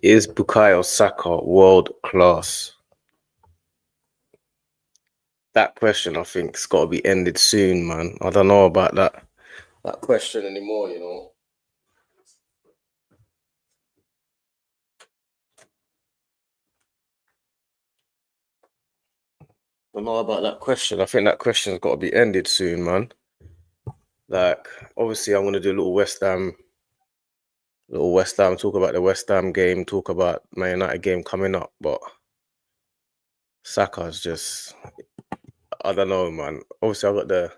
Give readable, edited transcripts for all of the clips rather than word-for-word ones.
Is Bukayo Saka world class? That question, I think, has got to be ended soon, man. I don't know about that question anymore, you know. I don't know about that question. I think that question's got to be ended soon, man. Like, obviously, I'm gonna do a little West Ham, talk about the West Ham game, talk about Man United game coming up, but Saka's just, I don't know, man. Obviously, I got the,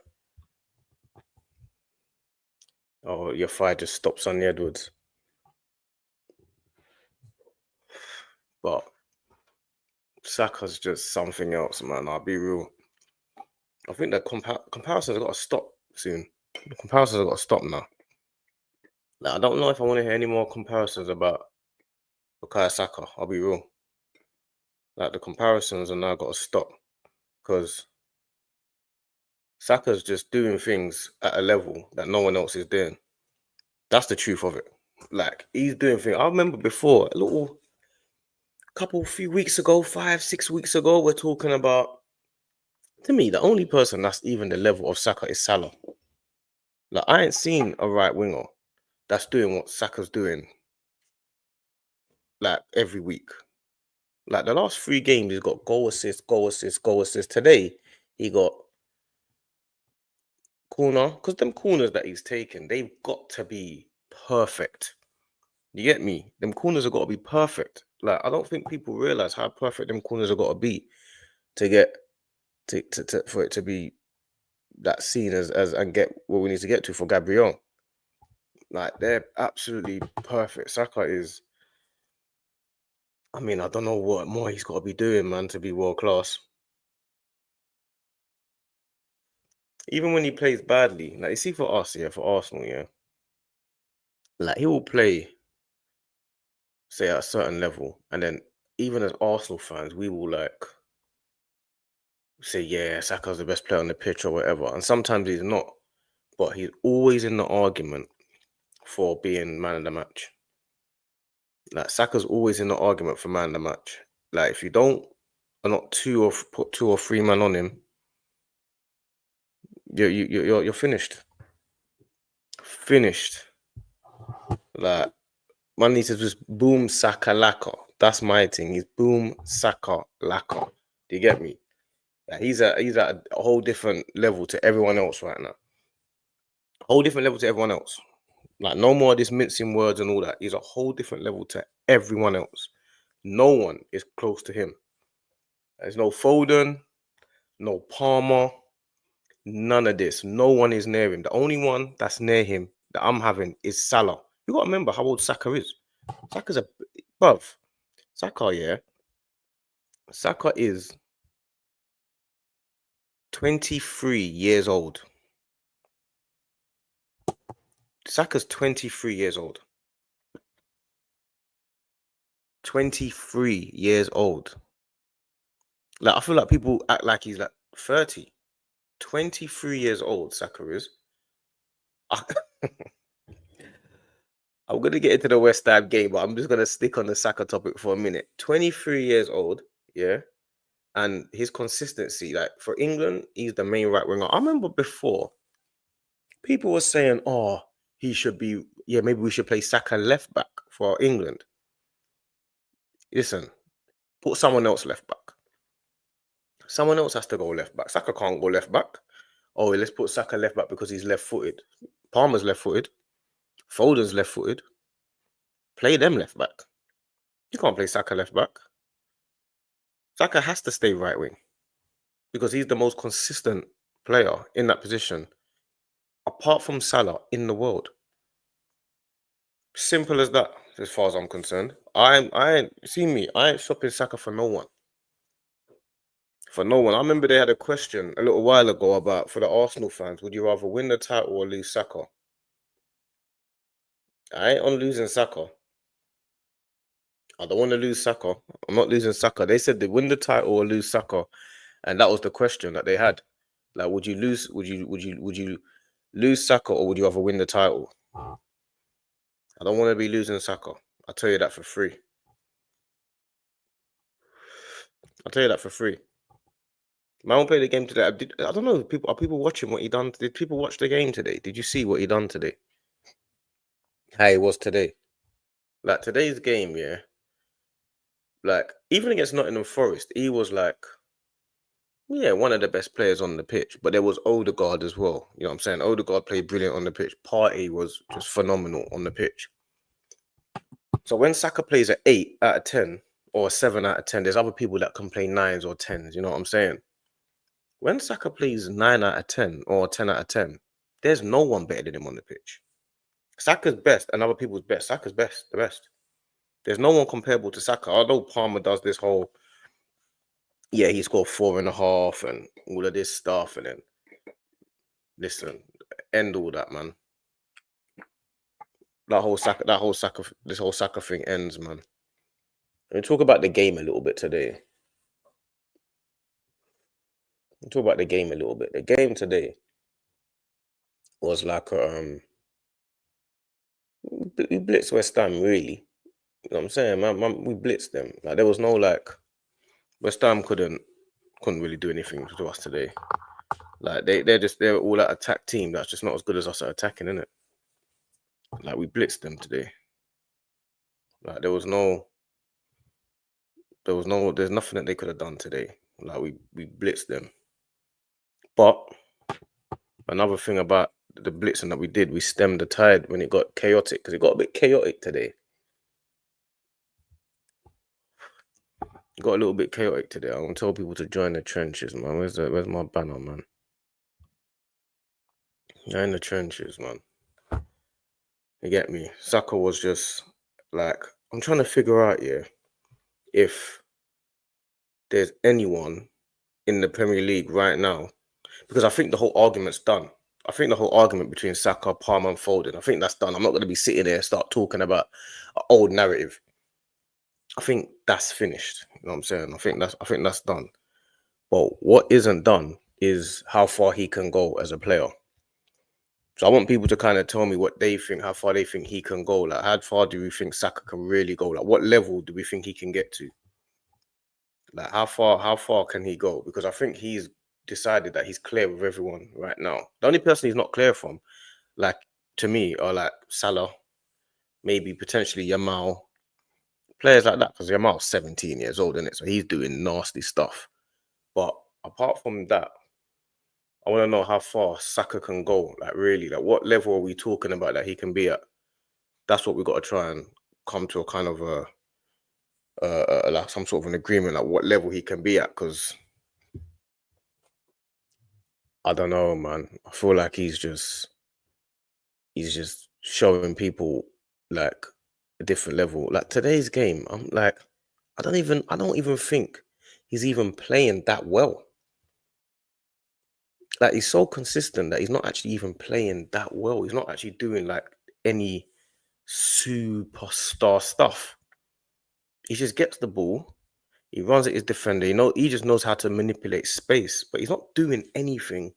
oh, your fire just stops on the Edwards. But Saka's just something else, man. I'll be real. I think that comparisons have got to stop soon. The comparisons have got to stop now. Like, I don't know if I want to hear any more comparisons about Bukayo Saka. I'll be real. Like, the comparisons are now got to stop because Saka's just doing things at a level that no one else is doing. That's the truth of it. Like, he's doing things. I remember before, few weeks ago, 5-6 weeks ago, we're talking about, to me, the only person that's even the level of Saka is Salah. Like, I ain't seen a right winger that's doing what Saka's doing, like, every week. Like, the last 3 games, he's got goal assist, goal assist, goal assist. Today, he got corner, because them corners that he's taken, they've got to be perfect. You get me? Them corners have got to be perfect. Like, I don't think people realize how perfect them corners have got to be to get for it to be that seen as and get what we need to get to for Gabriel. Like, they're absolutely perfect. Saka is, I mean, I don't know what more he's got to be doing, man, to be world class. Even when he plays badly, like, you see, for us, yeah, for Arsenal, yeah, like, he will play, say, at a certain level, and then even as Arsenal fans, we will, like, say, yeah, Saka's the best player on the pitch or whatever, and sometimes he's not, but he's always in the argument for being man of the match. Like, Saka's always in the argument for man of the match. Like, if you don't, or not put 2 or 3 men on him, you're finished. Finished. Like, man needs to just boom Saka laka. That's my thing. He's boom Saka laka. Do you get me? Like, he's at a whole different level to everyone else right now. Whole different level to everyone else. Like, no more of this mincing words and all that. He's a whole different level to everyone else. No one is close to him. There's no Foden, no Palmer, none of this. No one is near him. The only one that's near him that I'm having is Salah. You got to remember how old Saka is. Saka's bruv. Saka, yeah. Saka is 23 years old. Saka's 23 years old. 23 years old. Like, I feel like people act like he's like 30. 23 years old, Saka is. I'm going to get into the West Ham game, but I'm just going to stick on the Saka topic for a minute. 23 years old, yeah? And his consistency, like, for England, he's the main right winger. I remember before, people were saying, oh, he should be, yeah, maybe we should play Saka left back for England. Listen, put someone else left back. Someone else has to go left back. Saka can't go left back. Oh, let's put Saka left back because he's left-footed. Palmer's left-footed. Foden's left-footed. Play them left back. You can't play Saka left back. Saka has to stay right wing because he's the most consistent player in that position, apart from Salah, in the world. Simple as that, as far as I'm concerned. I ain't shopping Saka for no one. For no one. I remember they had a question a little while ago about, for the Arsenal fans, would you rather win the title or lose Saka? I ain't on losing Saka. I don't want to lose Saka. I'm not losing Saka. They said they win the title or lose Saka, and that was the question that they had. Like, would you lose Saka or would you rather win the title? I don't want to be losing Saka. I'll tell you that for free. I'll tell you that for free. Man won't play the game today. I don't know. Are people watching what he done? Did people watch the game today? Did you see what he done today? How he was today. Like today's game, yeah. Like even against Nottingham Forest, he was like, yeah, one of the best players on the pitch. But there was Odegaard as well. You know what I'm saying? Odegaard played brilliant on the pitch. Partey was just phenomenal on the pitch. So when Saka plays an 8 out of 10 or a 7 out of 10, there's other people that can play 9s or 10s. You know what I'm saying? When Saka plays 9 out of 10 or 10 out of 10, there's no one better than him on the pitch. Saka's best and other people's best. Saka's best, the best. There's no one comparable to Saka. Although Palmer does this whole, yeah, he scored 4.5 and all of this stuff. And then, listen, end all that, man. This whole Saka thing ends, man. Let me talk about the game a little bit today. The game today was like we blitzed West Ham, really. You know what I'm saying? Man, we blitzed them. Like there was no like West Ham couldn't really do anything to us today. Like they're all that attack team that's just not as good as us at attacking, innit? Like we blitzed them today. Like there's nothing that they could have done today. Like we blitzed them. But another thing about the blitzing that we did, we stemmed the tide when it got chaotic, because it got a bit chaotic today. It got a little bit chaotic today. I'm gonna tell people to join the trenches, man. Where's my banner, man? You're in the trenches, man. You get me? Saka was just like, I'm trying to figure out, yeah, if there's anyone in the Premier League right now, because I think the whole argument's done. I think the whole argument between Saka, Palmer, and Foden, I think that's done. I'm not going to be sitting there and start talking about an old narrative. I think that's finished. You know what I'm saying? I think that's done. But what isn't done is how far he can go as a player. So I want people to kind of tell me what they think, how far they think he can go. Like, how far do we think Saka can really go? Like, what level do we think he can get to? Like, how far can he go? Because I think he's decided that he's clear with everyone right now. The only person he's not clear from, like, to me, are like Salah, maybe potentially Yamal, players like that. Because Yamal's 17 years old, isn't it? So he's doing nasty stuff. But apart from that, I want to know how far Saka can go. Like, really, like, what level are we talking about that he can be at? That's what we got to try and come to a kind of like some sort of an agreement, like what level he can be at. Because I don't know, man. I feel like he's just showing people like a different level. Like today's game, I'm like, I don't even think he's even playing that well. Like he's so consistent that he's not actually even playing that well. He's not actually doing like any superstar stuff. He just gets the ball, he runs at his defender. He just knows how to manipulate space, but he's not doing anything.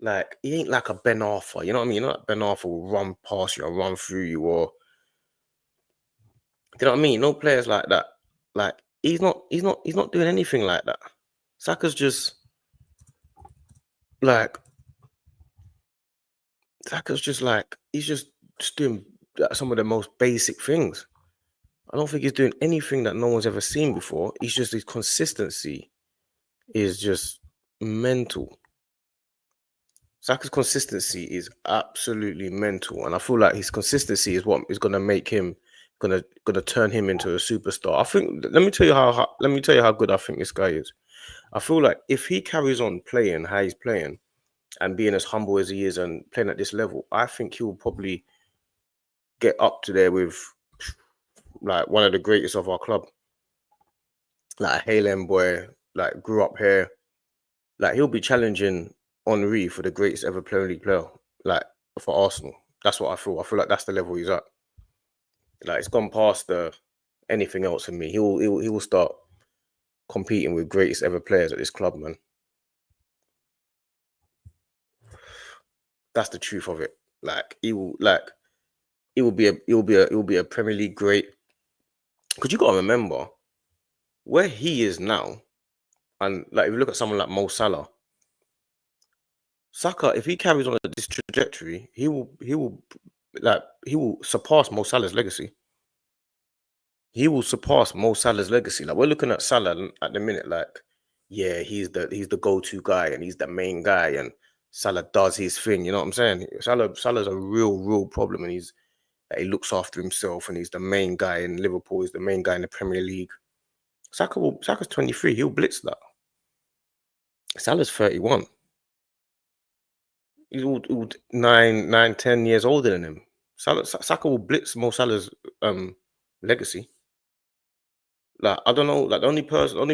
Like he ain't like a Ben Arthur, you know what I mean? Like Ben Arthur will run past you or run through you, or you know what I mean? No players like that. Like he's not doing anything like that. Saka's just like he's just doing some of the most basic things. I don't think he's doing anything that no one's ever seen before. He's just his consistency is just mental. Saka's consistency is absolutely mental, and I feel like his consistency is what is gonna make him gonna turn him into a superstar. I think. Let me tell you how good I think this guy is. I feel like if he carries on playing how he's playing and being as humble as he is and playing at this level, I think he will probably get up to there with like one of the greatest of our club, like a Haaland boy, like grew up here. Like he'll be challenging Henry for the greatest ever Premier League player, like for Arsenal. That's what I feel. I feel like that's the level he's at. Like it's gone past the anything else for me. He will start competing with greatest ever players at this club, man. That's the truth of it. Like he will like it will be a Premier League great. Because you got to remember where he is now, and like if you look at someone like Mo Salah, Saka, if he carries on this trajectory, he will surpass Mo Salah's legacy. He will surpass Mo Salah's legacy. Like we're looking at Salah at the minute, like, yeah, he's the go-to guy and he's the main guy, and Salah does his thing. You know what I'm saying? Salah's a real problem, and he looks after himself, and he's the main guy in Liverpool. He's the main guy in the Premier League. Saka's 23. He'll blitz that. Salah's 31. He's all 10 years older than him. Saka will blitz Mo Salah's legacy. Like I don't know, like the only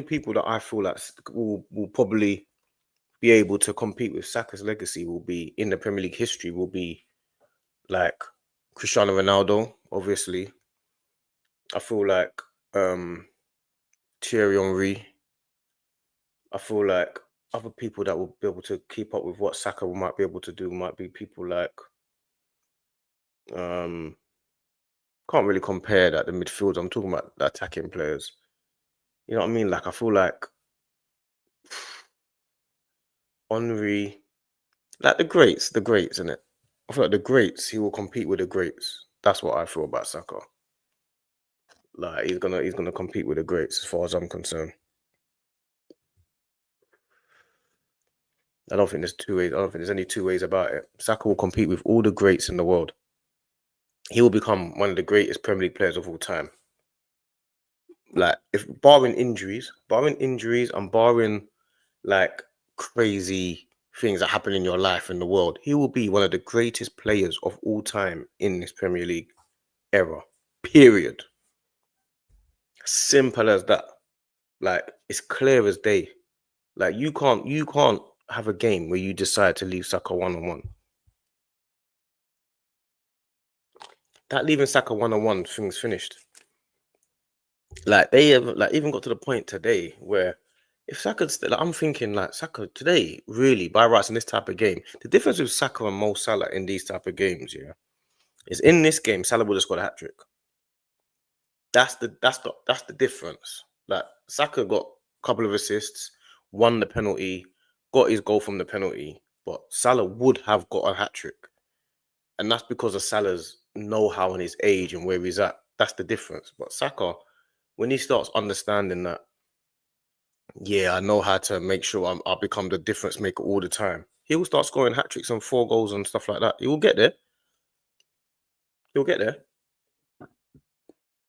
people that I feel like will probably be able to compete with Saka's legacy will be in the Premier League history will be like Cristiano Ronaldo, obviously. I feel like Thierry Henry. I feel like other people that will be able to keep up with what Saka might be able to do might be people like can't really compare that the midfield. I'm talking about the attacking players. You know what I mean? Like I feel like Henry, like the greats, isn't it? I feel like the greats, he will compete with the greats. That's what I feel about Saka. Like he's gonna compete with the greats as far as I'm concerned. I don't think there's two ways. I don't think there's any two ways about it. Saka will compete with all the greats in the world. He will become one of the greatest Premier League players of all time. Like if barring injuries, and barring like crazy things that happen in your life in the world, he will be one of the greatest players of all time in this Premier League era. Period. Simple as that. Like it's clear as day. Like you can't have a game where you decide to leave Saka 1-on-1. That leaving Saka 1-on-1 thing's finished. Like they have like even got to the point today where if Saka's like, I'm thinking like Saka today, really, by rights in this type of game, the difference with Saka and Mo Salah in these type of games, yeah, is in this game, Salah would have scored a hat-trick. That's the difference. Like Saka got a couple of assists, won the penalty, got his goal from the penalty, but Salah would have got a hat-trick. And that's because of Salah's know-how and his age and where he's at. That's the difference. But Saka, when he starts understanding that, yeah, I know how to make sure I'll become the difference maker all the time, he will start scoring hat-tricks and 4 goals and stuff like that. He will get there. He'll get there.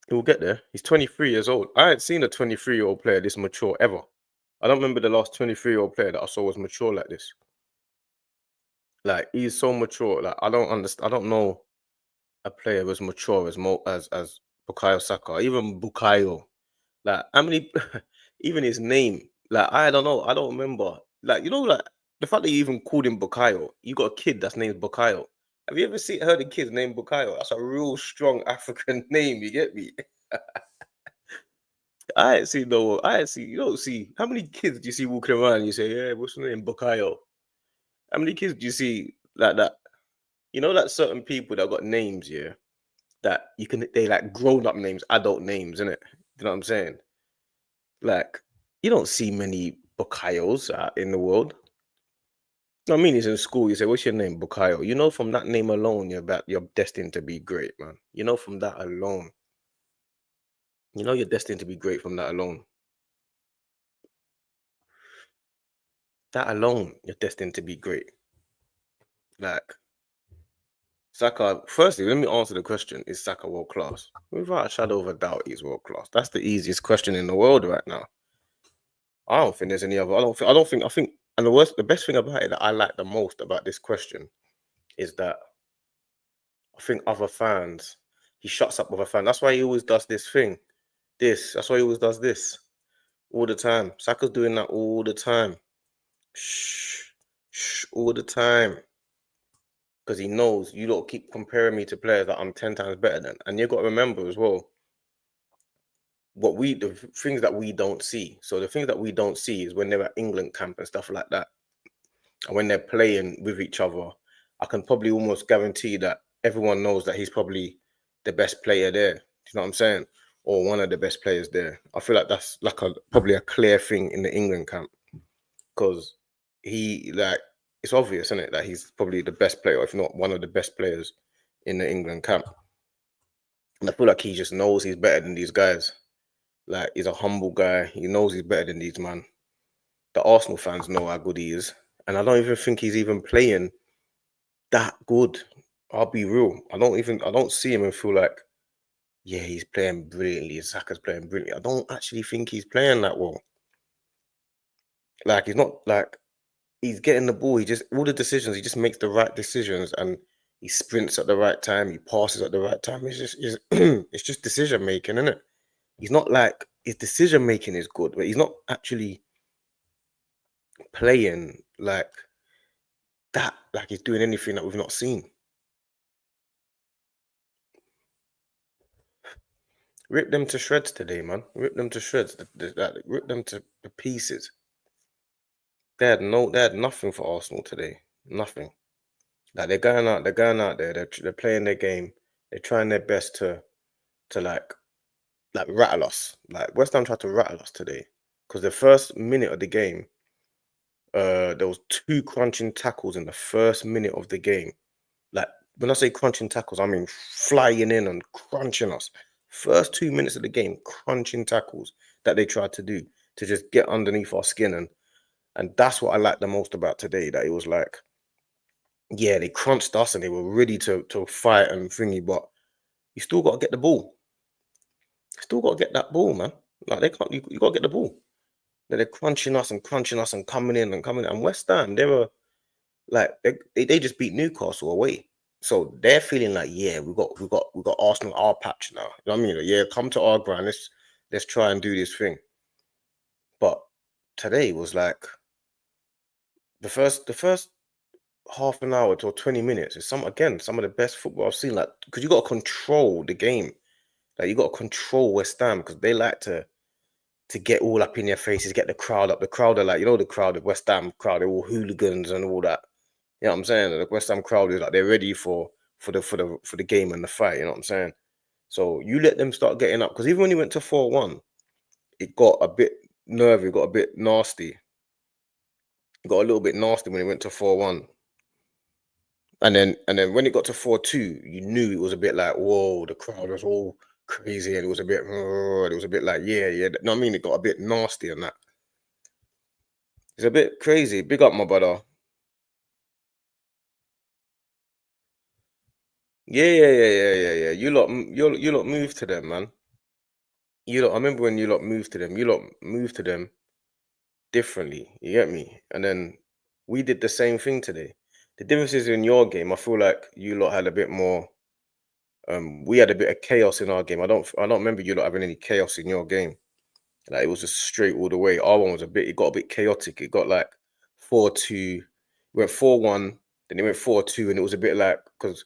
He will get there. He's 23 years old. I ain't seen a 23-year-old player this mature ever. I don't remember the last 23-year-old player that I saw was mature like this. Like he's so mature. Like I don't understand. I don't know a player as mature as Bukayo Saka, even Bukayo. Like how many, even his name. Like I don't know. I don't remember. Like you know, like the fact that you even called him Bukayo. You got a kid that's named Bukayo. Have you ever heard a kid named Bukayo? That's a real strong African name. You get me? I ain't see no. I ain't see. You don't see how many kids do you see walking around? And you say, yeah, what's the name? Bukayo. How many kids do you see like that? You know, that certain people that got names, yeah, that they like grown up names, adult names, innit? You know what I'm saying? Like, you don't see many Bukayos in the world. I mean, he's in school. You say, "What's your name, Bukayo?" You know, from that name alone, you're destined to be great, man. You know, from that alone, you know, you're destined to be great from that alone. That alone, you're destined to be great. Like Saka. Firstly, let me answer the question: is Saka world class? Without a shadow of a doubt, he's world class. That's the easiest question in the world right now. I don't think there's any other. I think. And the best thing about it that I like the most about this question is that I think other fans, he shuts up other fans. That's why he always does this thing. That's why he always does this all the time. Saka's doing that all the time. Shh, all the time. Because he knows you don't keep comparing me to players that I'm 10 times better than. And you've got to remember as well, the things that we don't see. So the things that we don't see is when they're at England camp and stuff like that. And when they're playing with each other, I can probably almost guarantee that everyone knows that he's probably the best player there. Do you know what I'm saying? Or one of the best players there. I feel like that's like probably a clear thing in the England camp, because he, like, it's obvious, isn't it, that he's probably the best player, if not one of the best players in the England camp. And I feel like he just knows he's better than these guys. Like, he's a humble guy. He knows he's better than these man. The Arsenal fans know how good he is, and I don't even think he's even playing that good. I'll be real. I don't see him and feel like, yeah, he's playing brilliantly. Saka's playing brilliantly. I don't actually think he's playing that well. Like, he's not like, he's getting the ball. He just, all the decisions, he just makes the right decisions, and he sprints at the right time. He passes at the right time. It's just decision making, isn't it? He's not like, his decision making is good, but he's not actually playing like that. Like, he's doing anything that we've not seen. Rip them to shreds today, man. Rip them to shreds. Rip them to pieces. They had nothing for Arsenal today. Nothing. Like, they're going out there. They're playing their game. They're trying their best to like rattle us. Like, West Ham tried to rattle us today, because the first minute of the game, there was 2 crunching tackles in the first minute of the game. Like, when I say crunching tackles, I mean flying in and crunching us. First 2 minutes of the game, crunching tackles that they tried to do to just get underneath our skin. And that's what I like the most about today, that it was like, yeah, they crunched us and they were ready to fight and thingy, but you still got to get the ball. Still got to get that ball, man. Like, they can't, you got to get the ball. They're crunching us and coming in. And West Ham, they were like, they just beat Newcastle away. So they're feeling like, yeah, we got Arsenal our patch now. You know what I mean? Like, yeah, come to our ground. Let's try and do this thing. But today was like, the first half an hour to 20 minutes is some of the best football I've seen. Like, because you got to control the game. Like, you got to control West Ham, because they like to get all up in your faces, get the crowd up. The crowd are like, you know, the crowd, the West Ham crowd, they're all hooligans and all that. You know what I'm saying? The West Ham crowd is like, they're ready for the game and the fight. You know what I'm saying? So you let them start getting up, because even when he went to 4-1, it got a bit nervy, got a bit nasty. It got a little bit nasty when he went to 4-1. And then when it got to 4-2, you knew it was a bit like, whoa, the crowd was all crazy, and it was a bit like, yeah. No, I mean, it got a bit nasty and that. It's a bit crazy. Big up, my brother. Yeah. You lot moved to them, man. I remember when you lot moved to them. You lot moved to them differently. You get me? And then we did the same thing today. The difference is, in your game, I feel like you lot had a bit more. We had a bit of chaos in our game. I don't remember you lot having any chaos in your game. Like, it was just straight all the way. Our one was it got a bit chaotic. It got like 4-2, went 4-1, then it went 4-2, and it was a bit like, because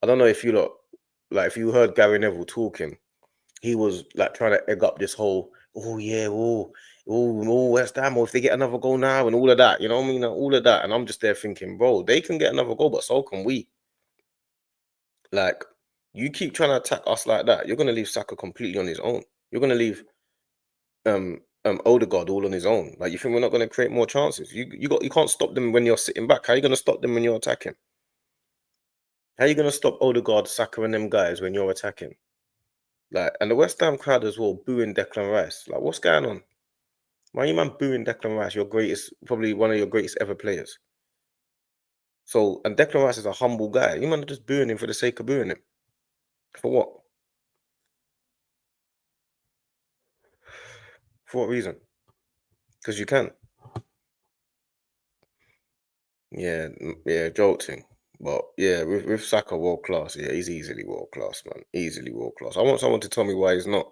I don't know if you lot, like, if you heard Gary Neville talking, he was like trying to egg up this whole, oh yeah, West Ham, or if they get another goal now and all of that, you know what I mean? All of that. And I'm just there thinking, bro, they can get another goal, but so can we. Like, you keep trying to attack us like that, you're gonna leave Saka completely on his own. You're gonna leave Odegaard all on his own. Like, you think we're not going to create more chances? You can't stop them when you're sitting back. How are you going to stop them when you're attacking? How are you going to stop Odegaard, Saka, and them guys when you're attacking? Like, and the West Ham crowd as well booing Declan Rice. Like, what's going on? Why are you, man, booing Declan Rice? Probably one of your greatest ever players. So, and Declan Rice is a humble guy. You, man, are just booing him for the sake of booing him. For what? For what reason? Because you can. Yeah, jolting. But yeah, with Saka, world class. Yeah, he's easily world class, man. Easily world class. I want someone to tell me why he's not.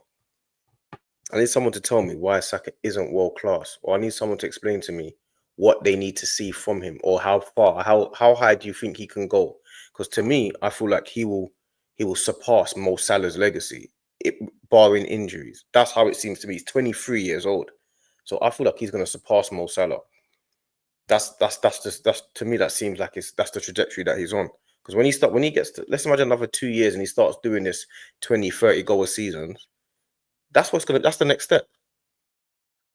I need someone to tell me why Saka isn't world class, or I need someone to explain to me what they need to see from him, or how high do you think he can go? Because to me, I feel like he will surpass Mo Salah's legacy, barring injuries. That's how it seems to me. He's 23 years old, so I feel like he's going to surpass Mo Salah. That's to me, that seems like that's the trajectory that he's on. Because when he gets to, let's imagine another 2 years and he starts doing this 20, 30 goal a season, that's the next step.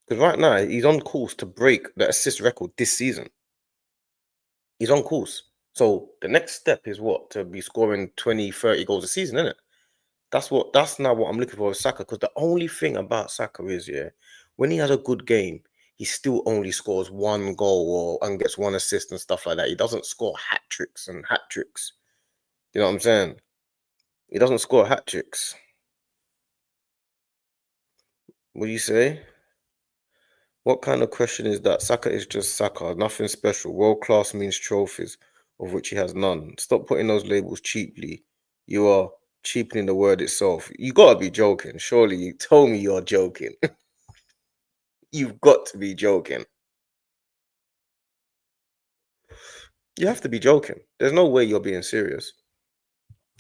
Because right now he's on course to break the assist record this season. He's on course. So the next step is what? To be scoring 20, 30 goals a season, isn't it? That's now what I'm looking for with Saka. Because the only thing about Saka is, yeah, when he has a good game, he still only scores one goal and gets one assist and stuff like that. He doesn't score hat tricks and hat tricks. You know what I'm saying? He doesn't score hat tricks. What do you say? What kind of question is that? Saka is just Saka, nothing special. World class means trophies, of which he has none. Stop putting those labels cheaply. You are cheapening the word itself. You gotta be joking. Surely you told me you're joking. You've got to be joking. You have to be joking. There's no way you're being serious.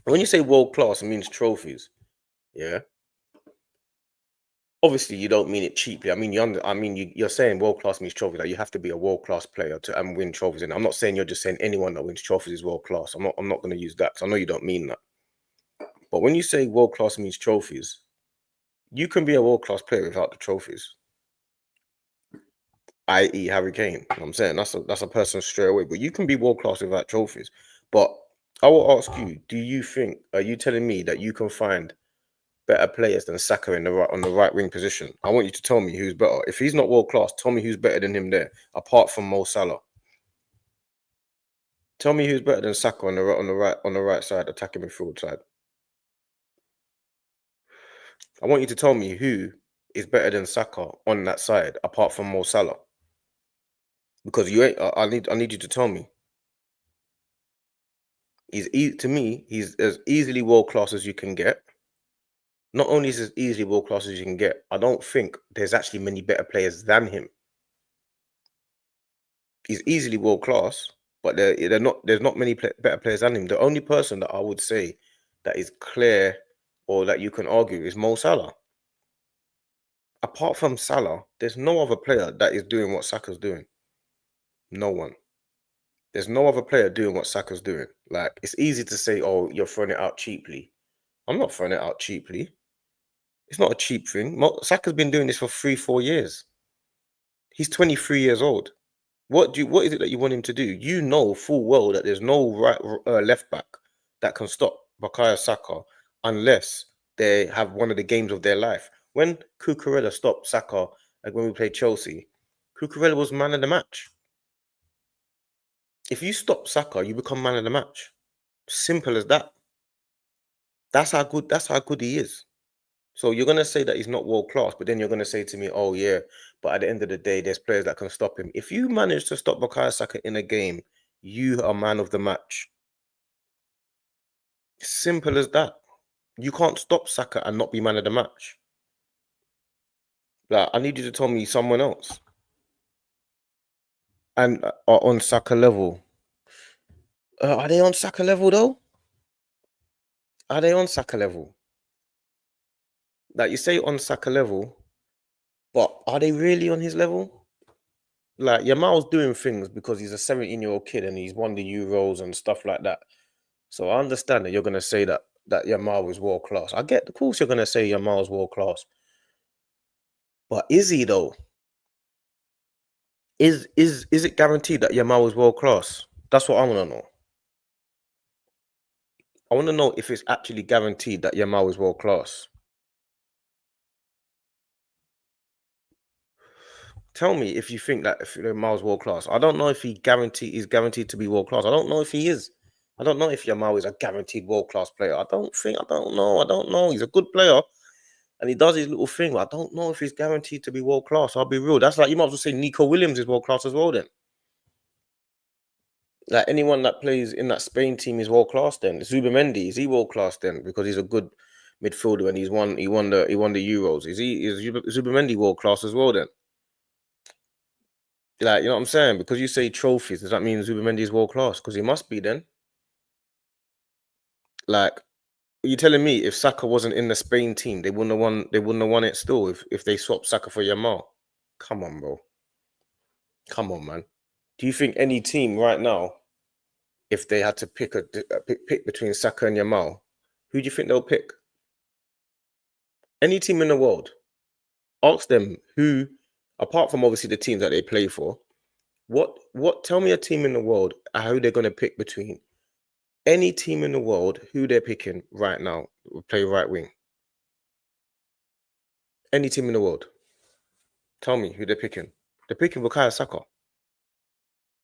When you say world class, it means trophies. Yeah. Obviously, you don't mean it cheaply. I mean, you're saying world class means trophies. Like you have to be a world class player to win trophies. And I'm not saying you're just saying anyone that wins trophies is world class. I'm not going to use that because I know you don't mean that. But when you say world class means trophies, you can be a world class player without the trophies. I.e., Harry Kane. You know what I'm saying that's a person straight away. But you can be world class without trophies. But I will ask you: are you telling me that you can find better players than Saka on the right wing position? I want you to tell me who's better. If he's not world class, tell me who's better than him there, apart from Mo Salah. Tell me who's better than Saka on the right side, attacking midfield side. I want you to tell me who is better than Saka on that side, apart from Mo Salah. Because you ain't. I need you to tell me. To me, he's as easily world class as you can get. Not only is he as easily world class as you can get, I don't think there's actually many better players than him. He's easily world class, but they're not. There's not many better players than him. The only person that I would say that is clear or that you can argue is Mo Salah. Apart from Salah, there's no other player that is doing what Saka's doing. No one. There's no other player doing what Saka's doing. Like, it's easy to say, oh, you're throwing it out cheaply. I'm not throwing it out cheaply. It's not a cheap thing. Saka's been doing this for 3-4 years. He's 23 years old. What is it that you want him to do? You know full well that there's no left back that can stop Bukayo Saka unless they have one of the games of their life. When Cucurella stopped Saka, like when we played Chelsea, Cucurella was man of the match. If you stop Saka, you become man of the match. Simple as that. That's how good he is. So you're gonna say that he's not world class, but then you're gonna say to me, "Oh yeah, but at the end of the day, there's players that can stop him." If you manage to stop Bukayo Saka in a game, you are man of the match. Simple as that. You can't stop Saka and not be man of the match. Like, I need you to tell me someone else and are on Saka level. Are they on Saka level though? Are they on Saka level? Like you say on Saka level, but are they really on his level? Like Yamal's doing things because he's a 17-year-old kid and he's won the Euros and stuff like that. So I understand that you're gonna say that Yamal is world class. I get, of course, you're gonna say Yamal's world class, but is he though? Is it guaranteed that Yamal is world class? That's what I want to know. I want to know if it's actually guaranteed that Yamal is world class. Tell me if you think that if Yamal's world class. I don't know if is guaranteed to be world class. I don't know if he is. I don't know if Yamal is a guaranteed world class player. I don't know. I don't know. He's a good player and he does his little thing, but I don't know if he's guaranteed to be world class. I'll be real. That's like, you might as well say Nico Williams is world class as well then. Like anyone that plays in that Spain team is world class then. Zubamendi, is he world class then? Because he's a good midfielder and he won the Euros. Is Zubamendi world class as well then? Like, you know what I'm saying? Because you say trophies, does that mean Zubamendi is world class? Because he must be then. Like, are you telling me if Saka wasn't in the Spain team, they wouldn't have won it still if they swapped Saka for Yamal? Come on, bro. Come on, man. Do you think any team right now if they had to pick pick between Saka and Yamal, who do you think they'll pick? Any team in the world. Ask them who, apart from obviously the teams that they play for, tell me a team in the world who they're gonna pick between. Any team in the world, who they're picking right now will play right wing. Any team in the world. Tell me who they're picking. They're picking Bukayo Saka.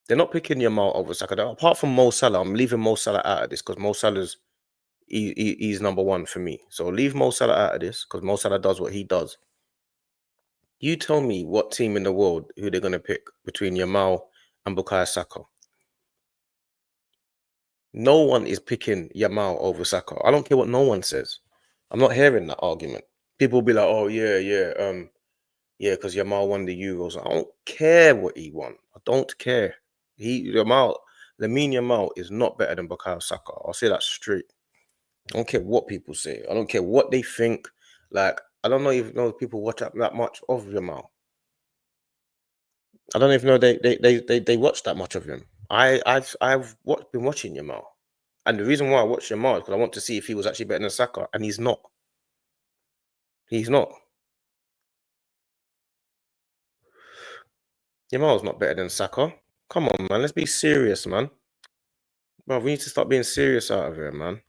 They're not picking Yamal over Saka. Apart from Mo Salah, I'm leaving Mo Salah out of this because Mo Salah's he's number one for me. So leave Mo Salah out of this because Mo Salah does what he does. You tell me what team in the world who they're going to pick between Yamal and Bukayo Saka. No one is picking Yamal over Saka. I don't care what no one says. I'm not hearing that argument. People will be like, oh, yeah, because Yamal won the Euros. I don't care what he won. I don't care. Lamine Yamal is not better than Bukayo Saka. I'll say that straight. I don't care what people say. I don't care what they think. Like, I don't even know if people watch that much of Yamal. I don't even know they watch that much of him. I've been watching Yamal. And the reason why I watch Yamal is because I want to see if he was actually better than Saka. And he's not. He's not. Yamal's not better than Saka. Come on, man. Let's be serious, man. Bro, we need to start being serious out of here, man.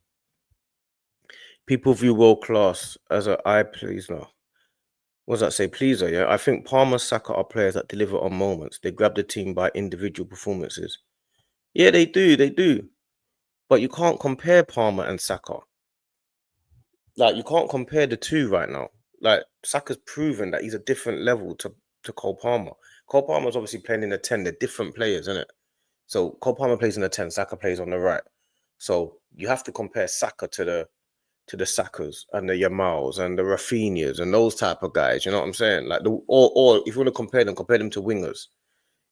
People view world class as an eye pleaser. What does that say? Pleaser, yeah? I think Palmer, Saka are players that deliver on moments. They grab the team by individual performances. Yeah, they do. But you can't compare Palmer and Saka. Like, you can't compare the two right now. Like, Saka's proven that he's a different level to Cole Palmer. Cole Palmer's obviously playing in the 10. They're different players, isn't it? So Cole Palmer plays in the 10, Saka plays on the right. So you have to compare Saka to the Sakas and the Yamals and the Rafinhas and those type of guys. You know what I'm saying? Like or if you want to compare them to wingers.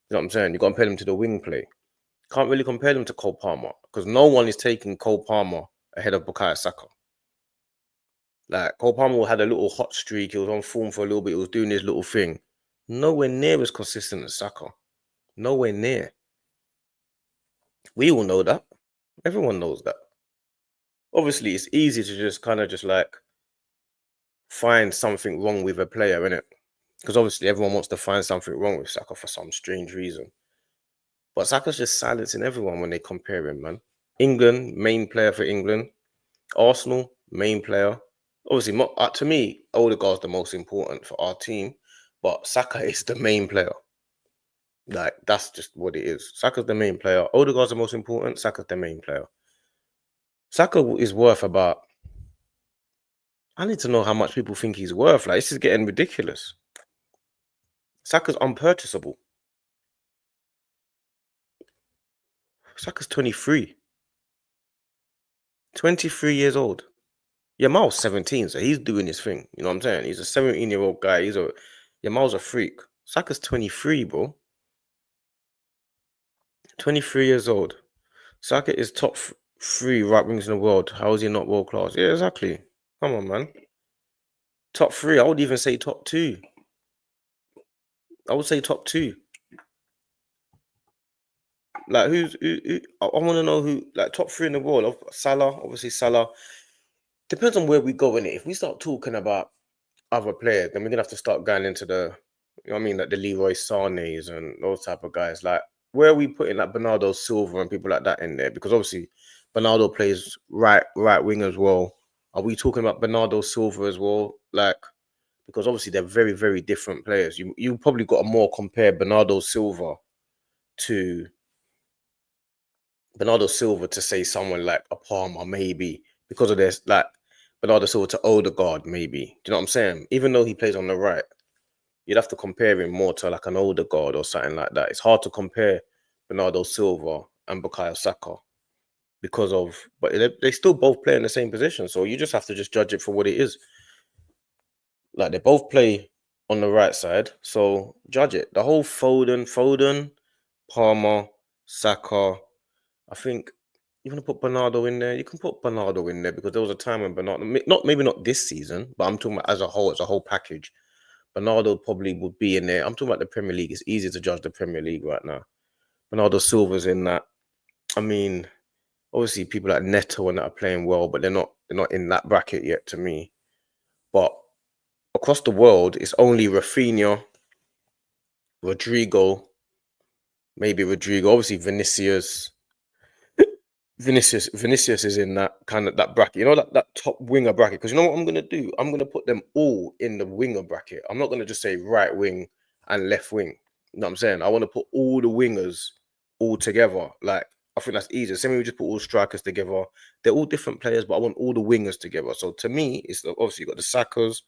You know what I'm saying? You got to compare them to the wing play. Can't really compare them to Cole Palmer because no one is taking Cole Palmer ahead of Bukayo Saka. Like, Cole Palmer had a little hot streak. He was on form for a little bit. He was doing his little thing. Nowhere near as consistent as Saka. Nowhere near. We all know that. Everyone knows that. Obviously, it's easy to just kind of just like find something wrong with a player, innit? Because obviously everyone wants to find something wrong with Saka for some strange reason. But Saka's just silencing everyone when they compare him, man. England, main player for England. Arsenal, main player. Obviously, to me, Odegaard's the most important for our team. But Saka is the main player. Like, that's just what it is. Saka's the main player. Odegaard's the most important. Saka's the main player. Saka is worth about... I need to know how much people think he's worth. Like, this is getting ridiculous. Saka's unpurchasable. Saka's 23. 23 years old. Yamal's 17, so he's doing his thing. You know what I'm saying? He's a 17-year-old guy. Yamal's a freak. Saka's 23, bro. 23 years old. Saka is top 3 right wings in the world. How is he not world class? Yeah, exactly. Come on, man. Top 3. I would even say top 2. I would say top 2. Like, who I want to know who, like, top 3 in the world. Salah, obviously Salah. Depends on where we go in it. If we start talking about other players, then we're gonna have to start going into the, you know what I mean, like the Leroy Sané's and those type of guys. Like, where are we putting like Bernardo Silva and people like that in there? Because obviously Bernardo plays right wing as well. Are we talking about Bernardo Silva as well? Like, because obviously they're very, very different players. You probably got to more compare Bernardo Silva to say someone like a Palmer, maybe, because of this, like Bernardo Silva to Odegaard, maybe. Do you know what I'm saying? Even though he plays on the right, you'd have to compare him more to like an Odegaard or something like that. It's hard to compare Bernardo Silva and Bukayo Saka but they still both play in the same position. So you just have to just judge it for what it is. Like, they both play on the right side, so judge it. The whole Foden, Palmer, Saka. I think you want to put Bernardo in there. You can put Bernardo in there because there was a time when Bernardo, maybe not this season, but I'm talking about as a whole package. Bernardo probably would be in there. I'm talking about the Premier League. It's easy to judge the Premier League right now. Bernardo Silva's in that. I mean, obviously people like Neto and that are playing well, but they're not in that bracket yet to me. But across the world, it's only Rafinha, Rodrigo, maybe Rodrigo, obviously Vinicius. Vinicius is in that kind of that bracket, you know, that top winger bracket. Because you know what I'm gonna do? I'm gonna put them all in the winger bracket. I'm not gonna just say right wing and left wing. You know what I'm saying? I want to put all the wingers all together. Like I think that's easier. Same way we just put all strikers together. They're all different players, but I want all the wingers together. So to me, it's obviously you got the Sakas,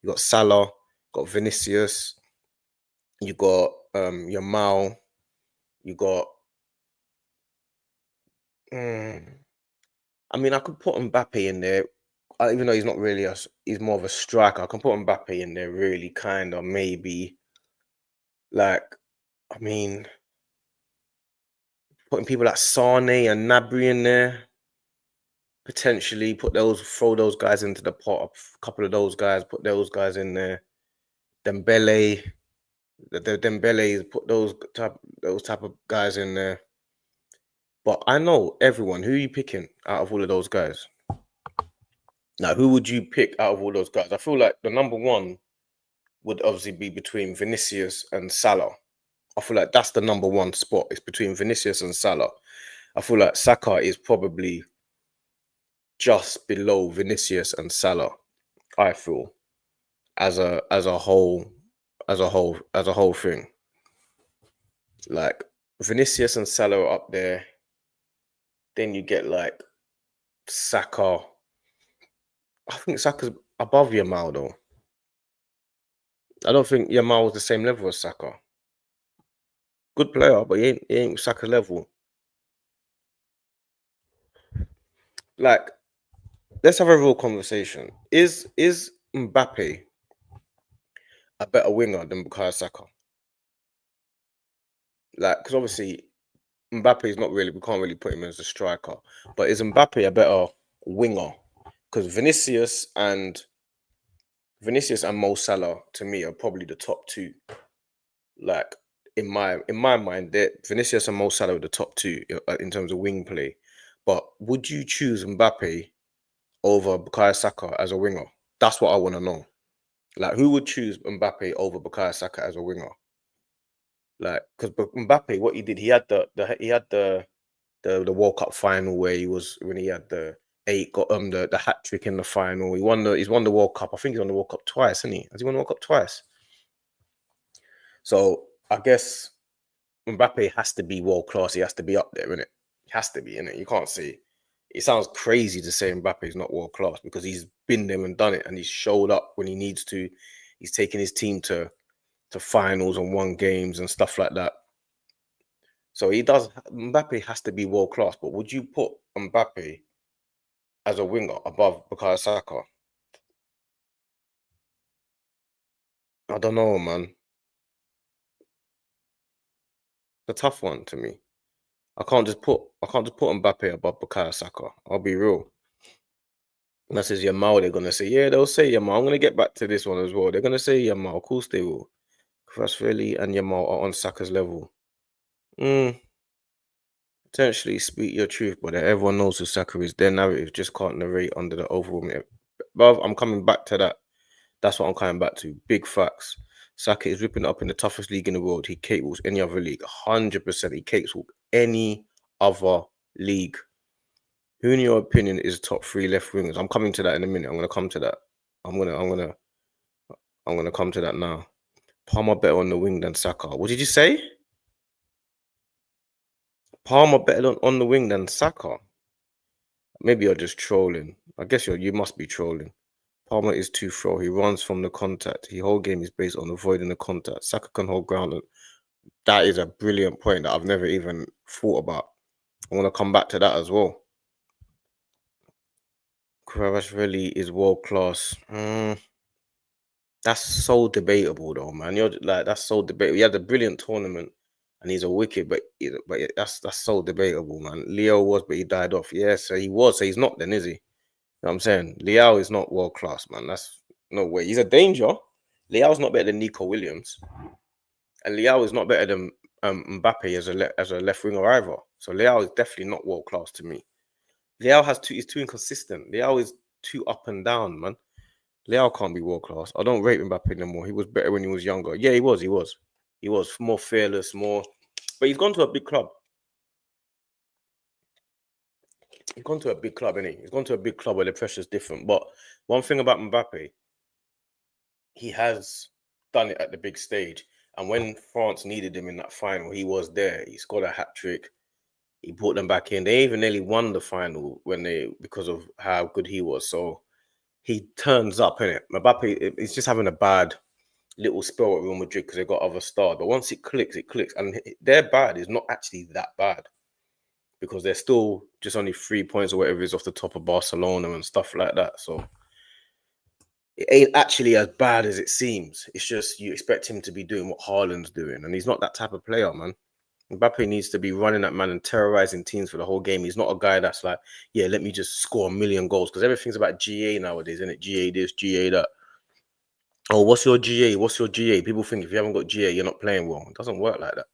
you got Salah, got Vinicius, you got Yamal, you got. mm, I mean, I could put Mbappe in there, even though he's not really he's more of a striker. I can put Mbappe in there, really, kind of, maybe. Like, I mean, putting people like Sane and Nabry in there, potentially throw those guys into the pot. A couple of those guys, put those guys in there. Dembele, the Dembele, put those type of guys in there. But I know everyone. Who are you picking out of all of those guys? Now, who would you pick out of all those guys? I feel like the number one would obviously be between Vinicius and Salah. I feel like that's the number one spot. It's between Vinicius and Salah. I feel like Saka is probably just below Vinicius and Salah. I feel as a whole thing. Like Vinicius and Salah are up there. Then you get like Saka. I think Saka's above Yamal though. I don't think Yamal was the same level as Saka. Good player, but he ain't Saka level. Like, let's have a real conversation. Is Mbappe a better winger than Bukayo Saka? Like, because obviously Mbappe is not really. We can't really put him as a striker. But is Mbappe a better winger? Because Vinicius and Mo Salah to me are probably the top two. Like in my mind, that Vinicius and Mo Salah are the top two in terms of wing play. But would you choose Mbappe over Bukayo Saka as a winger? That's what I want to know. Like, who would choose Mbappe over Bukayo Saka as a winger? Like, because Mbappe, what he did, he had the World Cup final where when he had the hat trick in the final. He's won the World Cup. I think he's won the World Cup twice, hasn't he? Has he won the World Cup twice? So I guess Mbappe has to be world class. He has to be up there, innit? He has to be, innit? You can't say. It sounds crazy to say Mbappe is not world class because he's been there and done it, and he's showed up when he needs to. He's taken his team to finals and won games and stuff like that. So Mbappe has to be world class. But would you put Mbappe as a winger above Bukayo Saka? I don't know, man. It's a tough one to me. I can't just put Mbappe above Bukayo Saka. I'll be real. And that says Yamal, they're gonna say, yeah, they'll say Yamal. I'm gonna get back to this one as well. They're gonna say Yamal. Of course they will. Kvaratskhelia and Yamal are on Saka's level. Potentially speak your truth, but everyone knows who Saka is. Their narrative just can't narrate under the overwhelming. But I'm coming back to that. That's what I'm coming back to. Big facts. Saka is ripping it up in the toughest league in the world. He capes any other league. 100%. He capes any other league. Who, in your opinion, is top three left wingers? I'm coming to that in a minute. I'm gonna come to that. I'm gonna come to that now. Palmer better on the wing than Saka. What did you say? Palmer better on the wing than Saka. Maybe you're just trolling. I guess you must be trolling. Palmer is too throw. He runs from the contact. His whole game is based on avoiding the contact. Saka can hold ground. And that is a brilliant point that I've never even thought about. I want to come back to that as well. Kvaratskhelia is world class. That's so debatable, though, man. That's so debatable. He had a brilliant tournament, and he's a wicked, but that's so debatable, man. Leo was, but he died off. Yeah, so he was. So he's not. Then is he? You know what I'm saying? Leao is not world class, man. That's no way. He's a danger. Leao's not better than Nico Williams, and Leao is not better than Mbappe as a left winger either. So Leao is definitely not world class to me. Leao is too inconsistent. Leao is too up and down, man. Leao can't be world class. I don't rate Mbappe no more. He was better when he was younger. Yeah, he was. He was more fearless, but he's gone to a big club. He's gone to a big club, innit? He's gone to a big club where the pressure's different. But one thing about Mbappe, he has done it at the big stage. And when France needed him in that final, he was there. He scored a hat trick. He brought them back in. They even nearly won the final because of how good he was. So he turns up, innit? Mbappe is just having a bad little spell at Real Madrid because they've got other stars. But once it clicks, it clicks. And their bad is not actually that bad because they're still just only 3 points or whatever is off the top of Barcelona and stuff like that. So it ain't actually as bad as it seems. It's just you expect him to be doing what Haaland's doing. And he's not that type of player, man. Mbappe needs to be running at man and terrorizing teams for the whole game. He's not a guy that's like, yeah, let me just score a million goals. Because everything's about GA nowadays, isn't it? GA this, GA that. Oh, what's your GA? What's your GA? People think if you haven't got GA, you're not playing well. It doesn't work like that.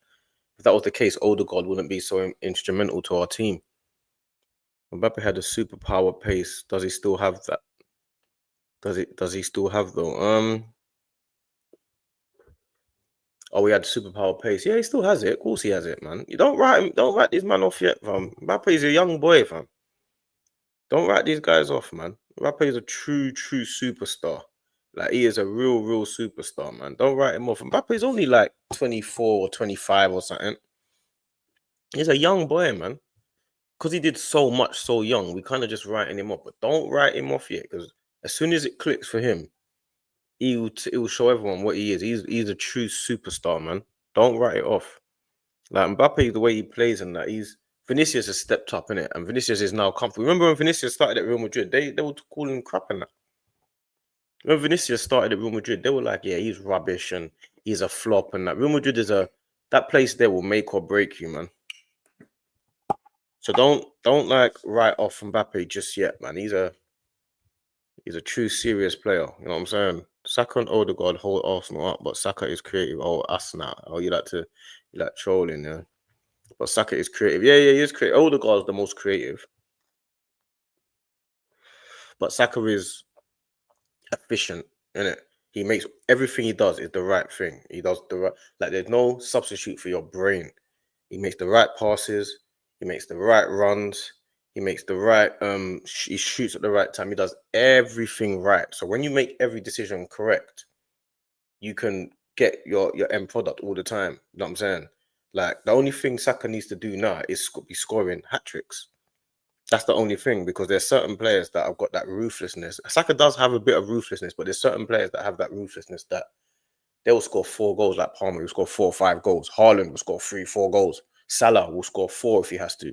If that was the case, Odegaard wouldn't be so instrumental to our team. Mbappe had a superpower pace. Does he still have that? Does he still have though? Oh, he had superpower pace. Yeah, he still has it. Of course he has it, man. You don't write this man off yet, fam. Mbappe's a young boy, fam. Don't write these guys off, man. Mbappe is a true superstar. Like, he is a real superstar, man. Don't write him off. Mbappe is only like 24 or 25 or something. He's a young boy, man. Because he did so much so young, we kind of just writing him off. But don't write him off yet, because as soon as it clicks for him, he will show everyone what he is. He's a true superstar, man. Don't write it off. Like Mbappe, the way he plays and that, Vinicius has stepped up in it, and Vinicius is now comfortable. Remember when Vinicius started at Real Madrid? They were calling him crap and that. When Vinicius started at Real Madrid, they were like, yeah, he's rubbish and he's a flop and that. Real Madrid that place there will make or break you, man. So don't like write off Mbappe just yet, man. He's a true serious player. You know what I'm saying? Saka and Odegaard hold Arsenal up, but Saka is creative. Oh, us now. Oh, you like trolling, yeah. But Saka is creative. Yeah, he is creative. Odegaard's the most creative. But Saka is efficient, innit? He makes everything he does is the right thing. He does the right, like there's no substitute for your brain. He makes the right passes, he makes the right runs, he makes the right he shoots at the right time. He does everything right. So when you make every decision correct, you can get your end product all the time. You know what I'm saying? Like the only thing Saka needs to do now is be scoring hat tricks. That's the only thing, because there's certain players that have got that ruthlessness. Saka does have a bit of ruthlessness, but there's certain players that have that ruthlessness that they will score 4 goals, like Palmer will score 4 or 5 goals. Haaland will score 3, 4 goals. Salah will score 4 if he has to.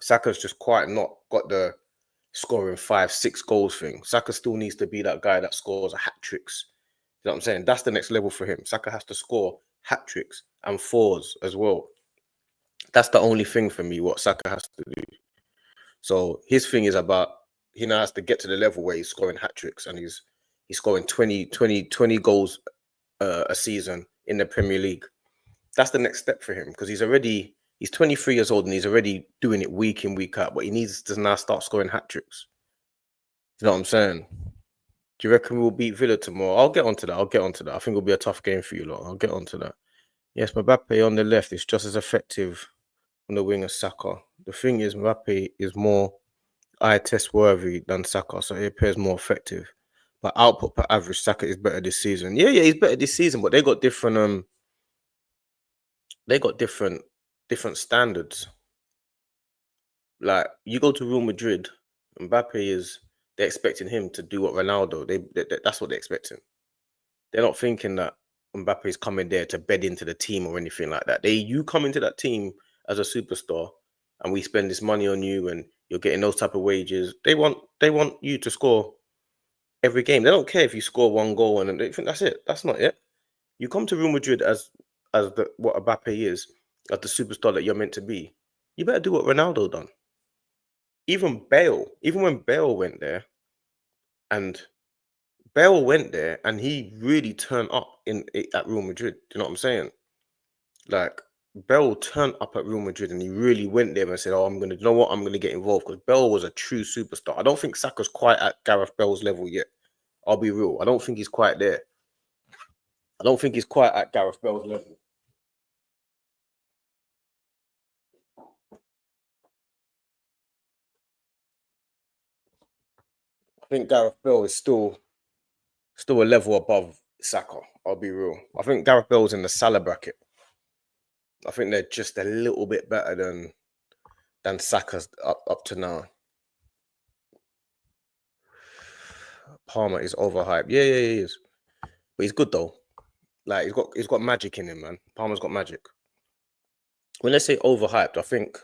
Saka's just quite not got the scoring 5, 6 goals thing. Saka still needs to be that guy that scores hat tricks. You know what I'm saying? That's the next level for him. Saka has to score hat tricks and 4s as well. That's the only thing for me, what Saka has to do. So his thing is about, he now has to get to the level where he's scoring hat tricks and he's scoring 20 goals a season in the Premier League. That's the next step for him, because he's 23 years old and he's already doing it week in, week out, but he needs to now start scoring hat tricks. You know what I'm saying? Do you reckon we'll beat Villa tomorrow? I'll get onto that. I think it'll be a tough game for you lot. I'll get onto that. Yes, Mbappe on the left is just as effective on the wing as Saka. The thing is, Mbappe is more eye test worthy than Saka, so he appears more effective. But output per average, Saka is better this season. Yeah, he's better this season, but they got different different standards. Like you go to Real Madrid, Mbappe they're expecting him to do what Ronaldo. That's what they're expecting. They're not thinking that Mbappe is coming there to bed into the team or anything like that. You come into that team as a superstar, and we spend this money on you, and you're getting those type of wages. They want you to score every game. They don't care if you score 1 goal and they think that's it. That's not it. You come to Real Madrid as what Mbappe is, as the superstar that you're meant to be. You better do what Ronaldo done. Even when Bale went there, and he really turned up at Real Madrid. Do you know what I'm saying? Like, Bell turned up at Real Madrid and he really went there and said, "Oh, I'm gonna, you know what? I'm gonna get involved," because Bell was a true superstar. I don't think Saka's quite at Gareth Bell's level yet. I'll be real. I don't think he's quite there. I don't think he's quite at Gareth Bell's level. I think Gareth Bell is still a level above Saka. I'll be real. I think Gareth Bell's in the Salah bracket. I think they're just a little bit better than Saka's up to now. Palmer is overhyped. Yeah, he is. But he's good though. Like he's got magic in him, man. Palmer's got magic. When they say overhyped, I think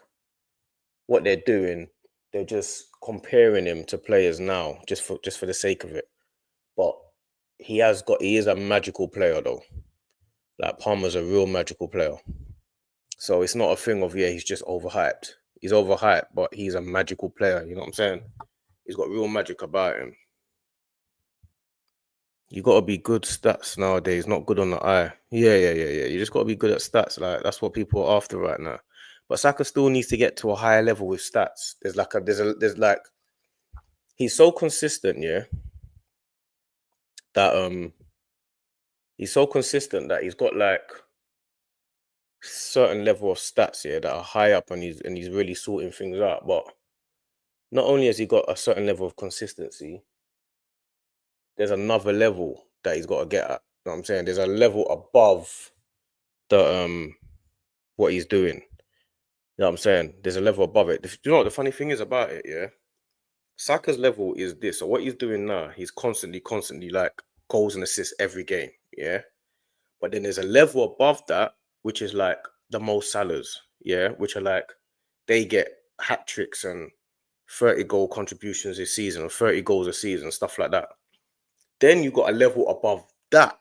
what they're doing, they're just comparing him to players now, just for the sake of it. But he is a magical player though. Like Palmer's a real magical player. So it's not a thing of he's just overhyped. He's overhyped, but he's a magical player. You know what I'm saying? He's got real magic about him. You got to be good stats nowadays, not good on the eye. Yeah. You just got to be good at stats. Like that's what people are after right now. But Saka still needs to get to a higher level with stats. There's like he's so consistent, that he's so consistent that he's got like certain level of stats that are high up and he's really sorting things out. But not only has he got a certain level of consistency, there's another level that he's got to get at. You know what I'm saying? There's a level above the what he's doing. You know what I'm saying? There's a level above it. Do you know what the funny thing is about it? Yeah. Saka's level is this. So what he's doing now, he's constantly like goals and assists every game. Yeah. But then there's a level above that, which is like the Mo Salahs. Yeah. Which are like, they get hat tricks and 30 goal contributions this season or 30 goals a season, stuff like that. Then you got a level above that,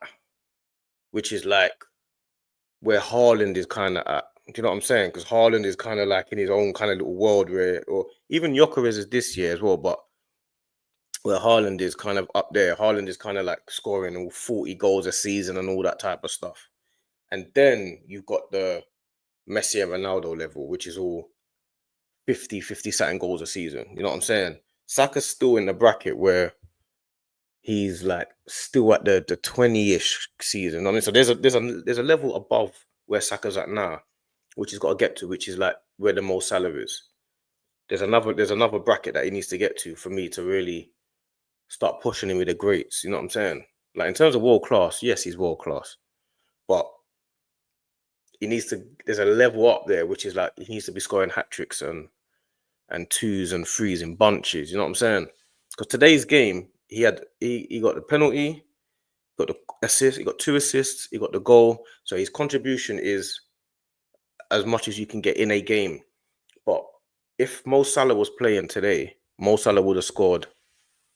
which is like where Haaland is kind of at. Do you know what I'm saying? Because Haaland is kind of like in his own kind of little world or even Gyökeres is this year as well, but where Haaland is kind of up there. Haaland is kind of like scoring all 40 goals a season and all that type of stuff. And then you've got the Messi and Ronaldo level, which is all 50 something goals a season. You know what I'm saying? Saka's still in the bracket where he's like still at the 20-ish season. I mean, so there's a level above where Saka's at now, which he's got to get to, which is like where the Mo Salah is. There's another bracket that he needs to get to for me to really start pushing him with the greats. You know what I'm saying? Like in terms of world class, yes, he's world class, but he needs to. There's a level up there, which is like he needs to be scoring hat tricks and twos and threes in bunches. You know what I'm saying? Because today's game, he got the penalty, got the assist, he got 2 assists, he got the goal. So his contribution is as much as you can get in a game. But if Mo Salah was playing today, Mo Salah would have scored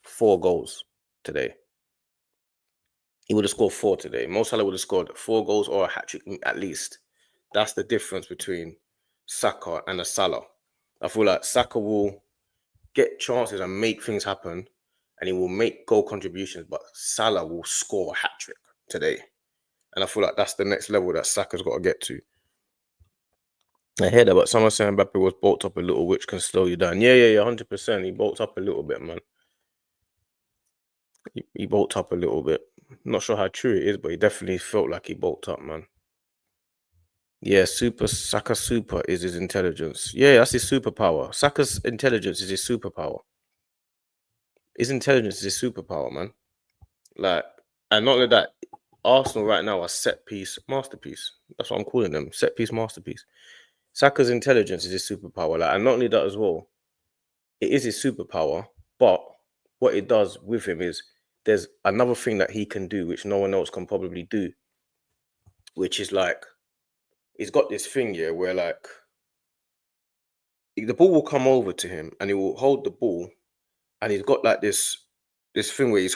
4 goals today. He would have scored 4 today. Mo Salah would have scored 4 goals or a hat-trick at least. That's the difference between Saka and a Salah. I feel like Saka will get chances and make things happen, and he will make goal contributions, but Salah will score a hat-trick today. And I feel like that's the next level that Saka's got to get to. I hear that, but someone saying Mbappe was bulked up a little, which can slow you down. Yeah, 100%. He bulked up a little bit, man. He bulked up a little bit. Not sure how true it is, but he definitely felt like he bulked up, man. Yeah, Saka super is his intelligence. Yeah, that's his superpower. Saka's intelligence is his superpower. His intelligence is his superpower, man. Like, and not only that, Arsenal right now are set piece masterpiece. That's what I'm calling them. Set piece masterpiece. Saka's intelligence is his superpower. Like, and not only that as well, it is his superpower, but what it does with him is there's another thing that he can do, which no one else can probably do, which is like, he's got this thing here where like, the ball will come over to him and he will hold the ball and he's got like this thing where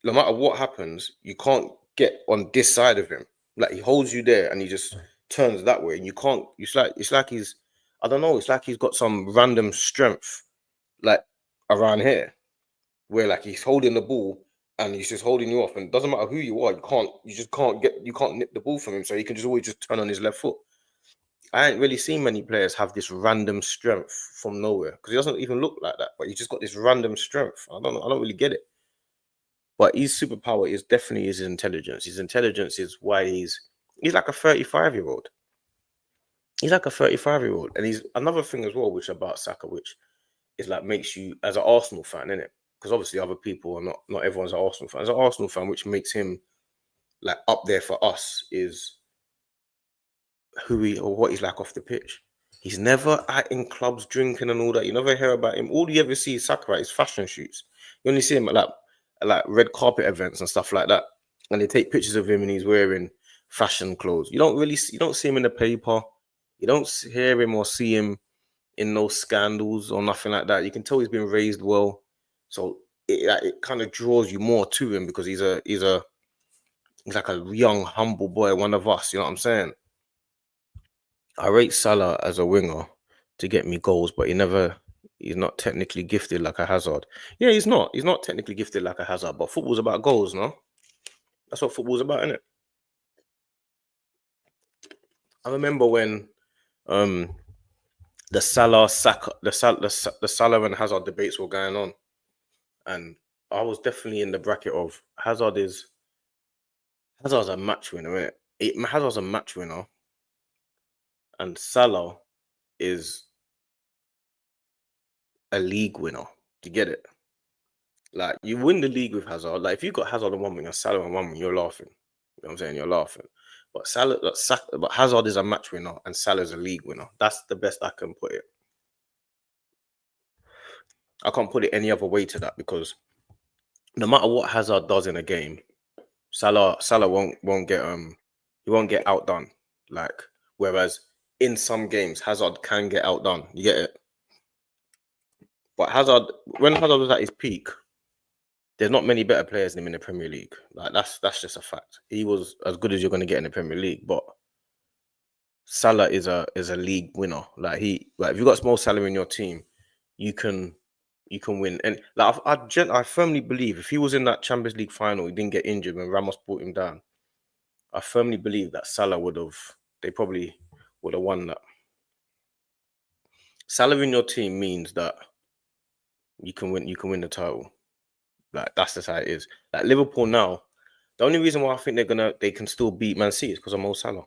no matter what happens, you can't get on this side of him. Like he holds you there and he just turns that way and you can't. It's like he's, I don't know. It's like he's got some random strength like around here where like he's holding the ball and he's just holding you off, and it doesn't matter who you are, you just can't nip the ball from him. So he can just always just turn on his left foot. I ain't really seen many players have this random strength from nowhere because he doesn't even look like that. But he just got this random strength. I don't know. I don't really get it. But his superpower is definitely his intelligence. His intelligence is why he's like a 35-year-old. He's like a 35-year-old. And he's another thing as well, which about Saka, which is like makes you as an Arsenal fan, innit? Because obviously other people are not everyone's an Arsenal fan. As an Arsenal fan, which makes him like up there for us is who he or what he's like off the pitch. He's never out in clubs drinking and all that. You never hear about him. All you ever see is Saka at his fashion shoots. You only see him at like red carpet events and stuff like that. And they take pictures of him and he's wearing fashion clothes. You don't see him in the paper. You don't hear him or see him in no scandals or nothing like that. You can tell he's been raised well. So it kind of draws you more to him because he's like a young, humble boy, one of us. You know what I'm saying? I rate Salah as a winger to get me goals, but he's not technically gifted like a Hazard. Yeah, he's not. He's not technically gifted like a Hazard, but football's about goals, no? That's what football's about, isn't it? I remember when um the Salah Saka the Salah and Hazard debates were going on, and I was definitely in the bracket of Hazard's a match winner, isn't it? Hazard's a match winner, and Salah is a league winner. Do you get it? Like you win the league with Hazard. Like if you got Hazard on one wing and Salah on one wing, you're laughing. You know what I'm saying? You're laughing. But but Hazard is a match winner and Salah is a league winner. That's the best I can put it. I can't put it any other way to that because no matter what Hazard does in a game, Salah won't get outdone. Like whereas in some games Hazard can get outdone. You get it? But when Hazard was at his peak, there's not many better players than him in the Premier League. Like that's just a fact. He was as good as you're going to get in the Premier League, but Salah is a league winner. Like if you got small Salah in your team, you can win. And like I firmly believe if he was in that Champions League final, he didn't get injured when Ramos brought him down. I firmly believe that they probably would have won that. Salah in your team means that you can win the title. Like that's just how it is. Like Liverpool now, the only reason why I think they can still beat Man City is because of Mo Salah.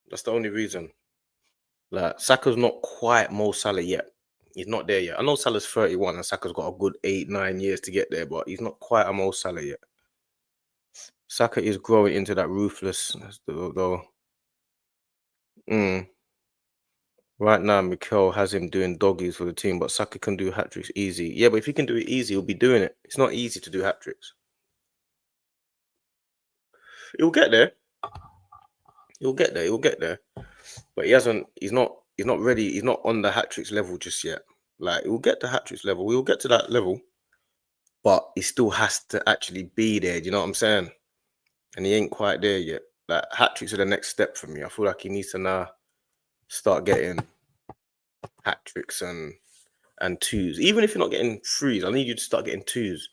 That's the only reason. Like Saka's not quite Mo Salah yet. He's not there yet. I know Salah's 31 and Saka's got a good 8-9 years to get there, but he's not quite a Mo Salah yet. Saka is growing into that ruthlessness though. Right now, Mikel has him doing doggies for the team, but Saka can do hat tricks easy. Yeah, but if he can do it easy, he'll be doing it. It's not easy to do hat tricks. He'll get there. He'll get there. He'll get there. But he's not ready. He's not on the hat tricks level just yet. Like he'll get to hat tricks level. We'll get to that level. But he still has to actually be there. Do you know what I'm saying? And he ain't quite there yet. Like hat tricks are the next step for me. I feel like he needs to now start getting hat tricks and twos. Even if you're not getting threes, I need you to start getting twos.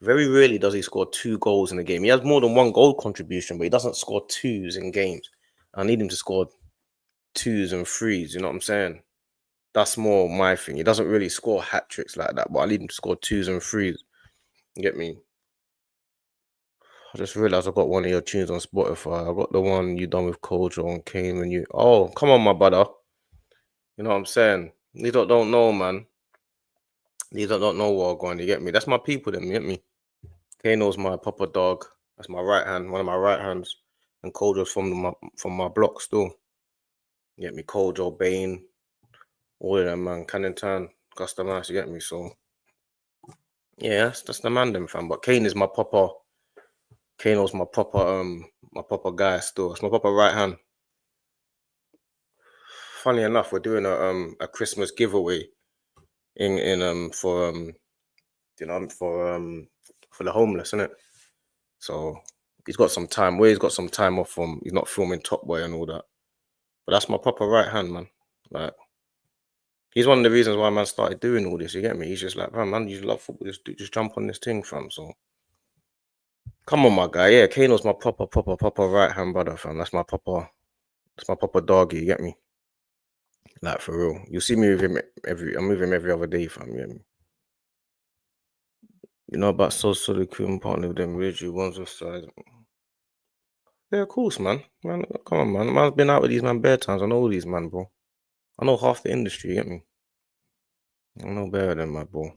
Very rarely does he score 2 goals in a game. He has more than 1 goal contribution, but he doesn't score 2s in games. I need him to score 2s and 3s. You know what I'm saying? That's more my thing. He doesn't really score hat tricks like that, but I need him to score 2s and 3s. You get me? I just realized I got one of your tunes on Spotify. I got the one you done with Kojo and Kane when you. Oh, come on, my brother. You know what I'm saying? These don't know, man. These don't know what I'm going. You get me? That's my people. Them. You get me? Kano's my proper dog. That's my right hand. One of my right hands. And Kojo's from my block still. You get me? Kojo, Bane, all of them, man. Cannington, Custom House. You get me? So yeah, that's the man, them fam. But Kane is my proper. Kano's my proper guy still. It's my proper right hand. Funny enough, we're doing a Christmas giveaway for the homeless, innit? So he's got some time. He's got some time off from. He's not filming Top Boy and all that. But that's my proper right hand, man. Like he's one of the reasons why man started doing all this. You get me? He's just like, man, you love football. Just jump on this thing, fam. So come on, my guy. Yeah, Kano's my proper right hand brother, fam. That's my proper It's my proper doggy, you get me? Like for real. You'll see me with him I'm with him every other day, fam. You get me? You know about social cream partner with them rigid ones with size. Yeah, of course, man. Man, come on, man. Man's been out with these man bare times. I know all these man, bro. I know half the industry, you get me? I know better than my bro.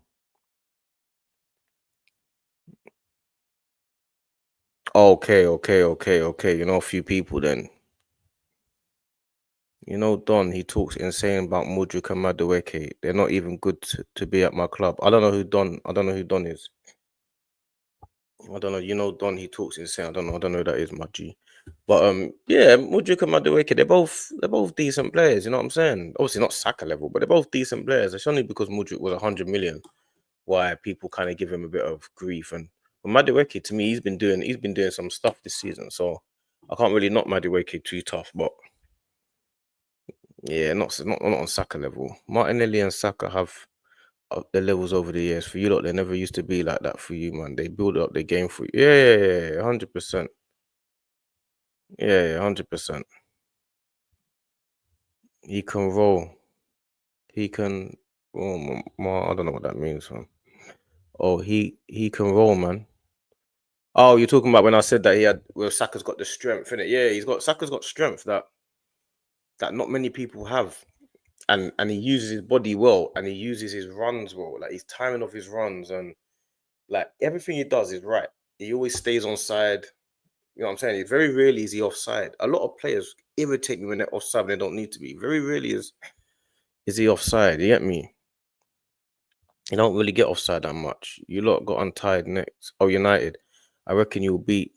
Okay. You know a few people then. You know Don, he talks insane about Mudryk and Madueke. They're not even good to be at my club. I don't know who Don is. I don't know. You know Don, he talks insane. I don't know who that is, my G. But yeah, Mudryk and Madueke, they're both decent players, you know what I'm saying? Obviously not Saka level, but they're both decent players. It's only because Mudryk was 100 million why people kind of give him a bit of grief. And but Madueke, to me, he's been doing some stuff this season. So I can't really knock Madueke too tough, but yeah, not on Saka level. Martinelli and Saka have the levels over the years. For you lot, they never used to be like that for you, man. They build up the game for you. Yeah, 100%. Yeah, 100%. He can roll. He can. Oh, I don't know what that means, man. Oh, he can roll, man. Oh, you're talking about when I said that Saka's got the strength in it. Yeah, Saka's got strength that not many people have, and he uses his body well, and he uses his runs well. Like he's timing off his runs, and like everything he does is right. He always stays on side. You know what I'm saying? Very rarely is he offside. A lot of players irritate me when they're offside when they don't need to be. Very rarely is he offside. You get me? You don't really get offside that much. You lot got untied next. Oh, United. I reckon you'll beat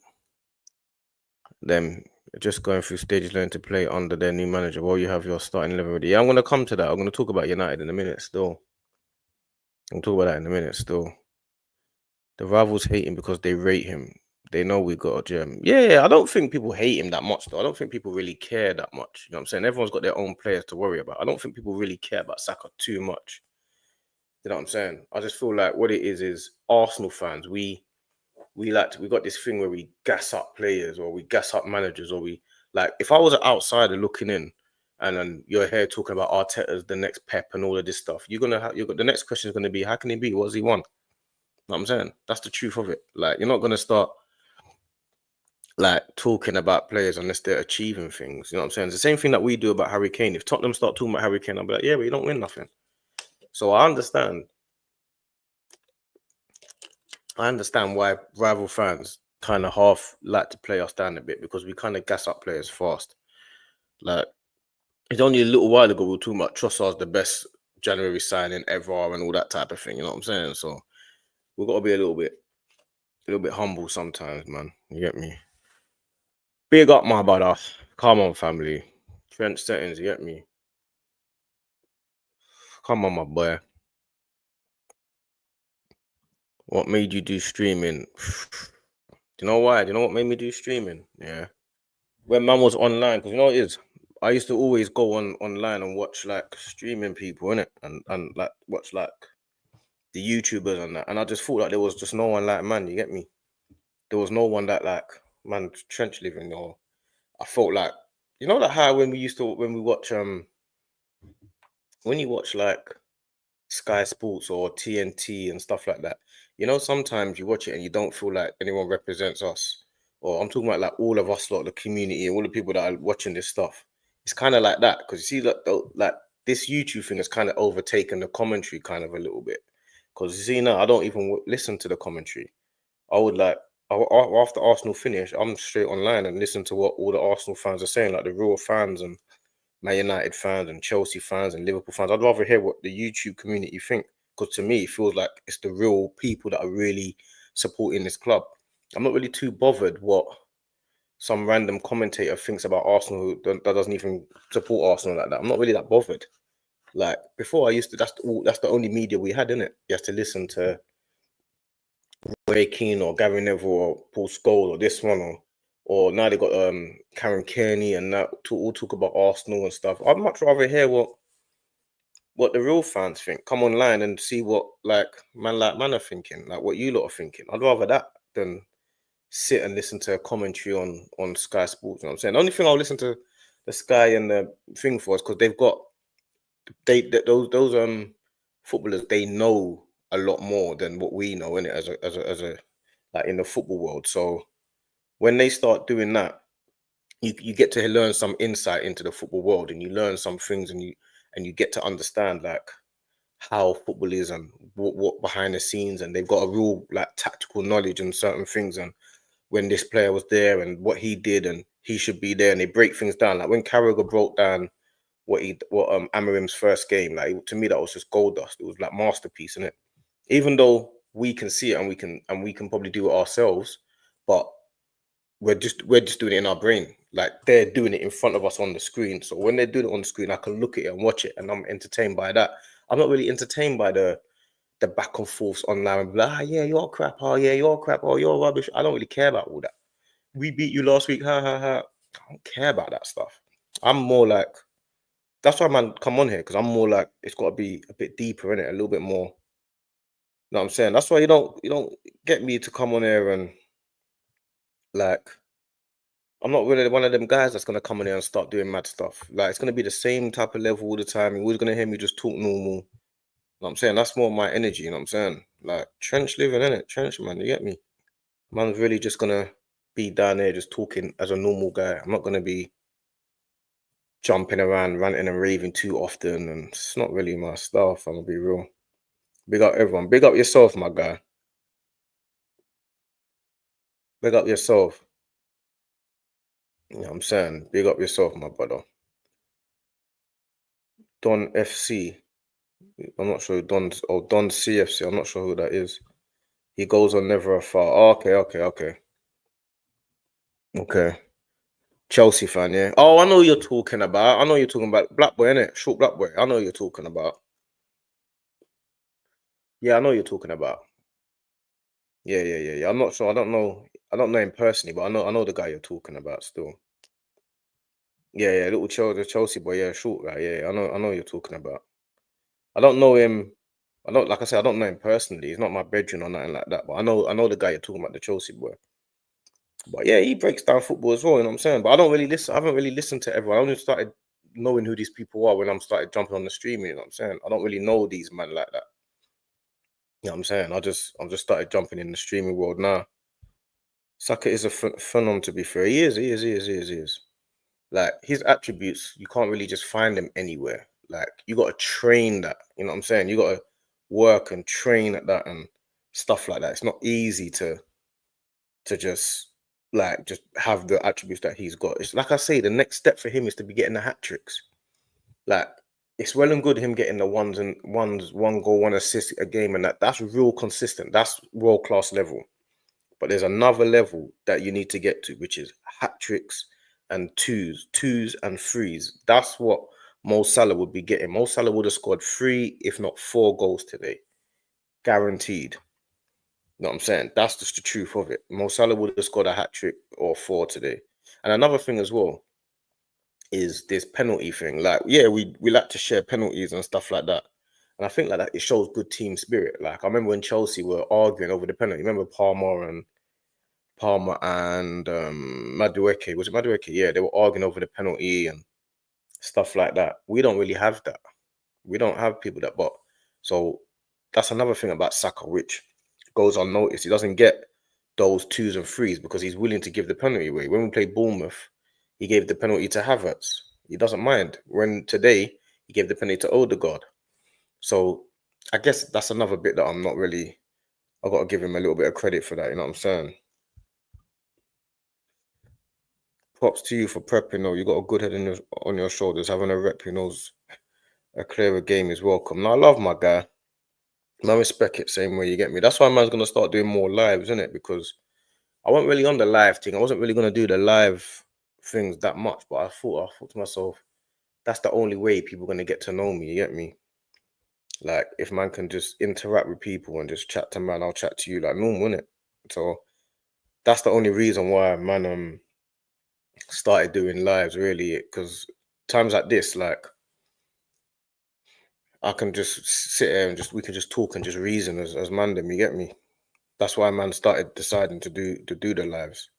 them just going through stages learning to play under their new manager while you have your starting 11 ready. Yeah, I'm gonna come to that. I'm gonna talk about United in a minute still. I'm talk about that in a minute still. The rivals hate him because they rate him. They know we got a gem. Yeah, I don't think people hate him that much though. I don't think people really care that much. You know what I'm saying? Everyone's got their own players to worry about. I don't think people really care about Saka too much. You know what I'm saying? I just feel like what it is Arsenal fans, we got this thing where we gas up players or we gas up managers or we like if I was an outsider looking in and then you're here talking about Arteta's the next Pep and all of this stuff, the next question is gonna be how can he be? What does he want? You know what I'm saying? That's the truth of it. Like you're not gonna start like talking about players unless they're achieving things. You know what I'm saying? It's the same thing that we do about Harry Kane. If Tottenham start talking about Harry Kane, I'll be like, yeah, but you don't win nothing. So I understand why rival fans kind of half like to play us down a bit because we kind of gas up players fast. Like it's only a little while ago we were talking about Trossard's the best January signing ever and all that type of thing. You know what I'm saying? So we've got to be a little bit humble sometimes, man. You get me? Big up, my brother. Come on, family. Trench settings. You get me? Come on, my boy. What made you do streaming? Do you know why? Do you know what made me do streaming? Yeah. When man was online, because you know what it is? I used to always go online and watch like streaming people, innit? And like watch like the YouTubers and that. And I just thought like there was just no one like man, you get me? There was no one that like man trench living or I felt like you know like how when we watch when you watch like Sky Sports or TNT and stuff like that. You know, sometimes you watch it and you don't feel like anyone represents us. Or I'm talking about like all of us, like the community and all the people that are watching this stuff. It's kind of like that because you see, like this YouTube thing has kind of overtaken the commentary kind of a little bit. Because you see now, I don't even listen to the commentary. I would like after Arsenal finish, I'm straight online and listen to what all the Arsenal fans are saying, like the real fans and Man United fans and Chelsea fans and Liverpool fans. I'd rather hear what the YouTube community think because to me, it feels like it's the real people that are really supporting this club. I'm not really too bothered what some random commentator thinks about Arsenal that doesn't even support Arsenal like that. I'm not really that bothered. Like before, I used to. That's the only media we had, innit? You have to listen to Ray Keane or Gary Neville or Paul Scholes or this one or now they got Karen Kearney and that to all talk about Arsenal and stuff. I'd much rather hear what the real fans think. Come online and see what like man are thinking, like what you lot are thinking. I'd rather that than sit and listen to a commentary on Sky Sports. You know what I'm saying? The only thing I'll listen to the sky and the thing for us because those footballers, they know a lot more than what we know in it as a like in the football world. So when they start doing that, you get to learn some insight into the football world, and you learn some things, and you get to understand like how football is and what behind the scenes, and they've got a real like tactical knowledge and certain things, and when this player was there and what he did and he should be there, and they break things down. Like when Carragher broke down what Amarim's first game, like to me that was just gold dust. It was like masterpiece, in it. Even though we can see it and we can probably do it ourselves, but we're just doing it in our brain. Like they're doing it in front of us on the screen. So when they're doing it on the screen, I can look at it and watch it, and I'm entertained by that. I'm not really entertained by the back and forths online and blah, yeah, you're crap. Oh yeah, you're crap. Oh, you're rubbish. I don't really care about all that. We beat you last week. Ha ha ha. I don't care about that stuff. I'm more like, that's why man come on here, because I'm more like it's got to be a bit deeper in it, a little bit more. You know what I'm saying? That's why you don't get me to come on here and like, I'm not really one of them guys that's gonna come in here and start doing mad stuff. Like it's gonna be the same type of level all the time. You're always gonna hear me just talk normal. You know what I'm saying? That's more my energy, you know what I'm saying? Like trench living, innit? Trench man, you get me? Man's really just gonna be down there just talking as a normal guy. I'm not gonna be jumping around, ranting and raving too often, and it's not really my stuff. I'm gonna be real. Big up everyone. Big up yourself, my guy. Big up yourself. You know what I'm saying? Big up yourself, my brother. Don FC. I'm not sure who Don's, oh, Don CFC. I'm not sure who that is. He goes on never a far. Oh, okay. Chelsea fan, yeah. Oh, I know who you're talking about. I know you're talking about Black Boy, innit? Short Black Boy. I know who you're talking about. Yeah, I know who you're talking about. Yeah. I'm not sure. I don't know him personally, but I know the guy you're talking about still. Yeah, little Chelsea, the Chelsea boy, yeah, short guy, yeah. I know who you're talking about. I don't know him. I don't, like I said, I don't know him personally. He's not my bedroom or nothing like that. But I know the guy you're talking about, the Chelsea boy. But yeah, he breaks down football as well, you know what I'm saying? But I don't really listen, I haven't really listened to everyone. I only started knowing who these people are when I'm started jumping on the streaming, you know what I'm saying? I don't really know these men like that. You know what I'm saying? I'm just started jumping in the streaming world now. Saka is a phenomenon, to be fair. He is. Like his attributes, you can't really just find them anywhere. Like you got to train that. You know what I'm saying? You got to work and train at that and stuff like that. It's not easy to just have the attributes that he's got. It's like I say, the next step for him is to be getting the hat tricks. Like it's well and good him getting the one goal, one assist a game, and that's real consistent. That's world class level. But there's another level that you need to get to, which is hat tricks and twos and threes. That's what Mo Salah would be getting. Mo Salah would have scored 3, if not 4 goals today. Guaranteed. You know what I'm saying? That's just the truth of it. Mo Salah would have scored a hat trick or 4 today. And another thing as well is this penalty thing. Like, yeah, we like to share penalties and stuff like that. And I think like that it shows good team spirit. Like I remember when Chelsea were arguing over the penalty. Remember Palmer and Madueke. Was it Madueke? Yeah, they were arguing over the penalty and stuff like that. We don't really have that. We don't have people that, but so that's another thing about Saka, which goes unnoticed. He doesn't get those 2s and 3s because he's willing to give the penalty away. When we played Bournemouth, he gave the penalty to Havertz. He doesn't mind. When today, he gave the penalty to Odegaard. So I guess that's another bit that I'm not really, I've got to give him a little bit of credit for that, you know what I'm saying? Props to you for prepping, though. You got a good head on your shoulders. Having a rep who knows a clearer game is welcome. Now, I love my guy. I respect it same way, you get me. That's why man's gonna start doing more lives, isn't it? Because I wasn't really on the live thing. I wasn't really gonna do the live things that much. But I thought to myself, that's the only way people are gonna get to know me. You get me? Like if man can just interact with people and just chat to man, I'll chat to you like normal, innit? So that's the only reason why man started doing lives really, because times like this, like I can just sit here and we can just talk and just reason as man them, you get me? That's why man started deciding to do the lives,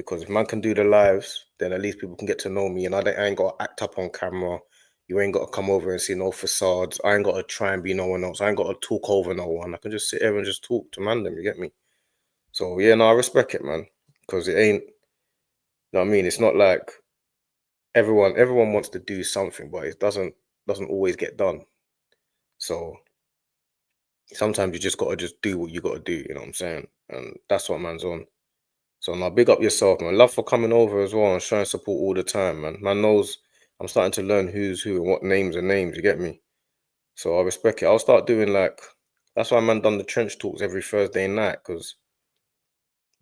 because if man can do the lives, then at least people can get to know me, and I ain't got to act up on camera. You ain't got to come over and see no facades. I ain't got to try and be no one else. I ain't got to talk over no one. I can just sit here and just talk to man them. You get me? So yeah, no, I respect it, man, because it ain't. You know what I mean? It's not like everyone wants to do something, but it doesn't always get done. So sometimes you just gotta just do what you gotta do. You know what I'm saying? And that's what man's on. So now big up yourself, man. Love for coming over as well and showing support all the time, man. Man knows I'm starting to learn who's who and what names are names. You get me? So I respect it. I'll start doing like that's why man done the trench talks every Thursday night, because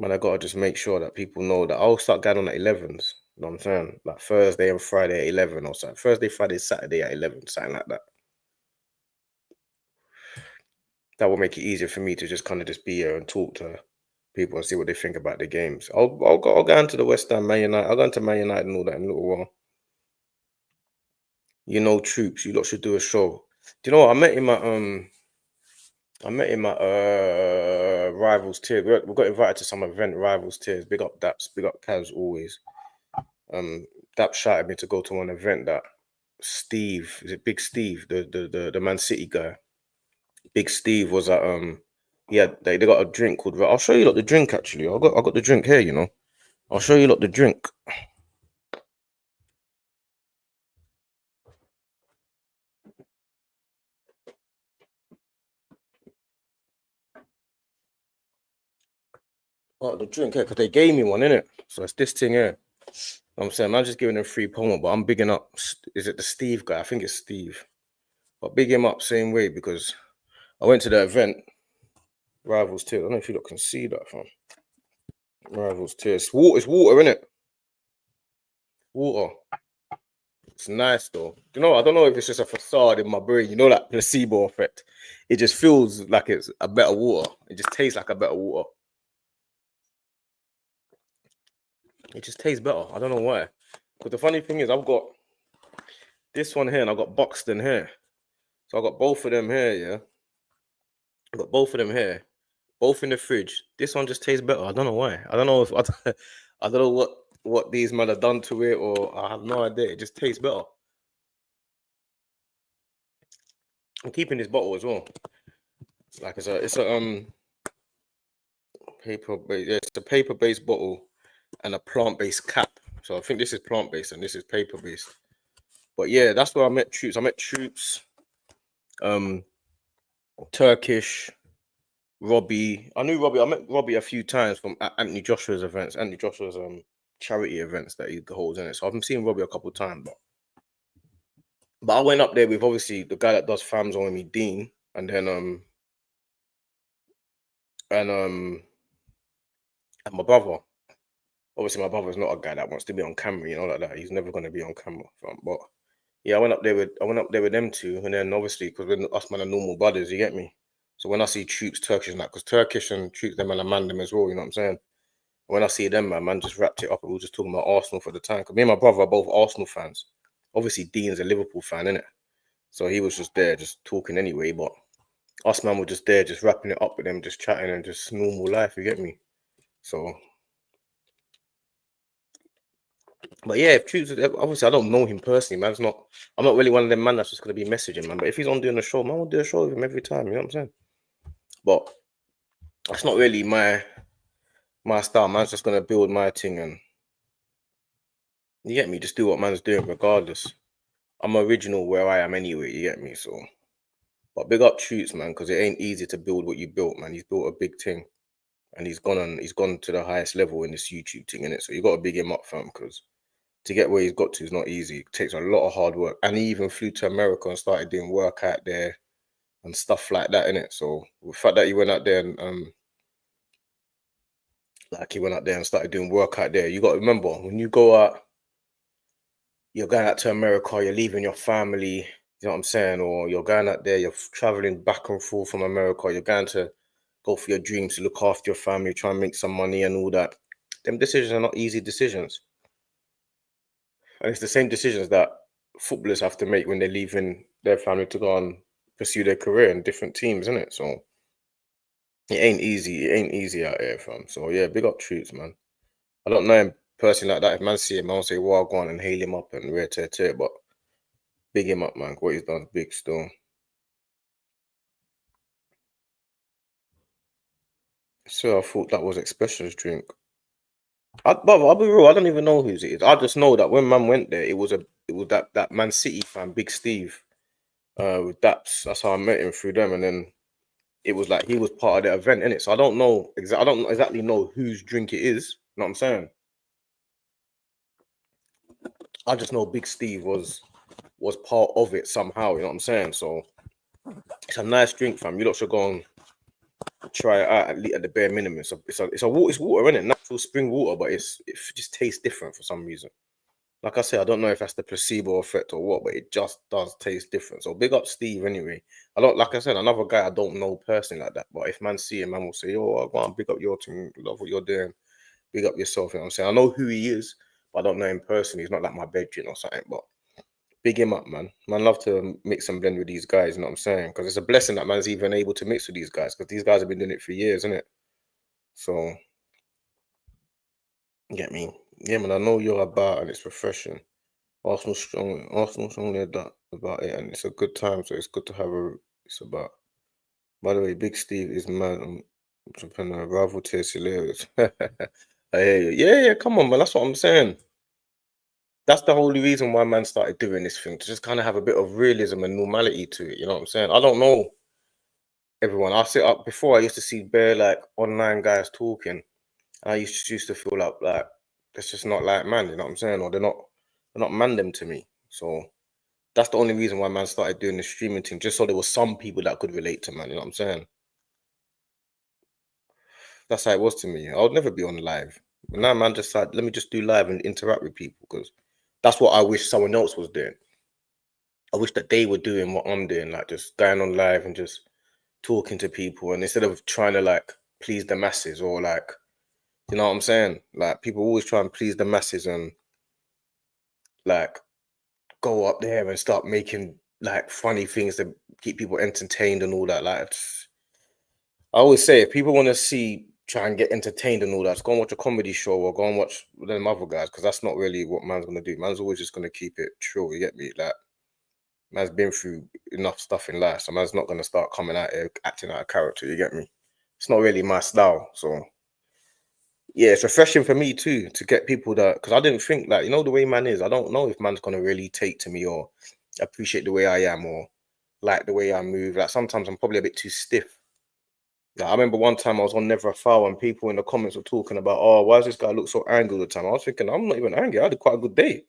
man, I gotta just make sure that people know that I'll start going on at 11s. You know what I'm saying? Like Thursday and Friday at 11 or something. Thursday, Friday, Saturday at 11, something like that. That will make it easier for me to just kind of just be here and talk to people and see what they think about the games. I'll go into the West Ham Man United. I'll go into Man United and all that in a little while. You know, troops. You lot should do a show. Do you know what? I met him at Rivals Tears. We got invited to some event, Rivals Tears. Big up Daps, big up Kaz always. Daps shouted me to go to one event that Steve, is it Big Steve, the Man City guy? Big Steve was at yeah, they got a drink called, I'll show you lot the drink actually. I got the drink here, you know. I'll show you lot the drink. Oh, the drink here, because they gave me one, innit? So it's this thing here. I'm saying, I'm just giving them free promo, but I'm bigging up. Is it the Steve guy? I think it's Steve. But big him up same way, because I went to the event, Rivals Tears. I don't know if you lot can see that, fam. Rivals Tears. It's water, innit? Water. It's nice though. You know, I don't know if it's just a facade in my brain. You know that placebo effect. It just feels like it's a better water. It just tastes like a better water. It just tastes better. I don't know why. But the funny thing is, I've got this one here and I've got Buxton here. So I got both of them here, yeah. I got both of them here, both in the fridge. This one just tastes better. I don't know why. I don't know if I don't know what these men have done to it, or I have no idea. It just tastes better. I'm keeping this bottle as well. Like it's a paper based, yeah, it's a paper based bottle and a plant based cap. So I think this is plant based and this is paper based. But yeah, that's where I met Troops. I met Troops, Turkish, Robbie. I knew Robbie. I met Robbie a few times from Anthony Joshua's events. Anthony Joshua's charity events that he holds in it. So I've been seeing Robbie a couple of times, but I went up there with obviously the guy that does FamZone with me, Dean, and then and um and my brother. Obviously, my brother's not a guy that wants to be on camera, you know, like that. He's never going to be on camera, fam. But yeah, I went up there with them two, and then obviously because we're us man are normal brothers, you get me. So when I see Troops, Turkish and that, because Turkish and Troops, them and a man them as well, you know what I'm saying. When I see them, man just wrapped it up, and we were just talking about Arsenal for the time. Because me and my brother are both Arsenal fans. Obviously, Dean's a Liverpool fan, innit? So he was just there, just talking anyway. But us man were just there, just wrapping it up with them, just chatting and just normal life. You get me? So, but yeah, if Troops, obviously I don't know him personally, man. I'm not really one of them man that's just gonna be messaging, man. But if he's on doing a show, man, we'll do a show with him every time. You know what I'm saying? But that's not really my style. Man's just gonna build my thing, and you get me. Just do what man's doing, regardless. I'm original where I am anyway. You get me? So, but big up Troops, man, because it ain't easy to build what you built, man. He's built a big thing, and he's gone to the highest level in this YouTube thing, innit? So you got to big him up, fam, because to get where he's got to is not easy. It takes a lot of hard work. And he even flew to America and started doing work out there and stuff like that, innit? So the fact that he went out there and he went out there and started doing work out there, you got to remember when you go out, you're going out to America, you're leaving your family, you know what I'm saying? Or you're going out there, you're traveling back and forth from America, you're going to go for your dreams, to look after your family, try and make some money and all that. Them decisions are not easy decisions. And it's the same decisions that footballers have to make when they're leaving their family to go and pursue their career in different teams, isn't it? So it ain't easy. It ain't easy out here, fam. So yeah, big up Troops, man. I don't know him personally like that. If man see him, I'll say, well, I'll go on and hail him up and rare tear, but big him up, man. What he's done is big still. So I thought that was Expressions drink. But I'll be real, I don't even know whose it is. I just know that when man went there, it was that Man City fan, Big Steve. With Daps. That's how I met him through them, and then it was like he was part of the event, innit? So I don't know I don't exactly know whose drink it is. You know what I'm saying? I just know Big Steve was part of it somehow. You know what I'm saying? So it's a nice drink, fam. You lot should go and try it out at the bare minimum. It's water, innit? Natural spring water, but it just tastes different for some reason. Like I said, I don't know if that's the placebo effect or what, but it just does taste different. So big up Steve anyway. I don't, like I said, another guy I don't know personally like that, but if man see him, man will say, "Oh, go on, big up your team, love what you're doing, big up yourself." You know what I'm saying? I know who he is, but I don't know him personally. He's not like my bedroom or something, but big him up, man. Man, love to mix and blend with these guys. You know what I'm saying? Because it's a blessing that man's even able to mix with these guys, because these guys have been doing it for years, isn't it? So, you get me? Yeah, man. I know you're about, and it's refreshing. Arsenal strongly about it, and it's a good time. So it's good to have a. It's about. By the way, Big Steve is mad. Entrepreneur rival tears hilarious. I hear you. Yeah, yeah. Come on, man. That's what I'm saying. That's the whole reason why man started doing this thing, to just kind of have a bit of realism and normality to it. You know what I'm saying? I don't know everyone. I sit up before. I used to see bare like online guys talking. And I used to feel like that's just not like man. You know what I'm saying? Or they're not man them to me. So. That's the only reason why man started doing the streaming thing, just so there was some people that could relate to man. You know what I'm saying? That's how it was to me. I would never be on live. But now man just said, let me just do live and interact with people, because that's what I wish someone else was doing. I wish that they were doing what I'm doing, like just going on live and just talking to people, and instead of trying to like please the masses, or like, you know what I'm saying? Like people always try and please the masses and like go up there and start making like funny things to keep people entertained and all that. Like I always say, if people want to try and get entertained and all that, just go and watch a comedy show or go and watch them other guys, because that's not really what man's gonna do. Man's always just gonna keep it true. You get me? Like man's been through enough stuff in life, so man's not gonna start coming out here acting out of character. You get me? It's not really my style. So yeah, it's refreshing for me too to get people that, because I didn't think, like, the way man is. I don't know if man's gonna really take to me or appreciate the way I am or like the way I move. Like sometimes I'm probably a bit too stiff. Like, I remember one time I was on Never a Foul and people in the comments were talking about, oh, why does this guy look so angry all the time? I was thinking, I'm not even angry. I had quite a good day.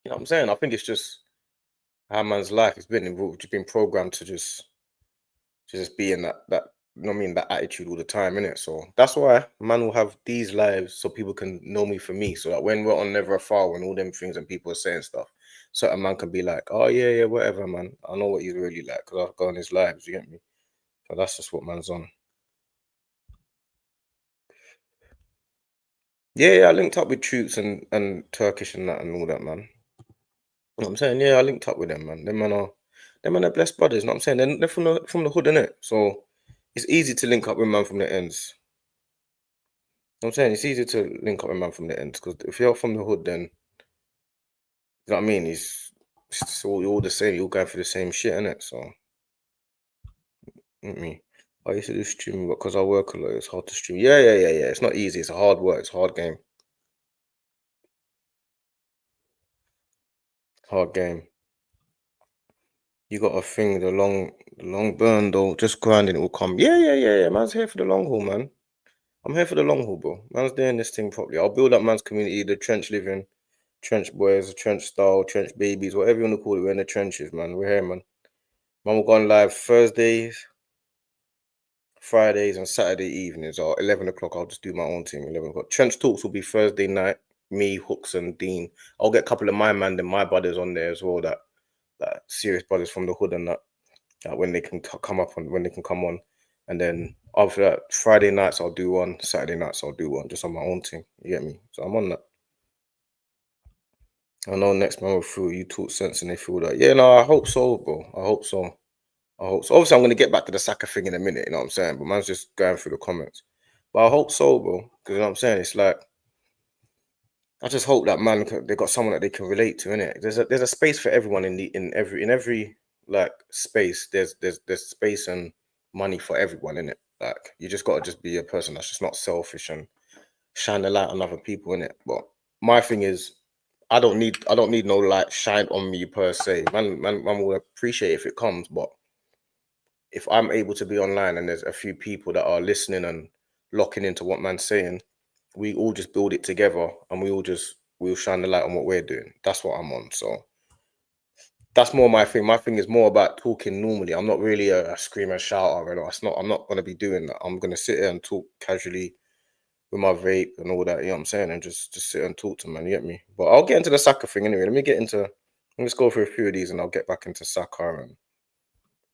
You know what I'm saying? I think it's just how man's life has been involved, just been programmed to just be in that you know what I mean, that attitude all the time, innit? So that's why man will have these lives so people can know me for me. So that when we're on Never a Foul and all them things and people are saying stuff, certain man can be like, oh yeah, yeah, whatever, man. I know what he's really like because I've gone his lives, you get me? So that's just what man's on. Yeah, yeah, I linked up with Troops and Turkish and that and all that, man. You know what I'm saying? Yeah, I linked up with them, man. Them man are blessed brothers, you know what I'm saying? They're from the hood, innit? So it's easy to link up with man from the ends. You know what I'm saying? It's easy to link up with man from the ends, because if you're from the hood, then you know what I mean? It's all the same, you're going for the same shit, innit? So you know what I mean, I used to do streaming because I work a lot, it's hard to stream. Yeah, yeah, yeah, yeah. It's not easy, it's a hard work, it's a hard game. Hard game. You got a thing, the long burn though, just grinding, it will come. Yeah, yeah, yeah, yeah. Man's here for the long haul, man. I'm here for the long haul, bro. Man's doing this thing properly. I'll build up man's community, the trench living, trench boys, trench style, trench babies, whatever you want to call it. We're in the trenches, man. We're here, man. Man, we're going live Thursdays, Fridays, and Saturday evenings, or 11 o'clock. I'll just do my own thing, 11 o'clock. Trench talks will be Thursday night. Me, Hooks, and Dean. I'll get a couple of my man and my brothers on there as well. That serious brothers from the hood and that. When they can come up on, when they can come on, and then after that, Friday nights I'll do one, Saturday nights I'll do one, just on my own thing. You get me? So I'm on that. I know next man will feel you talk sense and they feel that. Yeah, no, I hope so, bro. I hope so. I hope so. Obviously, I'm gonna get back to the Saka thing in a minute. You know what I'm saying? But man's just going through the comments. But I hope so, bro. Because you know what I'm saying? It's like I just hope that they got someone that they can relate to, innit? There's a space for everyone in every like space. There's space and money for everyone in it. Like you just gotta just be a person that's just not selfish and shine the light on other people in it. But my thing is, I don't need no light shine on me per se. Man will appreciate if it comes, but if I'm able to be online and there's a few people that are listening and locking into what man's saying, we all just build it together and we'll shine the light on what we're doing. That's what I'm on. So that's more my thing. My thing is more about talking normally. I'm not really a screamer shouter, and I'm not gonna be doing that. I'm gonna sit here and talk casually with my vape and all that, you know what I'm saying? And just sit and talk to man, you get me? But I'll get into the Saka thing anyway. Let's go through a few of these and I'll get back into Saka and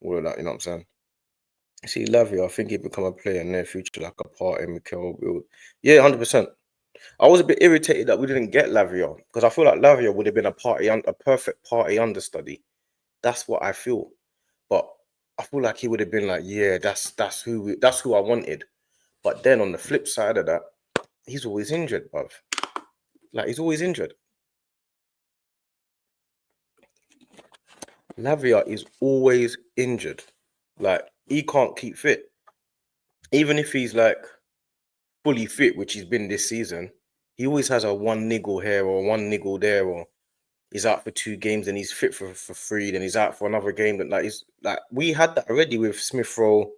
all of that, you know what I'm saying? See, Lavia, I think he'd become a player in their future, like a part in Mikel. Yeah, 100%. I was a bit irritated that we didn't get Lavia because I feel like Lavia would have been a perfect party understudy. That's what I feel. But I feel like he would have been like, yeah, that's who I wanted. But then on the flip side of that, he's always injured, bruv. Like he's always injured. Lavia is always injured. Like he can't keep fit. Even if he's like fully fit, which he's been this season, he always has a one niggle here or one niggle there, or he's out for 2 games and he's fit for 3, then he's out for another game. That like he's like we had that already with Smith Rowe.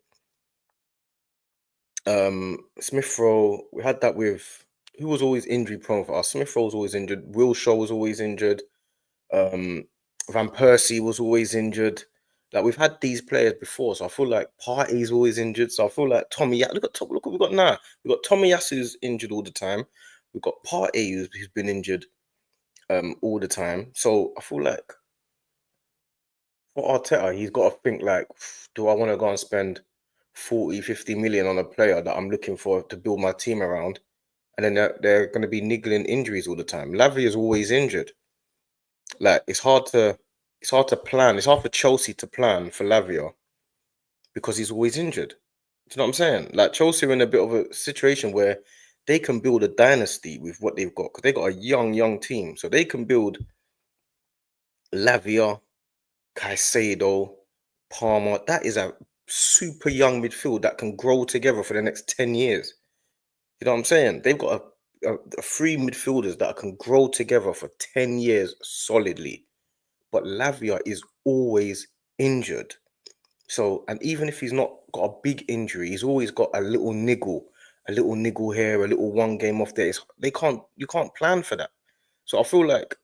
Smith Rowe, we had that with who was always injury prone for us. Smith Rowe was always injured, Wilshaw was always injured. Van Persie was always injured. Like we've had these players before, so I feel like Partey's always injured. So I feel like look what we've got now. We've got Tomiyasu's injured all the time. We've got Partey who's been injured all the time. So I feel like for Arteta, he's got to think like, do I want to go and spend 40, 50 million on a player that I'm looking for to build my team around? And then they're going to be niggling injuries all the time. Lavia is always injured. Like it's hard to plan. It's hard for Chelsea to plan for Lavia because he's always injured. Do you know what I'm saying? Like Chelsea are in a bit of a situation where they can build a dynasty with what they've got because they got a young team, so they can build Lavia, Caicedo, Palmer. That is a super young midfield that can grow together for the next 10 years. You know what I'm saying? They've got a 3 midfielders that can grow together for 10 years solidly. But Lavia is always injured. So, and even if he's not got a big injury, he's always got a little niggle here, a little one game off there. You can't plan for that. So I feel like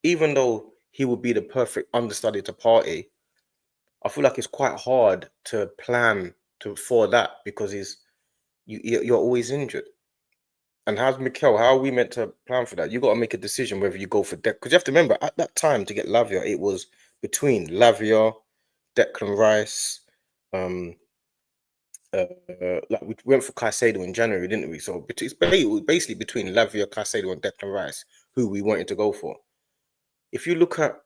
even though he would be the perfect understudy to Partey, I feel like it's quite hard to plan for that because you're always injured. And how's Mikel? How are we meant to plan for that? You got to make a decision whether you go for Declan. Because you have to remember, at that time to get Lavia, it was between Lavia, Declan Rice. Like we went for Caicedo in January, didn't we? So it's basically between Lavia, Caicedo, and Declan Rice who we wanted to go for. If you look at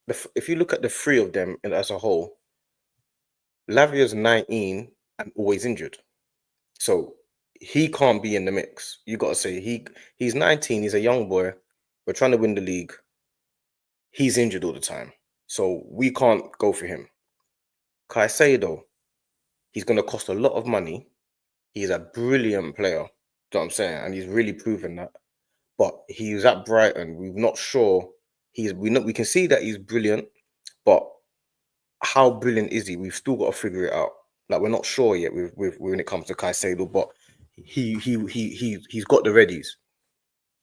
the 3 of them as a whole, Lavia's 19 and always injured. So he can't be in the mix. You got to say he's 19. He's a young boy. We're trying to win the league. He's injured all the time, so we can't go for him. Caicedo, he's going to cost a lot of money. He's a brilliant player. You know what I'm saying? And he's really proven that. But he's at Brighton. We're not sure. We can see that he's brilliant, but how brilliant is he? We've still got to figure it out. Like we're not sure yet with when it comes to Caicedo, but he's got the readies.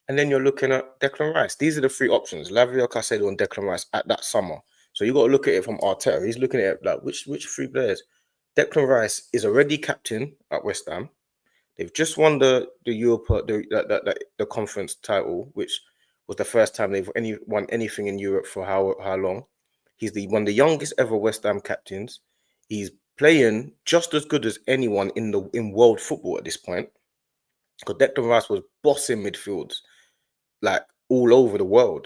And then you're looking at Declan Rice. These are the 3 options: Lavia, Caicedo, and Declan Rice at that summer. So you got to look at it from Arteta. He's looking at it like which 3 players. Declan Rice is already captain at West Ham. They've just won the Europa the conference title, which was the first time they've won anything in Europe for how long. He's one of the youngest ever West Ham captains. He's playing just as good as anyone in world football at this point. Because Declan Rice was bossing midfields like all over the world.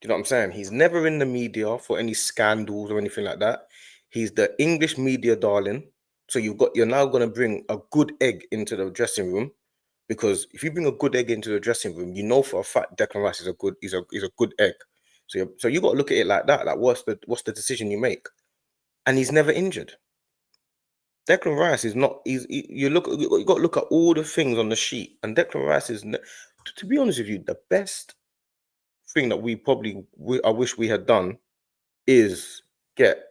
Do you know what I'm saying? He's never in the media for any scandals or anything like that. He's the English media darling. So you're now going to bring a good egg into the dressing room, Because if you bring a good egg into the dressing room, you know for a fact Declan Rice is a good egg. So you got to look at it like that. Like what's the decision you make? And he's never injured. Declan Rice is not. You got to look at all the things on the sheet, and Declan Rice is. To be honest with you, the best thing that I wish we had done is get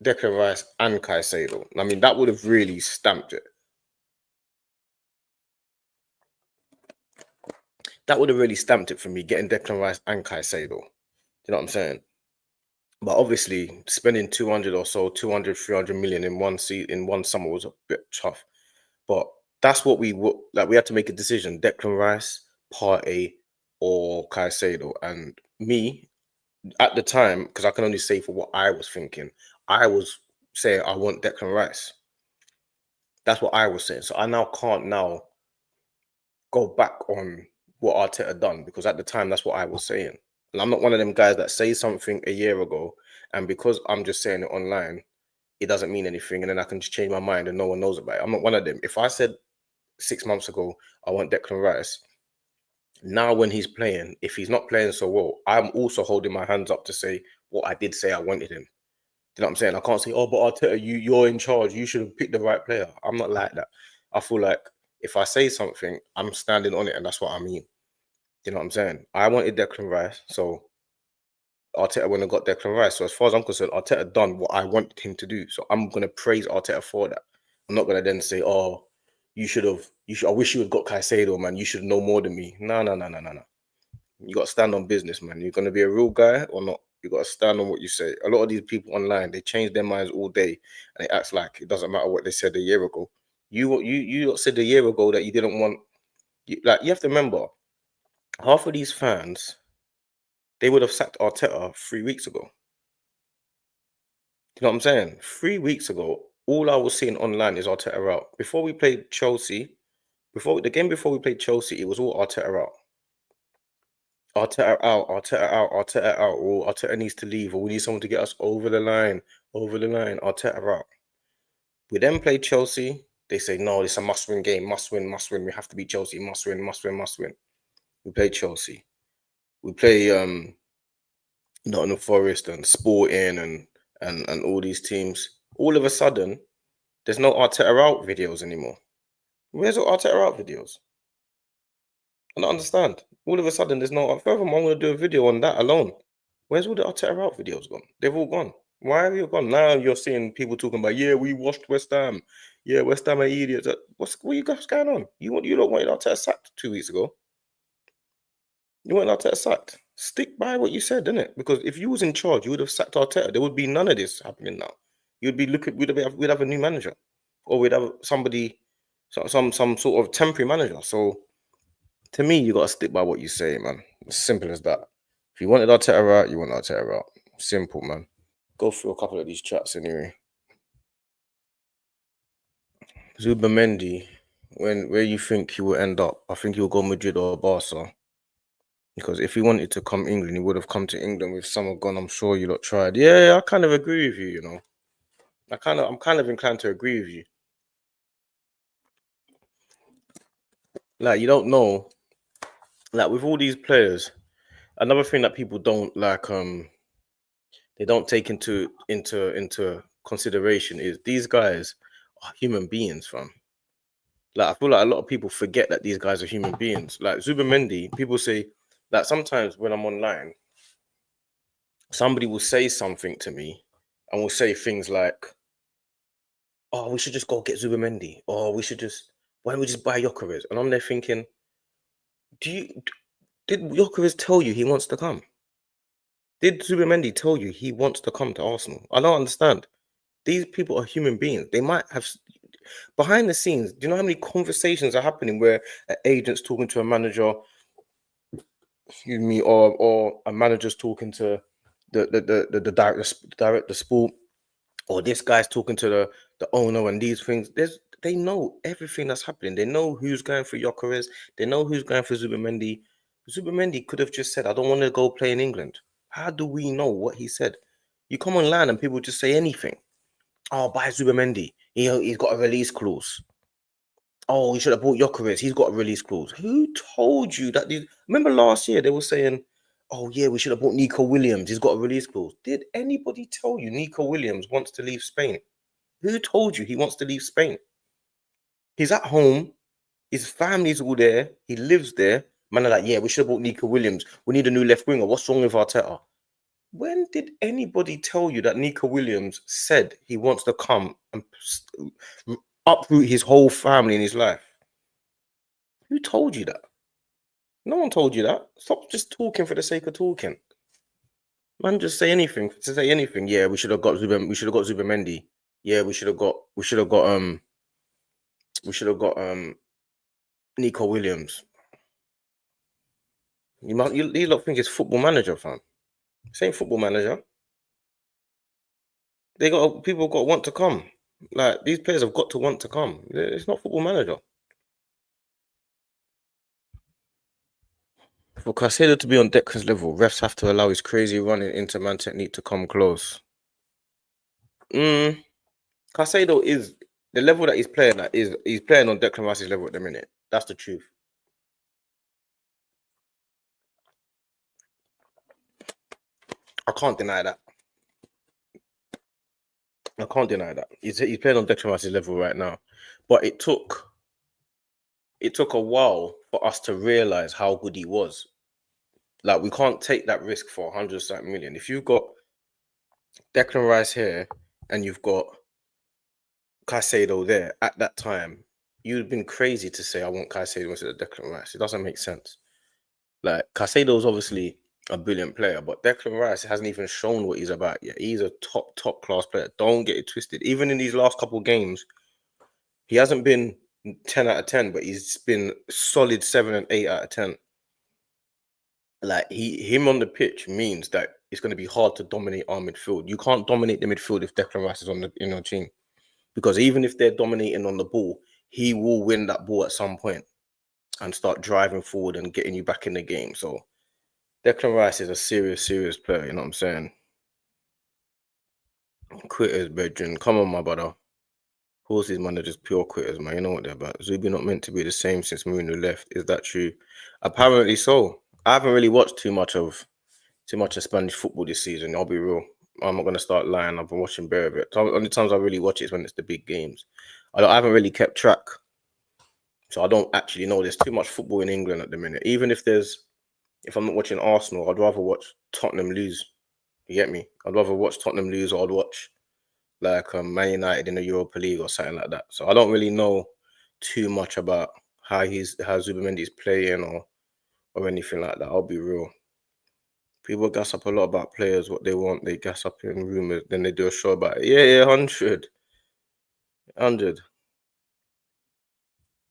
Declan Rice and Caicedo. I mean, that would have really stamped it. That would have really stamped it for me, getting Declan Rice and Caicedo. You know what I'm saying? But obviously, spending 200 or so, 200, 300 million in one summer was a bit tough. But that's what we had to make a decision: Declan Rice, Partey, or Caicedo. And me, at the time, because I can only say for what I was thinking, I was saying I want Declan Rice. That's what I was saying. So I now can't go back on what Arteta done, because at the time that's what I was saying. And I'm not one of them guys that say something a year ago, and because I'm just saying it online, it doesn't mean anything, and then I can just change my mind and no one knows about it. I'm not one of them. If I said 6 months ago I want Declan Rice, now when he's playing, if he's not playing so well, I'm also holding my hands up to say what I did say I wanted him. You know what I'm saying? I can't say, oh, but Arteta, you're in charge. You should have picked the right player. I'm not like that. I feel like if I say something, I'm standing on it, and that's what I mean. You know what I'm saying? I wanted Declan Rice, so Arteta went and got Declan Rice. So as far as I'm concerned, Arteta done what I wanted him to do. So I'm gonna praise Arteta for that. I'm not gonna then say, oh, I wish you had got Caicedo, man. You should know more than me. No. You got to stand on business, man. You're gonna be a real guy or not. You got to stand on what you say. A lot of these people online, they change their minds all day, and they act like it doesn't matter what they said a year ago. You said a year ago that you didn't want. You have to remember, half of these fans, they would have sacked Arteta 3 weeks ago. You know what I'm saying? 3 weeks ago, all I was seeing online is Arteta out. Before we played Chelsea, before we played Chelsea, it was all Arteta out. Arteta out, Arteta out, Arteta out. Or Arteta needs to leave, or we need someone to get us over the line, Arteta out. We then played Chelsea. They say, no, it's a must-win game, must win. We have to beat Chelsea, must win. We played Chelsea. We play Nottingham Forest and Sporting and all these teams. All of a sudden, there's no Arteta out videos anymore. Where's the Arteta out videos? I don't understand. All of a sudden, there's no. Furthermore, I'm going to do a video on that alone. Where's all the Arteta out videos gone? They've all gone. Why have you gone? Now you're seeing people talking about, yeah, we watched West Ham. Yeah, West Ham are idiots. What you guys going on? You don't want Arteta sacked 2 weeks ago. You want Arteta sacked. Stick by what you said, innit? Because if you was in charge, you would have sacked Arteta. There would be none of this happening now. You'd be looking. We'd have a new manager, or we'd have somebody, some sort of temporary manager. So to me, you got to stick by what you say, man. It's simple as that. If you wanted Arteta out, you want Arteta out. Simple, man. Go through a couple of these chats anyway. Zubamendi, where you think he will end up? I think he'll go Madrid or Barca. Because if he wanted to come England, he would have come to England with summer gone. I'm sure you lot tried. Yeah, I kind of agree with you, you know. I'm kind of inclined to agree with you. Like, you don't know. Like, with all these players, another thing that people don't like, they don't take into consideration is these guys are human beings, fam. Like, I feel like a lot of people forget that these guys are human beings. Like Zubamendi, people say that sometimes when I'm online, somebody will say something to me and will say things like, oh, we should just go get Zubamendi, or why don't we just buy Gyökeres? And I'm there thinking, did Gyökeres tell you he wants to come? Did Zubamendi tell you he wants to come to Arsenal? I don't understand. These people are human beings. They might have behind the scenes. Do you know how many conversations are happening where an agent's talking to a manager, excuse me, or a manager's talking to the director sport, or this guy's talking to the owner, and these things. They know everything that's happening. They know who's going for Gyökeres. They know who's going for Zubamendi. Zubamendi could have just said, I don't want to go play in England. How do we know what he said? You come online and people just say anything. Oh, buy Zubamendi. He's got a release clause. Oh, you should have bought Jokovic. He's got a release clause. Who told you that? Remember last year they were saying, "Oh yeah, we should have bought Nico Williams. He's got a release clause." Did anybody tell you Nico Williams wants to leave Spain? Who told you he wants to leave Spain? He's at home. His family's all there. He lives there. Man are like, yeah, we should have bought Nico Williams. We need a new left winger. What's wrong with Arteta? When did anybody tell you that Nico Williams said he wants to come and uproot his whole family in his life? Who told you that? No one told you that. Stop just talking for the sake of talking. Man, just say anything to say anything. Yeah, we should have got Zubamendi. Yeah, we should have got Nico Williams. You lot think it's Football Manager, fam. Same Football Manager. People got to want to come. Like, these players have got to want to come. It's not Football Manager. For Caicedo to be on Declan's level, refs have to allow his crazy running into man technique to come close. Caicedo is the level that he's playing at. He's playing on Declan Rice's level at the minute. That's the truth. I can't deny that. I can't deny that. He's playing on Declan Rice's level right now. But it took a while for us to realize how good he was. Like, we can't take that risk for 100 something million. If you've got Declan Rice here and you've got Caicedo there at that time, you'd been crazy to say I want Caicedo instead of Declan Rice. It doesn't make sense. Like, Caicedo's obviously a brilliant player, but Declan Rice hasn't even shown what he's about yet. He's a top class player. Don't get it twisted. Even in these last couple of games, he hasn't been 10 out of 10, but he's been solid 7 and 8 out of 10. Like, him on the pitch means that it's going to be hard to dominate our midfield. You can't dominate the midfield if Declan Rice is in your team, because even if they're dominating on the ball, he will win that ball at some point and start driving forward and getting you back in the game. So Declan Rice is a serious player. You know what I'm saying? Quitters, brethren. Come on, my brother. Horses, man, are just pure quitters, man. You know what they're about. Zubi not meant to be the same since Mourinho left. Is that true? Apparently so. I haven't really watched too much of Spanish football this season. I'll be real. I'm not gonna start lying. I've been watching bare of it. The only times I really watch it is when it's the big games. I haven't really kept track, so I don't actually know. There's too much football in England at the minute. Even if I'm not watching Arsenal, I'd rather watch Tottenham lose. You get me? I'd rather watch Tottenham lose, or I'd watch like Man United in the Europa League or something like that. So I don't really know too much about how Zubamendi's playing or anything like that. I'll be real. People gas up a lot about players, what they want. They gas up in rumors, then they do a show about it. Yeah, 100.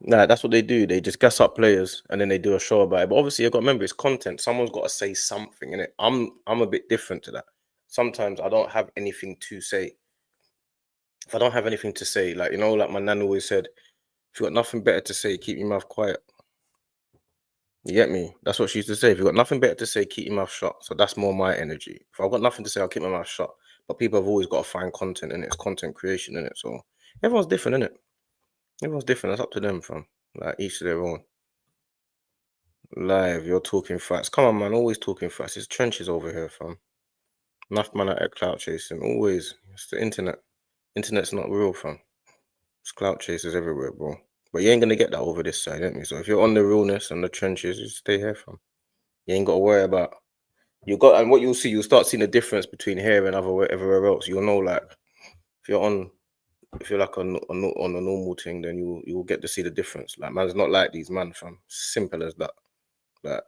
Nah, that's what they do. They just gas up players and then they do a show about it. But obviously, you've got to remember, it's content. Someone's got to say something in it. I'm a bit different to that. Sometimes I don't have anything to say. If I don't have anything to say, like, like my nan always said, if you got nothing better to say, keep your mouth quiet. You get me? That's what she used to say. If you've got nothing better to say, keep your mouth shut. So that's more my energy. If I've got nothing to say, I'll keep my mouth shut. But people have always got to find content in it. It's content creation in it. So everyone's different, isn't it? Everyone's different. That's up to them, fam. Like, each to their own. Live, you're talking facts. Come on, man. Always talking facts. It's trenches over here, fam. Enough man at clout chasing. Always. It's the internet. Internet's not real, fam. It's clout chasers everywhere, bro. But you ain't gonna get that over this side, ain't you? So if you're on the realness and the trenches, you stay here, fam. You ain't got to worry about. And what you'll see, you'll start seeing the difference between here and everywhere else. You'll know, like, if you're like on a normal thing, then you will get to see the difference. Like, man's not like these man, fam. Simple as that. Like,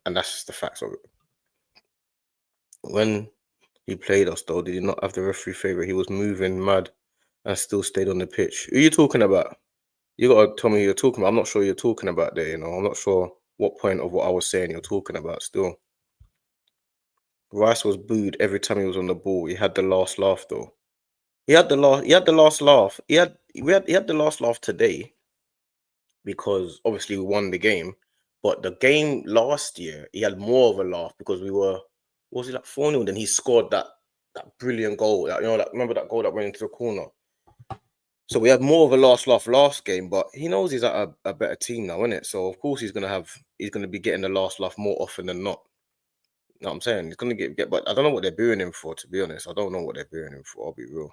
and that's just the facts of it. When he played us, though, did he not have the referee favourite? He was moving mad and still stayed on the pitch. Who are you talking about? You gotta tell me who you're talking about. I'm not sure who you're talking about there. I'm not sure what point of what I was saying you're talking about. Still, Rice was booed every time he was on the ball. He had the last laugh, though. He had the last laugh. He had the last laugh today because obviously we won the game. But the game last year, he had more of a laugh because was it like 4-0? Then he scored that brilliant goal. Remember that goal that went into the corner? So we had more of a last laugh last game, but he knows he's at a better team now, isn't it? So of course he's gonna be getting the last laugh more often than not. You know what I'm saying? He's gonna get, but I don't know what they're booing him for, to be honest. I don't know what they're booing him for. I'll be real.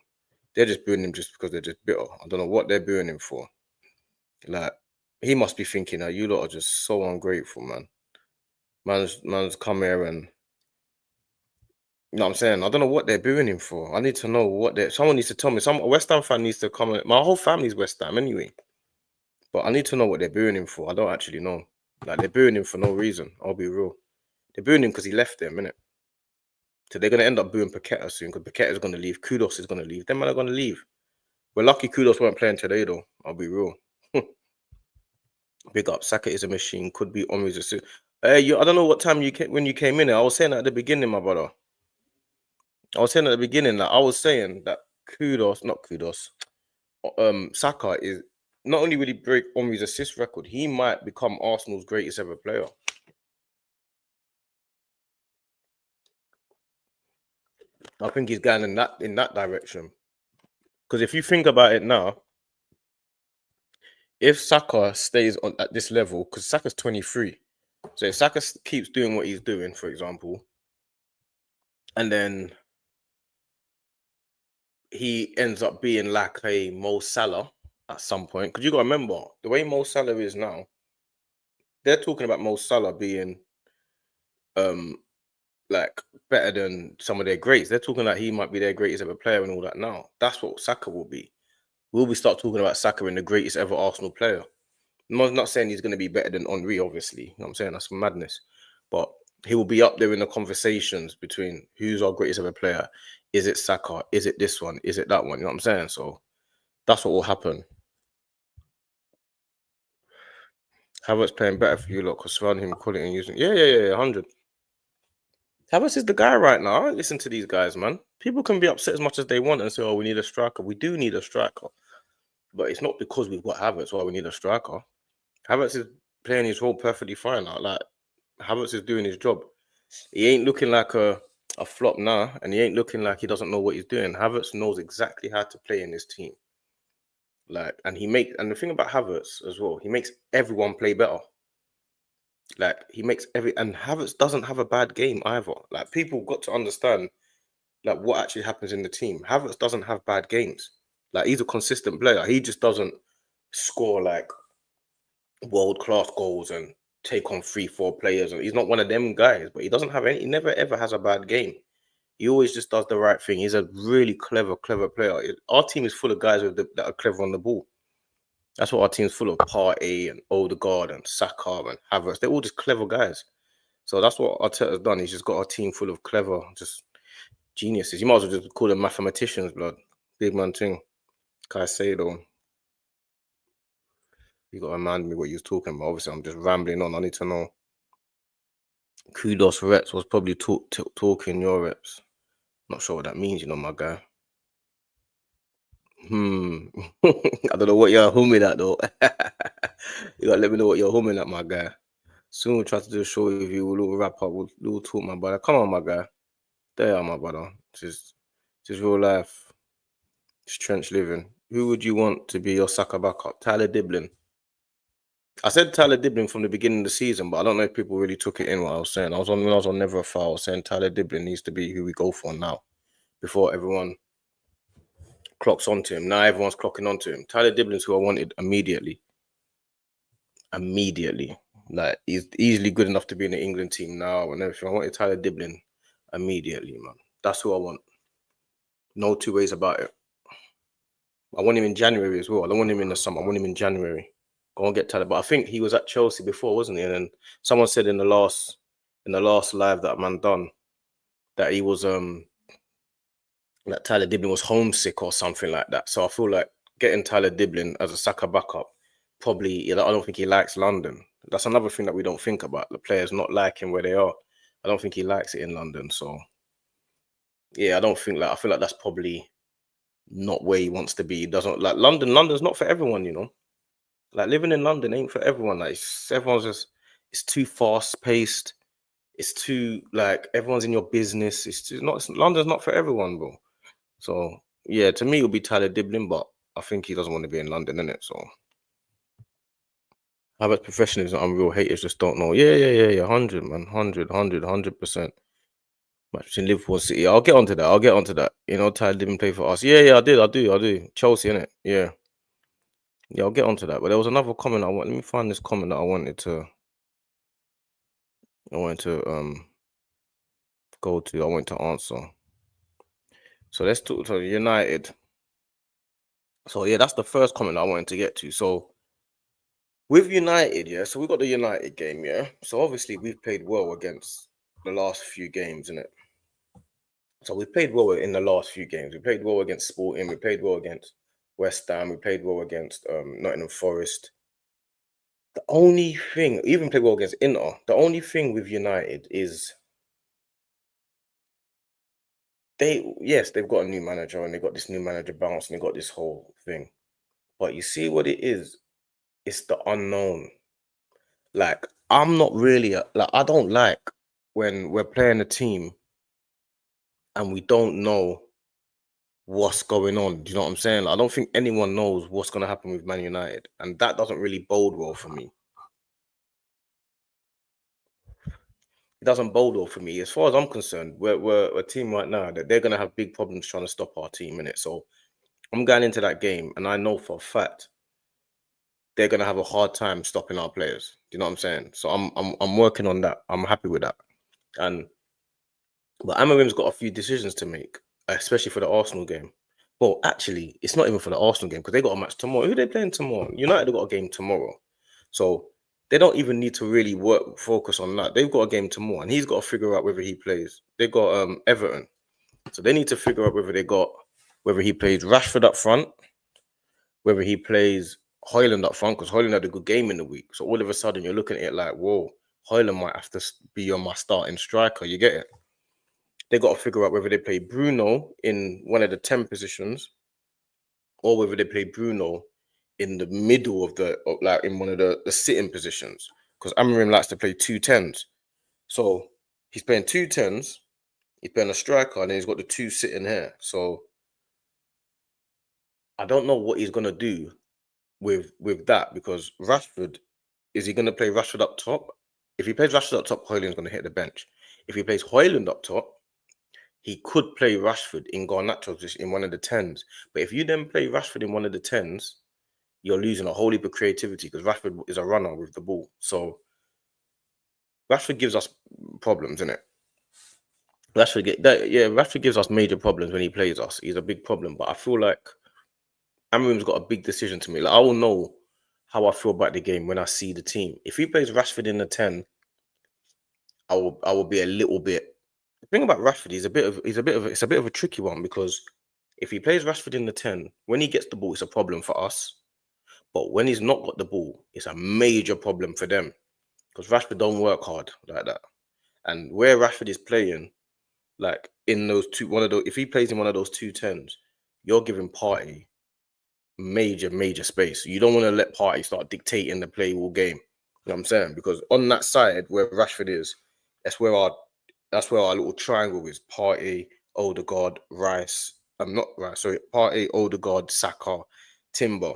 They're just booing him just because they're just bitter. I don't know what they're booing him for. Like he must be thinking that you lot are just so ungrateful, man. Man's come here and you know what I'm saying? I don't know what they're booing him for. I need to know what they're. Someone needs to tell me. Some West Ham fan needs to comment. My whole family's West Ham anyway. But I need to know what they're booing him for. I don't actually know. Like they're booing him for no reason. I'll be real. They're booing him because he left them, innit? So they're gonna end up booing Paqueta soon because Paqueta's gonna leave. Kudos is gonna leave. Them men are gonna leave. We're lucky Kudos weren't playing today though. I'll be real. Big up. Saka is a machine. Could be Omri's assist. Hey, I don't know what time you came when you came in. I was saying that at the beginning, my brother. I was saying at the beginning that I was saying that not Kudos. Saka is not only will he break Omri's assist record, he might become Arsenal's greatest ever player. I think he's going in that direction. Because if you think about it now, if Saka stays on at this level, because Saka's 23, so if Saka keeps doing what he's doing, for example, and then he ends up being like a Mo Salah at some point, because you got to remember the way Mo Salah is now, they're talking about Mo Salah being like better than some of their greats. They're talking like he might be their greatest ever player and all that now. That's what Saka will be. Will we start talking about Saka in the greatest ever Arsenal player? I'm not saying he's going to be better than Henry, obviously. You know what I'm saying? That's madness. But he will be up there in the conversations between who's our greatest ever player. Is it Saka? Is it this one? Is it that one? You know what I'm saying? So that's what will happen. Havertz playing better for you lot because surrounding him, quality and using. Yeah, 100. Havertz is the guy right now. I don't listen to these guys, man. People can be upset as much as they want and say, oh, we need a striker. We do need a striker. But it's not because we've got Havertz why we need a striker. Havertz is playing his role perfectly fine now. Like, Havertz is doing his job. He ain't looking like a flop now, and he ain't looking like he doesn't know what he's doing. Havertz knows exactly how to play in this team. Like, and the thing about Havertz as well, he makes everyone play better. Like, and Havertz doesn't have a bad game either. Like, people got to understand like what actually happens in the team. Havertz doesn't have bad games. Like, he's a consistent player. He just doesn't score like world-class goals and take on 3-4 players. He's not one of them guys, but he never ever has a bad game. He always just does the right thing. He's a really clever player. Our team is full of guys that are clever on the ball. That's what our team's full of. Partey and Odegaard and Saka and Havertz. They're all just clever guys. So that's what Arteta's done. He's just got our team full of clever, just geniuses. You might as well just call them mathematicians, blood. Big man thing. Caicedo. You got to remind me what you was talking about. Obviously, I'm just rambling on. I need to know. Kudos reps was probably talking your reps. Not sure what that means, my guy. I don't know what you're humming at though. You gotta let me know what you're humming at, my guy. Soon we'll try to do a show with you. We'll wrap up. We'll talk, my brother. Come on, my guy. There, my brother. Just real life. It's trench living. Who would you want to be your Saka backup? Tyler Diblin. I said Tyler Diblin from the beginning of the season, but I don't know if people really took it in what I was saying. When I was on Never a Foul, I was saying Tyler Diblin needs to be who we go for now. Before everyone clocks onto him. Now everyone's clocking onto him. Tyler Diblin's who I wanted immediately. Like, he's easily good enough to be in the England team now and everything. I wanted Tyler Diblin immediately, man. That's who I want. No two ways about it. I want him in January as well. I don't want him in the summer. I want him in January. Go and get Tyler. But I think he was at Chelsea before, wasn't he? And then someone said in the last live that man done that he was that Tyler Diblin was homesick or something like that. So I feel like getting Tyler Diblin as a Saka backup, probably, I don't think he likes London. That's another thing that we don't think about. The players not liking where they are. I don't think he likes it in London. So yeah, I feel like that's probably not where he wants to be. He doesn't like London. London's not for everyone, Like, living in London ain't for everyone. Like, it's too fast paced. It's too, like, everyone's in your business. London's not for everyone, bro. So yeah, to me it'll be Tyler Diblin, but I think he doesn't want to be in London, innit? So Havertz professionalism, unreal. Haters just don't know. Yeah. 100, man. 100%. Match between Liverpool and City. I'll get onto that. You know, Ty didn't play for us. Yeah, I do. Chelsea, innit? Yeah. Yeah, I'll get onto that. But there was another comment let me find this comment that I wanted to go to. I wanted to answer. So let's talk to United. So yeah, that's the first comment I wanted to get to. So with United, yeah, so we got the United game, yeah. So obviously we've played well against the last few games, innit? So we played well in the last few games. We played well against Sporting, we played well against West Ham, we played well against Nottingham Forest. The only thing, even played well against Inter, the only thing with United is they've got a new manager and they got this new manager bounce and they got this whole thing. But you see what it is? It's the unknown. Like, I'm not really I don't like when we're playing a team and we don't know what's going on. Do you know what I'm saying? Like, I don't think anyone knows what's going to happen with Man United, and that doesn't really bode well for me. It doesn't bode well for me. As far as I'm concerned, we're a team right now that they're going to have big problems trying to stop our team in it. So I'm going into that game, and I know for a fact they're going to have a hard time stopping our players. Do you know what I'm saying? So I'm working on that. I'm happy with that. But Amarim's got a few decisions to make, especially for the Arsenal game. Well, actually, it's not even for the Arsenal game because they got a match tomorrow. Who are they playing tomorrow? United have got a game tomorrow. So they don't even need to really focus on that. They've got a game tomorrow and he's got to figure out whether he plays. They've got Everton. So they need to figure out whether he plays Rashford up front, whether he plays Højlund up front, because Højlund had a good game in the week. So all of a sudden you're looking at it like, whoa, Højlund might have to be on my starting striker. You get it? They got to figure out whether they play Bruno in one of the 10 positions or whether they play Bruno in the middle of in one of the sitting positions. Because Amarim likes to play 2 10s. So he's playing 2 10s, he's playing a striker, and then he's got the 2 sitting here. So I don't know what he's going to do with that, because Rashford, is he going to play Rashford up top? If he plays Rashford up top, Højlund's going to hit the bench. If he plays Højlund up top, he could play Rashford in Garnacho's position in one of the 10s. But if you then play Rashford in one of the 10s, you're losing a whole heap of creativity because Rashford is a runner with the ball. So Rashford gives us problems, innit? Rashford gives us major problems when he plays us. He's a big problem. But I feel like Amarim's got a big decision to make. Like, I will know how I feel about the game when I see the team. If he plays Rashford in the 10, I will be a little bit. The thing about Rashford, it's a bit of a tricky one, because if he plays Rashford in the 10, when he gets the ball, it's a problem for us. But when he's not got the ball, it's a major problem for them, because Rashford don't work hard like that. And where Rashford is playing, like in those if he plays in one of those 2 10s, you're giving Partey major space. You don't want to let Partey start dictating the play all game. You know what I'm saying? Because on that side where Rashford is, that's where our little triangle is: Partey, Odegaard, Rice. Partey, Odegaard, Saka, Timber.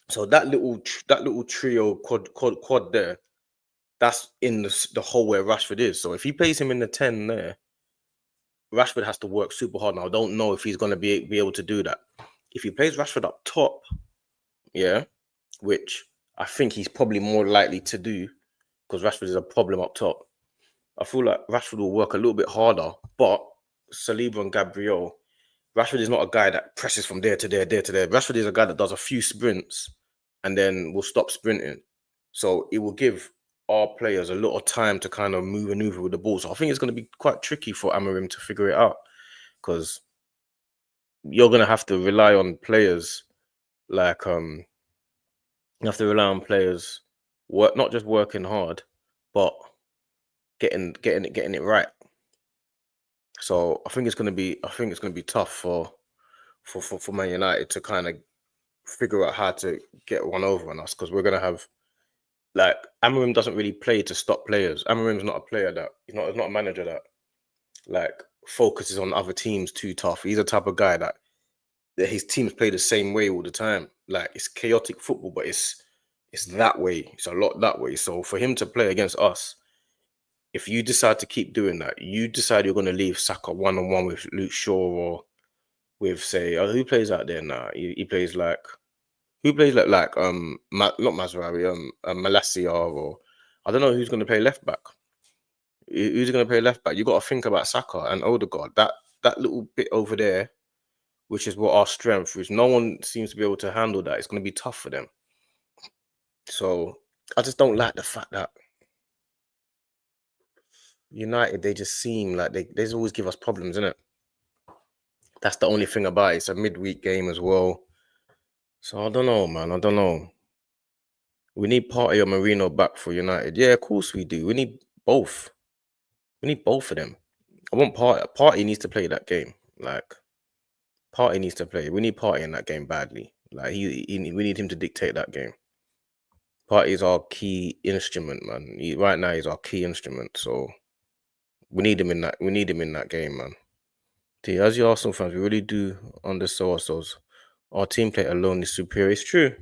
So that little trio quad there, that's in the hole where Rashford is. So if he plays him in the 10 there, Rashford has to work super hard. Now I don't know if he's going to be able to do that. If he plays Rashford up top, yeah, which I think he's probably more likely to do, because Rashford is a problem up top. I feel like Rashford will work a little bit harder, but Saliba and Gabriel, Rashford is not a guy that presses from there to there. Rashford is a guy that does a few sprints and then will stop sprinting. So it will give our players a lot of time to kind of maneuver with the ball. So I think it's going to be quite tricky for Amarim to figure it out, because you're going to have to rely on players like you have to rely on players not just working hard, but getting it right. So I think it's going to be tough for Man United to kind of figure out how to get one over on us, because we're going to have, like, Amarim doesn't really play to stop players. Amarim's not a player that he's not a manager that like focuses on other teams too tough. He's a type of guy that that his teams play the same way all the time. Like it's chaotic football, but it's that way. It's a lot that way. So for him to play against us, if you decide to keep doing that, you decide you're going to leave Saka one-on-one with Luke Shaw or with say, who plays out there now? He plays like who plays not Mazraoui, Malacia, or I don't know who's going to play left back. Who's going to play left back? You got to think about Saka and Odegaard. That little bit over there, which is what our strength, which no one seems to be able to handle that. It's going to be tough for them. So I just don't like the fact that United, they just seem like they just always give us problems, innit? That's the only thing about it. It's a midweek game as well. So I don't know, man. I don't know. We need Partey or Marino back for United. Yeah, of course we do. We need both. We need both of them. I want Partey. Partey needs to play that game. Like, Partey needs to play. We need Partey in that game badly. Like, we need him to dictate that game. Partey is our key instrument, man. Right now, he's our key instrument. So we need him in that. We need him in that game, man. See, as your Arsenal fans, we really do undersell ourselves. Our team play alone is superior. It's true.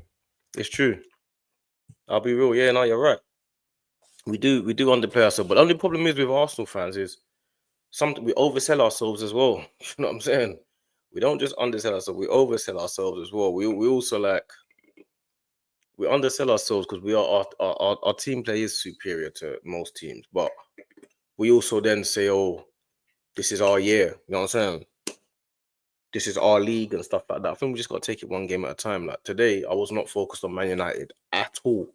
It's true. I'll be real. Yeah, no, you're right. We do underplay ourselves. But the only problem is with Arsenal fans is we oversell ourselves as well. You know what I'm saying? We don't just undersell ourselves, we oversell ourselves as well. We also we undersell ourselves because we are our team play is superior to most teams, but we also then say, oh, this is our year. You know what I'm saying? This is our league and stuff like that. I think we just got to take it one game at a time. Like today, I was not focused on Man United at all.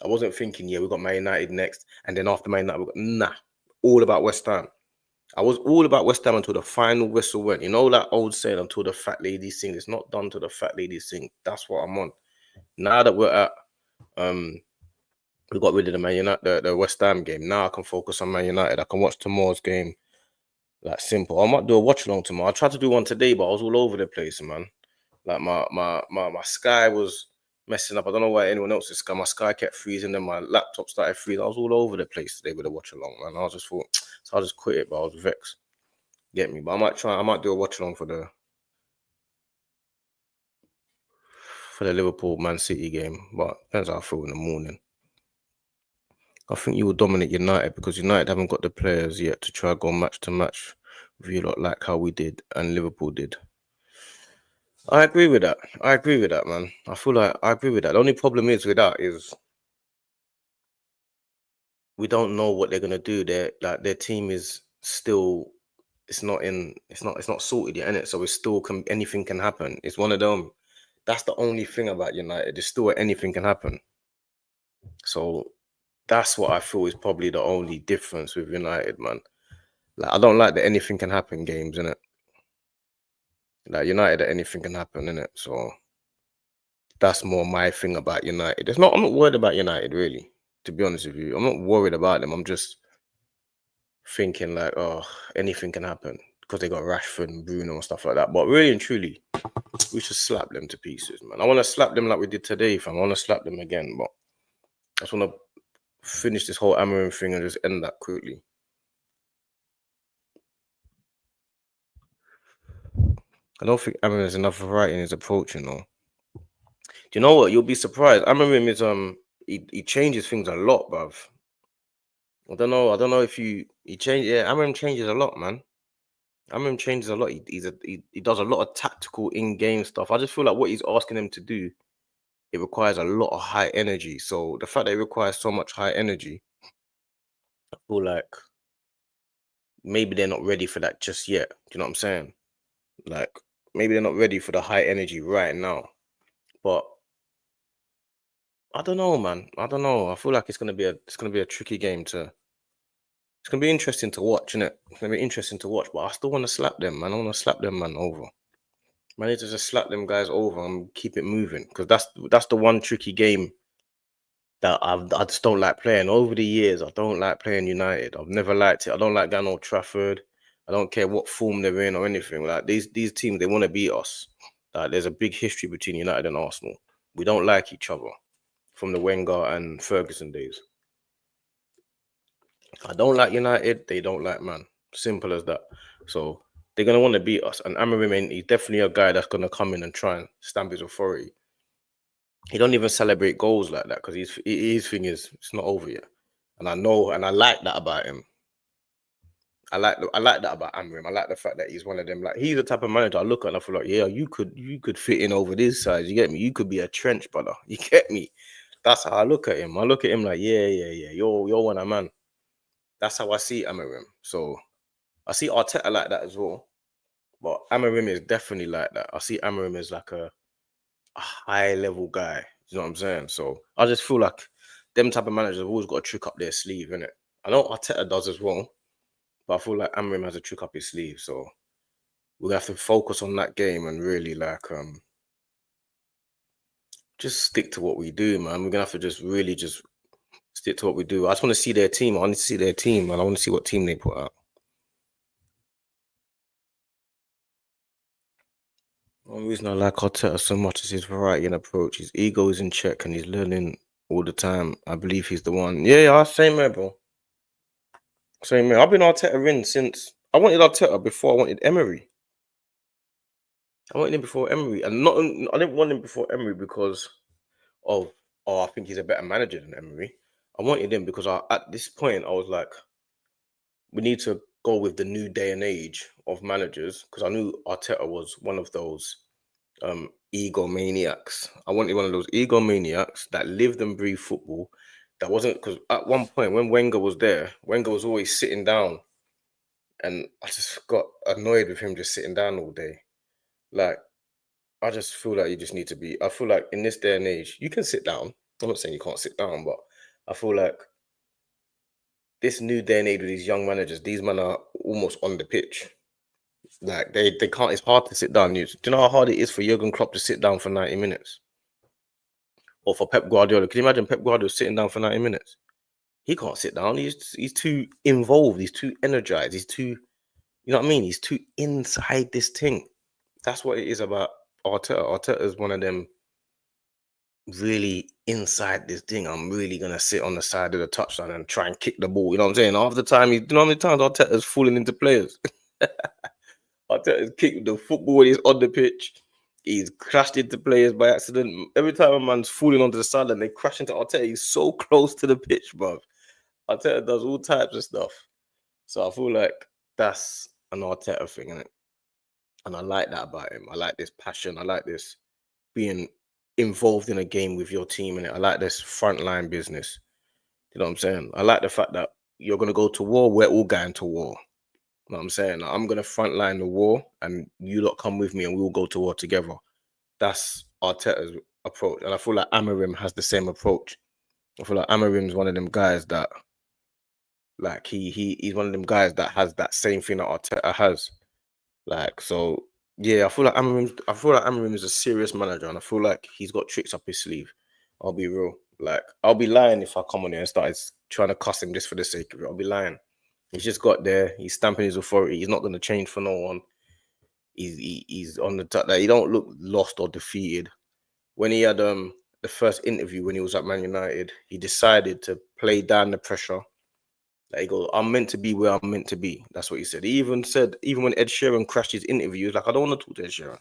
I wasn't thinking, yeah, we got Man United next, and then after Man United, we got all about West Ham. I was all about West Ham until the final whistle went. You know that old saying, until the fat lady sing. It's not done till the fat lady sing. That's what I'm on. Now that we're at, we got rid of the Man United, the West Ham game. Now I can focus on Man United. I can watch tomorrow's game. Like simple. I might do a watch along tomorrow. I tried to do one today, but I was all over the place, man. Like my Sky was messing up. I don't know why anyone else's Sky. My Sky kept freezing, then my laptop started freezing. I was all over the place today with a watch along, man. I just thought, so I just quit it, but I was vexed. Get me? But I might do a watch along for the Liverpool Man City game. But depends how I feel in the morning. I think you will dominate United because United haven't got the players yet to try go match to match with you lot like how we did and Liverpool did. I agree with that. Man. I feel like I agree with that. The only problem is with that is we don't know what they're gonna do. Their team is still it's not sorted yet, innit? So it's still anything can happen. It's one of them. That's the only thing about United. It's still anything can happen. So that's what I feel is probably the only difference with United, man. Like I don't like the anything can happen games, innit? Like United, anything can happen, innit? So that's more my thing about United. I'm not worried about United, really, to be honest with you. I'm not worried about them. I'm just thinking like, oh, anything can happen because they got Rashford and Bruno and stuff like that. But really and truly, we should slap them to pieces, man. I want to slap them like we did today, fam. I want to slap them again, but I just want to finish this whole Amorim thing and just end that quickly. I don't think Amorim has enough variety in his approach, you know. Do you know what? You'll be surprised. Amorim is he changes things a lot, bruv. I don't know if he changed. Yeah, Amorim changes a lot, man. Amorim changes a lot. He does a lot of tactical in-game stuff. I just feel like what he's asking them to do, it requires a lot of high energy. So the fact that it requires so much high energy, I feel like maybe they're not ready for that just yet. Do you know what I'm saying? Like maybe they're not ready for the high energy right now. But I don't know, man. I don't know. I feel like it's gonna be a tricky game to. It's gonna be interesting to watch, innit? It's gonna be interesting to watch, but I still want to slap them, man. I want to slap them, man, over. Man, I need to just slap them guys over and keep it moving because that's the one tricky game that I just don't like playing. Over the years, I don't like playing United. I've never liked it. I don't like going Old Trafford. I don't care what form they're in or anything. Like these teams, they want to beat us. Like there's a big history between United and Arsenal. We don't like each other from the Wenger and Ferguson days. I don't like United. They don't like man. Simple as that. So they're gonna want to beat us. And Amarim, he's definitely a guy that's gonna come in and try and stamp his authority. He don't even celebrate goals like that because his thing is it's not over yet. And I know, and I like that about him. I like that about Amarim. I like the fact that he's one of them. Like he's the type of manager I look at and I feel like, yeah, you could fit in over this side. You get me? You could be a trench brother. You get me? That's how I look at him. I look at him like, yeah. You're one of man. That's how I see Amarim. So I see Arteta like that as well. But Amarim is definitely like that. I see Amarim as like a high level guy. You know what I'm saying? So I just feel like them type of managers have always got a trick up their sleeve, innit? I know Arteta does as well, but I feel like Amarim has a trick up his sleeve. So we're gonna have to focus on that game and really like just stick to what we do, man. We're gonna have to just really just stick to what we do. I just want to see their team. I want to see their team, and I want to see what team they put out. One reason I like Arteta so much is his variety and approach. His ego is in check and he's learning all the time. I believe he's the one. Yeah, same here, bro. Same here. I've been Arteta in since I wanted Arteta before I wanted Emery. I wanted him before Emery, and not I didn't want him before Emery because of I think he's a better manager than Emery. I wanted him because at this point I was like, we need to go with the new day and age of managers because I knew Arteta was one of those egomaniacs. I wanted one of those egomaniacs that lived and breathed football. That wasn't because at one point when Wenger was there, Wenger was always sitting down, and I just got annoyed with him just sitting down all day. Like I just feel like you just need to be. I feel like in this day and age, you can sit down. I'm not saying you can't sit down, but I feel like this new day and age with these young managers, these men are almost on the pitch. Like they can't. It's hard to sit down. Do you know how hard it is for Jurgen Klopp to sit down for 90 minutes? Or for Pep Guardiola. Can you imagine Pep Guardiola sitting down for 90 minutes? He can't sit down. He's too involved. He's too energized. He's too, you know what I mean? He's too inside this thing. That's what it is about Arteta. Arteta is one of them really inside this thing. I'm really gonna sit on the side of the touchline and try and kick the ball. You know what I'm saying? Half the time, you know how many times Arteta's falling into players. Arteta's kicked the football when he's on the pitch. He's crashed into players by accident. Every time a man's falling onto the sideline, they crash into Arteta. He's so close to the pitch, bro. Arteta does all types of stuff. So I feel like that's an Arteta thing, innit? And I like that about him. I like this passion. I like this being involved in a game with your team, and I like this frontline business. You know what I'm saying? I like the fact that you're gonna go to war. We're all going to war. You know what I'm saying? I'm gonna frontline the war, and you lot come with me, and we'll go to war together. That's Arteta's approach, and I feel like Amarim has the same approach. I feel like Amarim's one of them guys that, like, he's one of them guys that has that same thing that Arteta has. Like, so yeah, I feel like Amarim is a serious manager, and I feel like he's got tricks up his sleeve. I'll be real. Like, I'll be lying if I come on here and started trying to cuss him just for the sake of it. I'll be lying. He's just got there. He's stamping his authority. He's not going to change for no one. He's on the top. That he don't look lost or defeated. When he had the first interview when he was at Man United, he decided to play down the pressure. Like he goes, I'm meant to be where I'm meant to be. That's what he said. He even said, even when Ed Sheeran crashed his interview, he was like, I don't want to talk to Ed Sheeran.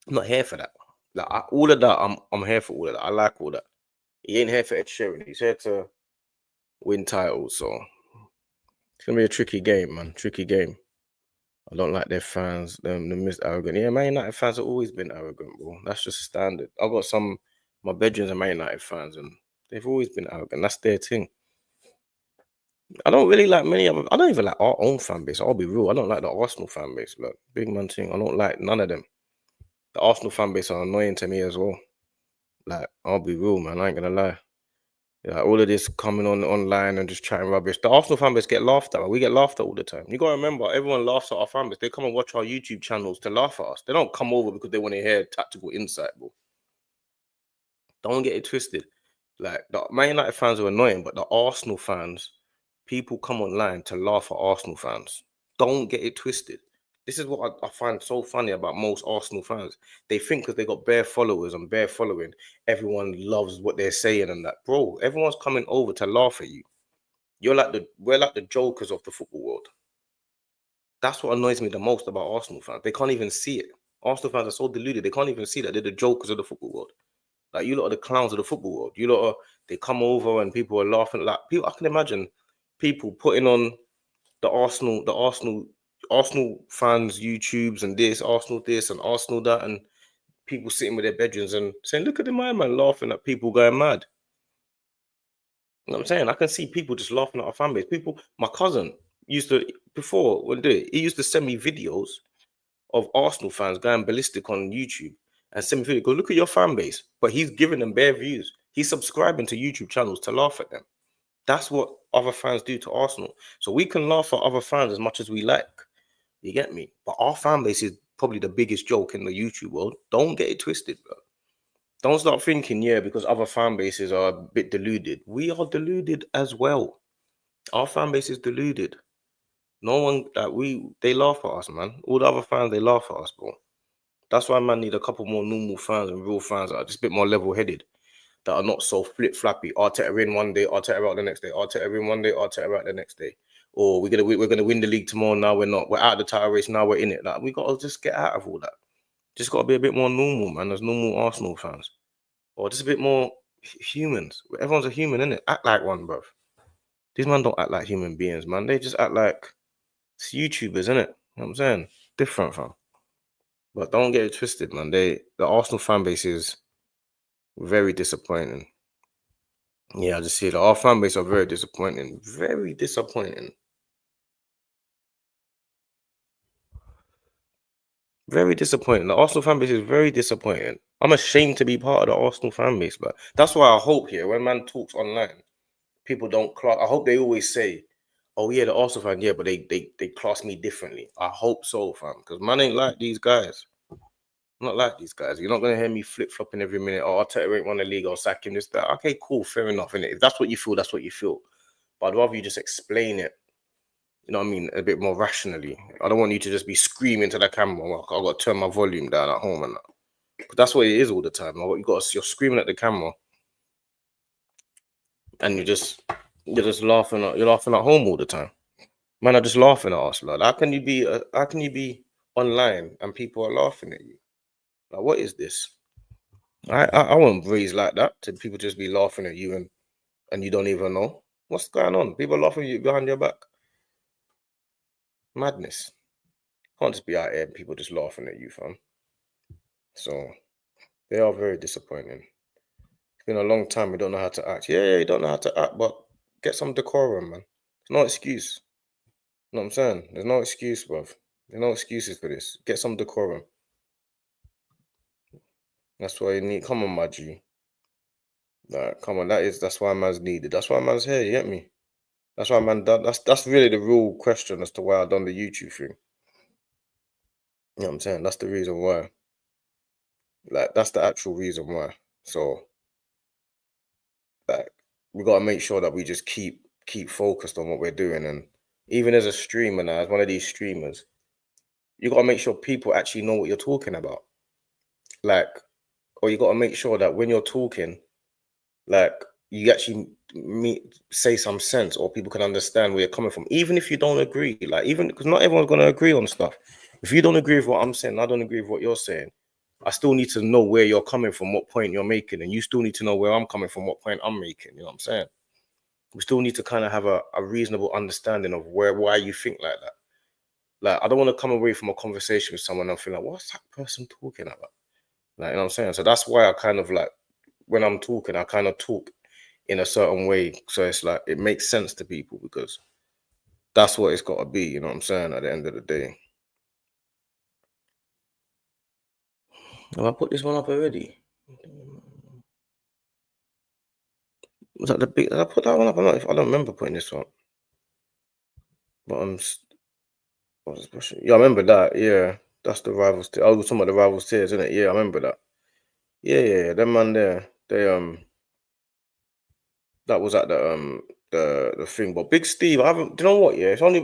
I'm not here for that. Like all of that, I'm here for all of that. I like all that. He ain't here for Ed Sheeran. He's here to win titles. So it's gonna be a tricky game, man. Tricky game. I don't like their fans. The Miss arrogant. Yeah, Man United fans have always been arrogant, bro. That's just standard. I've got my bedrooms are Man United fans, and they've always been arrogant. That's their thing. I don't really like many of them. I don't even like our own fan base. I'll be real. I don't like the Arsenal fan base. Like big man thing. I don't like none of them. The Arsenal fan base are annoying to me as well. Like I'll be real, man. I ain't gonna lie. Yeah, all of this coming on online and just chatting rubbish. The Arsenal fan base get laughed at. We get laughed at all the time. You gotta remember, everyone laughs at our fan base. They come and watch our YouTube channels to laugh at us. They don't come over because they want to hear tactical insight, bro. Don't get it twisted. Like the Man United fans are annoying, but the Arsenal fans, people come online to laugh at Arsenal fans. Don't get it twisted. This is what I find so funny about most Arsenal fans. They think because they got bare followers and bare following, everyone loves what they're saying and that. Bro, everyone's coming over to laugh at you. We're like the jokers of the football world. That's what annoys me the most about Arsenal fans. They can't even see it. Arsenal fans are so deluded. They can't even see that they're the jokers of the football world. Like, you lot are the clowns of the football world. You lot are, they come over and people are laughing. Like, people, I can imagine people putting on Arsenal fans YouTubes and this and Arsenal that, and people sitting with their bedrooms and saying, "Look at the man laughing at people going mad." You know what I'm saying? I can see people just laughing at our fan base. People, my cousin used to, before one day, he used to send me videos of Arsenal fans going ballistic on YouTube and send me video. Go, look at your fan base, but he's giving them bare views. He's subscribing to YouTube channels to laugh at them. That's what other fans do to Arsenal. So we can laugh at other fans as much as we like. You get me? But our fan base is probably the biggest joke in the YouTube world. Don't get it twisted, bro. Don't start thinking, yeah, because other fan bases are a bit deluded. We are deluded as well. Our fan base is deluded. No one that they laugh at us, man. All the other fans, they laugh at us, bro. That's why man need a couple more normal fans and real fans that are just a bit more level-headed, that are not so flip-flappy. Arteta in one day, Arteta out the next day. Arteta in one day, Arteta out the next day. Or we're gonna win the league tomorrow. Now we're not. We're out of the title race. Now we're in it. Like, we gotta just get out of all that. Just gotta be a bit more normal, man. As normal Arsenal fans, or just a bit more humans. Everyone's a human, innit? Act like one, bro. These men don't act like human beings, man. They just act like it's YouTubers, innit? You know what I'm saying? Different, fam. But don't get it twisted, man. The Arsenal fan base is very disappointing. Yeah, I just see that our fan base are very disappointing. Very disappointing. Very disappointing. The Arsenal fan base is very disappointing. I'm ashamed to be part of the Arsenal fan base, but that's why I hope here when man talks online, people don't class. I hope they always say, "Oh yeah, the Arsenal fan, yeah," but they class me differently. I hope so, fam, because man ain't like these guys. I'm not like these guys. You're not gonna hear me flip flopping every minute. Oh, Arteta ain't won the league. I'll sack him. This that. Okay, cool, fair enough. Innit? If that's what you feel, that's what you feel. But I'd rather you just explain it. You know what I mean? A bit more rationally. I don't want you to just be screaming to the camera. Well, I've got to turn my volume down at home and that. But that's what it is all the time. You're screaming at the camera, and you're just laughing at home all the time. Man are just laughing at us, like, how can you be online and people are laughing at you? Like, what is this? I won't raise like that to people just be laughing at you and you don't even know what's going on. People laughing at you behind your back. Madness. Can't just be out here and people just laughing at you, fam. So they are very disappointing. It's been a long time. We don't know how to act. Yeah, you don't know how to act, but get some decorum, man. There's no excuse. You know what I'm saying? There's no excuse, bruv. There's no excuses for this. Get some decorum. That's why you need. Come on, my G. Like, come on. That's why man's needed. That's why man's here. You get me? That's why man done. That's really the real question as to why I done the YouTube thing. You know what I'm saying? That's the reason why. Like, that's the actual reason why. So, like, we gotta make sure that we just keep focused on what we're doing. And even as a streamer now, as one of these streamers, you gotta make sure people actually know what you're talking about. Like, or you gotta make sure that when you're talking, like, you actually say some sense, or people can understand where you're coming from, even if you don't agree. Like, even because not everyone's gonna agree on stuff. If you don't agree with what I'm saying, I don't agree with what you're saying, I still need to know where you're coming from, what point you're making, and you still need to know where I'm coming from, what point I'm making. You know what I'm saying? We still need to kind of have a reasonable understanding of why you think like that. Like, I don't want to come away from a conversation with someone and feel like, what's that person talking about? Like, you know what I'm saying? So that's why I kind of like, when I'm talking, I kind of talk in a certain way. So it's like, it makes sense to people because that's what it's got to be. You know what I'm saying? At the end of the day. Have I put this one up already? Was that the big? Did I put that one up? I don't remember putting this one. But what was this question? Yeah, I remember that. Yeah, that's the rivals. I was talking about the rivals tiers, isn't it? Yeah, I remember that. Yeah. Them man there, they that was at the thing. But Big Steve, I haven't. Do you know what? Yeah, it's only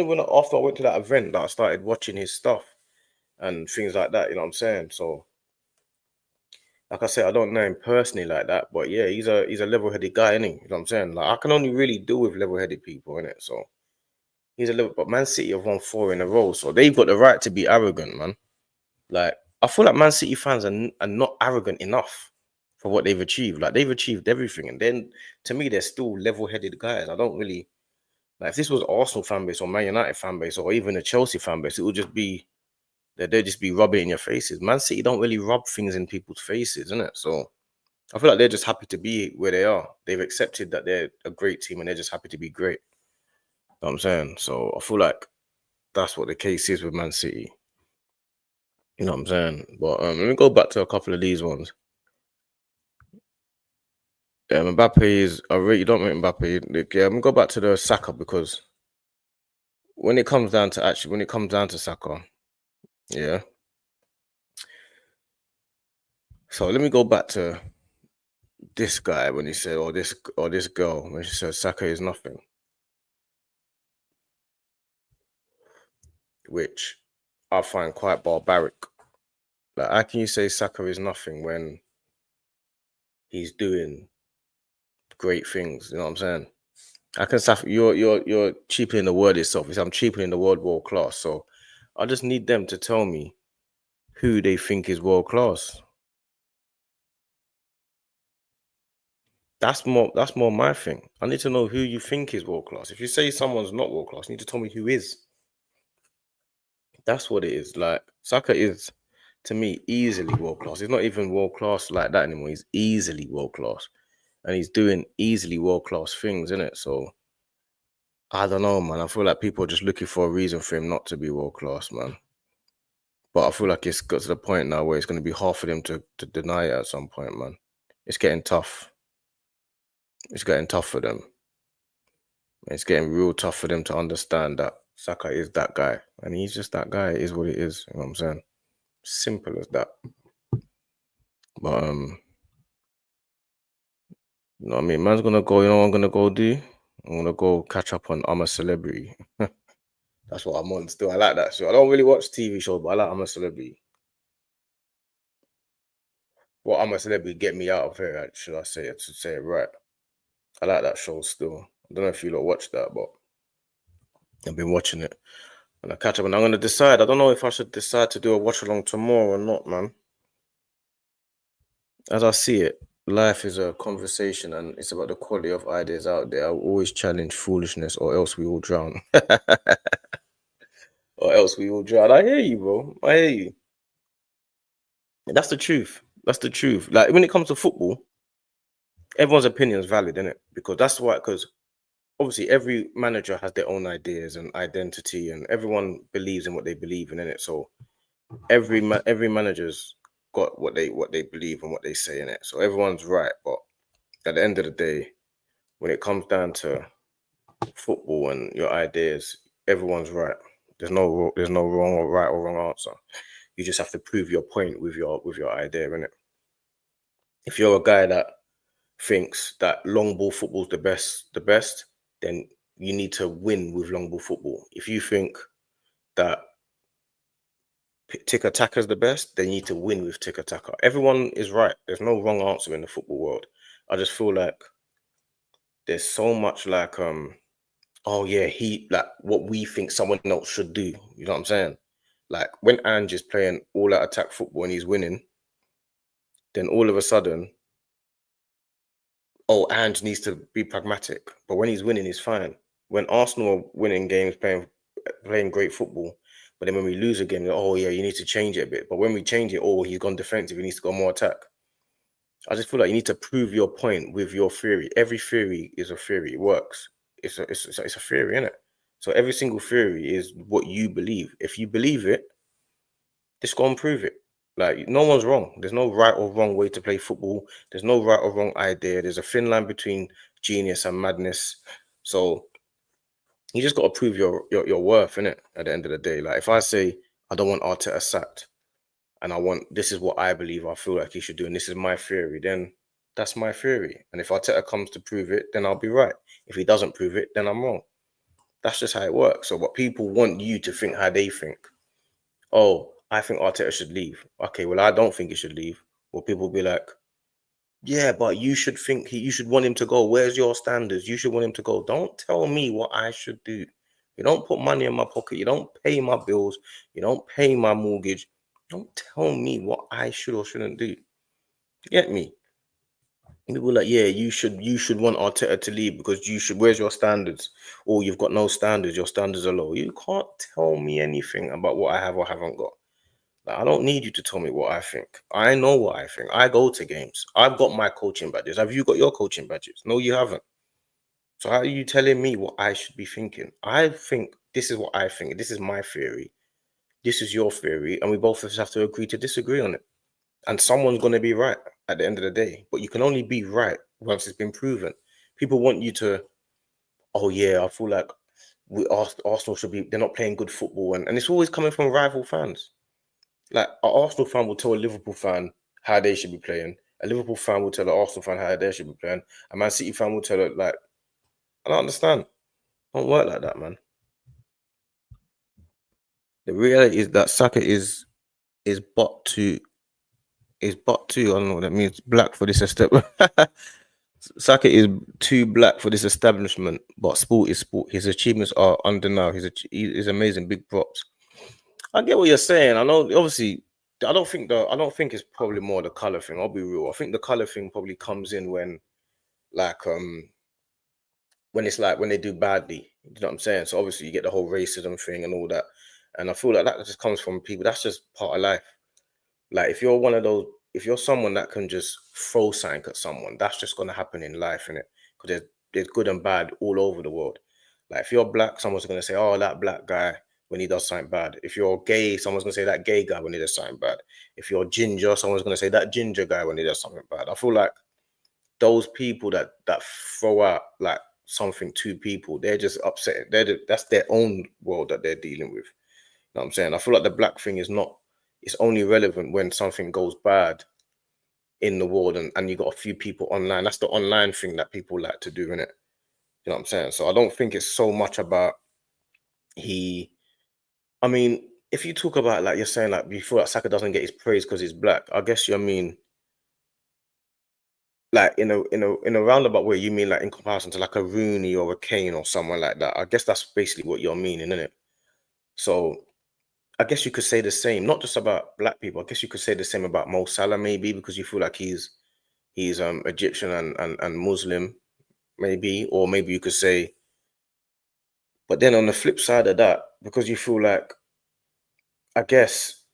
when after I went to that event that I started watching his stuff and things like that. You know what I'm saying? So, like I said, I don't know him personally like that, but yeah, he's a level-headed guy, isn't he? You know what I'm saying? Like, I can only really deal with level-headed people, innit? So He's a little, but Man City have won 4 in a row, so they've got the right to be arrogant, man. Like, I feel like Man City fans are not arrogant enough for what they've achieved. Like, they've achieved everything, and then to me, they're still level-headed guys. I don't really like if this was Arsenal fan base or Man United fan base or even a Chelsea fan base, it would just be they'd just be rubbing it in your faces. Man City don't really rub things in people's faces, isn't it? So I feel like they're just happy to be where they are. They've accepted that they're a great team and they're just happy to be great. You know what I'm saying? So I feel like that's what the case is with Man City. You know what I'm saying? But let me go back to a couple of these ones. Yeah, Mbappe is. I really don't rate Mbappe. Yeah, I'm gonna go back to the Saka because when it comes down to Saka, yeah. So let me go back to this guy when he said, or this girl when she said Saka is nothing, which I find quite barbaric. Like, how can you say Saka is nothing when he's doing great things? You know what I'm saying? I can Saka, you're cheapening the word itself. I'm cheapening the word world class. So I just need them to tell me who they think is world class. That's more my thing. I need to know who you think is world class. If you say someone's not world class, you need to tell me who is. That's what it is. Like, Saka is, to me, easily world class. He's not even world class like that anymore. He's easily world class, and he's doing easily world class things, isn't it? So I don't know, man. I feel like people are just looking for a reason for him not to be world class, man. But I feel like it's got to the point now where it's going to be hard for them to deny it at some point, man. It's getting tough. It's getting tough for them. It's getting real tough for them to understand that Saka is that guy, and he's just that guy. It is what it is. You know what I'm saying? Simple as that. But you know what I mean? Man's gonna go. You know what I'm gonna go do? I'm gonna go catch up on I'm a Celebrity. That's what I'm on still. I like that show. I don't really watch TV shows, but I like I'm a Celebrity. Well, I'm a Celebrity. Get me out of here. Should I say it? To say it right. I like that show still. I don't know if you lot watch that, but I've been watching it. And I catch up, and I'm gonna decide. I don't know if I should decide to do a watch along tomorrow or not, man. As I see it, life is a conversation, and it's about the quality of ideas out there. I will always challenge foolishness, or else we will drown. Or else we will drown. I hear you, bro. I hear you. That's the truth. That's the truth. Like, when it comes to football, everyone's opinion is valid, isn't it? Because that's why. Because obviously, every manager has their own ideas and identity, and everyone believes in what they believe in it. So every manager's got what they believe and what they say in it. So everyone's right, but at the end of the day, when it comes down to football and your ideas, everyone's right. There's no wrong or right or wrong answer. You just have to prove your point with your idea, innit? If you're a guy that thinks that long ball football's the best, then you need to win with long ball football. If you think that tick attacker is the best, then you need to win with tick attacker. Everyone is right. There's no wrong answer in the football world. I just feel like there's so much like oh yeah, he like what we think someone else should do. You know what I'm saying? Like when Ange is playing all out attack football and he's winning, then all of a sudden, oh, Ange needs to be pragmatic. But when he's winning, he's fine. When Arsenal are winning games, playing great football, but then when we lose a game, oh yeah, you need to change it a bit. But when we change it, oh, he's gone defensive, he needs to go more attack. I just feel like you need to prove your point with your theory. Every theory is a theory. It works. It's a theory, isn't it? So every single theory is what you believe. If you believe it, just go and prove it. Like, no one's wrong. There's no right or wrong way to play football. There's no right or wrong idea. There's a thin line between genius and madness. So you just got to prove your worth, innit? At the end of the day, like if I say I don't want Arteta sacked, and this is what I believe, I feel like he should do, and this is my theory, then that's my theory. And if Arteta comes to prove it, then I'll be right. If he doesn't prove it, then I'm wrong. That's just how it works. So what people want you to think how they think. Oh, I think Arteta should leave. Okay, well, I don't think he should leave. Well, people will be like, yeah, but you should think you should want him to go. Where's your standards? You should want him to go. Don't tell me what I should do. You don't put money in my pocket. You don't pay my bills. You don't pay my mortgage. Don't tell me what I should or shouldn't do. You get me? People are like, yeah, you should want Arteta to leave because you should. Where's your standards? Or you've got no standards. Your standards are low. You can't tell me anything about what I have or haven't got. Like, I don't need you to tell me what I think. I know what I think. I go to games. I've got my coaching badges. Have you got your coaching badges? No, you haven't. So how are you telling me what I should be thinking? I think this is what I think. This is my theory. This is your theory, and we both just have to agree to disagree on it. And someone's going to be right at the end of the day. But you can only be right once it's been proven. People want you to, oh yeah, I feel like Arsenal should be, they're not playing good football. And it's always coming from rival fans. Like, an Arsenal fan will tell a Liverpool fan how they should be playing. A Liverpool fan will tell an Arsenal fan how they should be playing. A Man City fan will tell it, like, I don't understand. Don't work like that, man. The reality is that Saka is but two. Is but two. I don't know what that means. Black for this step. Saka is too black for this establishment, but sport is sport. His achievements are undeniable. He's amazing. Big props. I get what you're saying. I know. Obviously, I don't think it's probably more the color thing. I'll be real. I think the color thing probably comes in when, like, when it's like when they do badly. You know what I'm saying? So obviously you get the whole racism thing and all that. And I feel like that just comes from people. That's just part of life. Like, if you're one of those, if you're someone that can just throw something at someone, that's just gonna happen in life, innit? Because there's good and bad all over the world. Like, if you're black, someone's gonna say, "Oh, that black guy," when he does something bad. If you're gay, someone's gonna say that gay guy when he does something bad. If you're ginger, someone's gonna say that ginger guy when he does something bad. I feel like those people that throw out like something to people, they're just upset. That's their own world that they're dealing with. You know what I'm saying? I feel like the black thing is not, it's only relevant when something goes bad in the world and you got a few people online. That's the online thing that people like to do, innit? You know what I'm saying? So I don't think it's so much about I mean, if you talk about, like, you're saying, like, you feel like Saka doesn't get his praise because he's black, I guess you mean, like, in a roundabout way, you mean like in comparison to like a Rooney or a Kane or someone like that. I guess that's basically what you're meaning, isn't it? So I guess you could say the same, not just about black people. I guess you could say the same about Mo Salah, maybe, because you feel like he's Egyptian and Muslim, maybe, or maybe you could say. But then on the flip side of that, because you feel like, I guess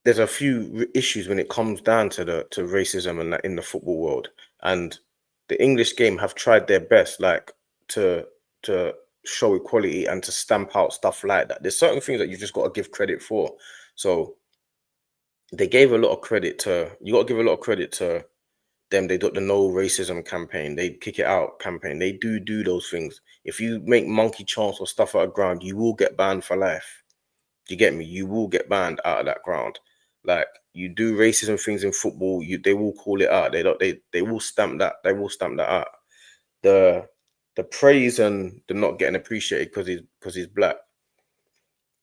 there's a few issues when it comes down to racism and that in the football world, and the English game have tried their best, like, to show equality and to stamp out stuff like that. There's certain things that you just got to give credit for. So they gave a lot of credit to, you got to give a lot of credit to them. They got the no racism campaign, they kick it out campaign. They do those things. If you make monkey chants or stuff out of ground, you will get banned for life. Do you get me? You will get banned out of that ground. Like, you do racism things in football, they will call it out. They will stamp that. They will stamp that out. The praise and the not getting appreciated because he's black.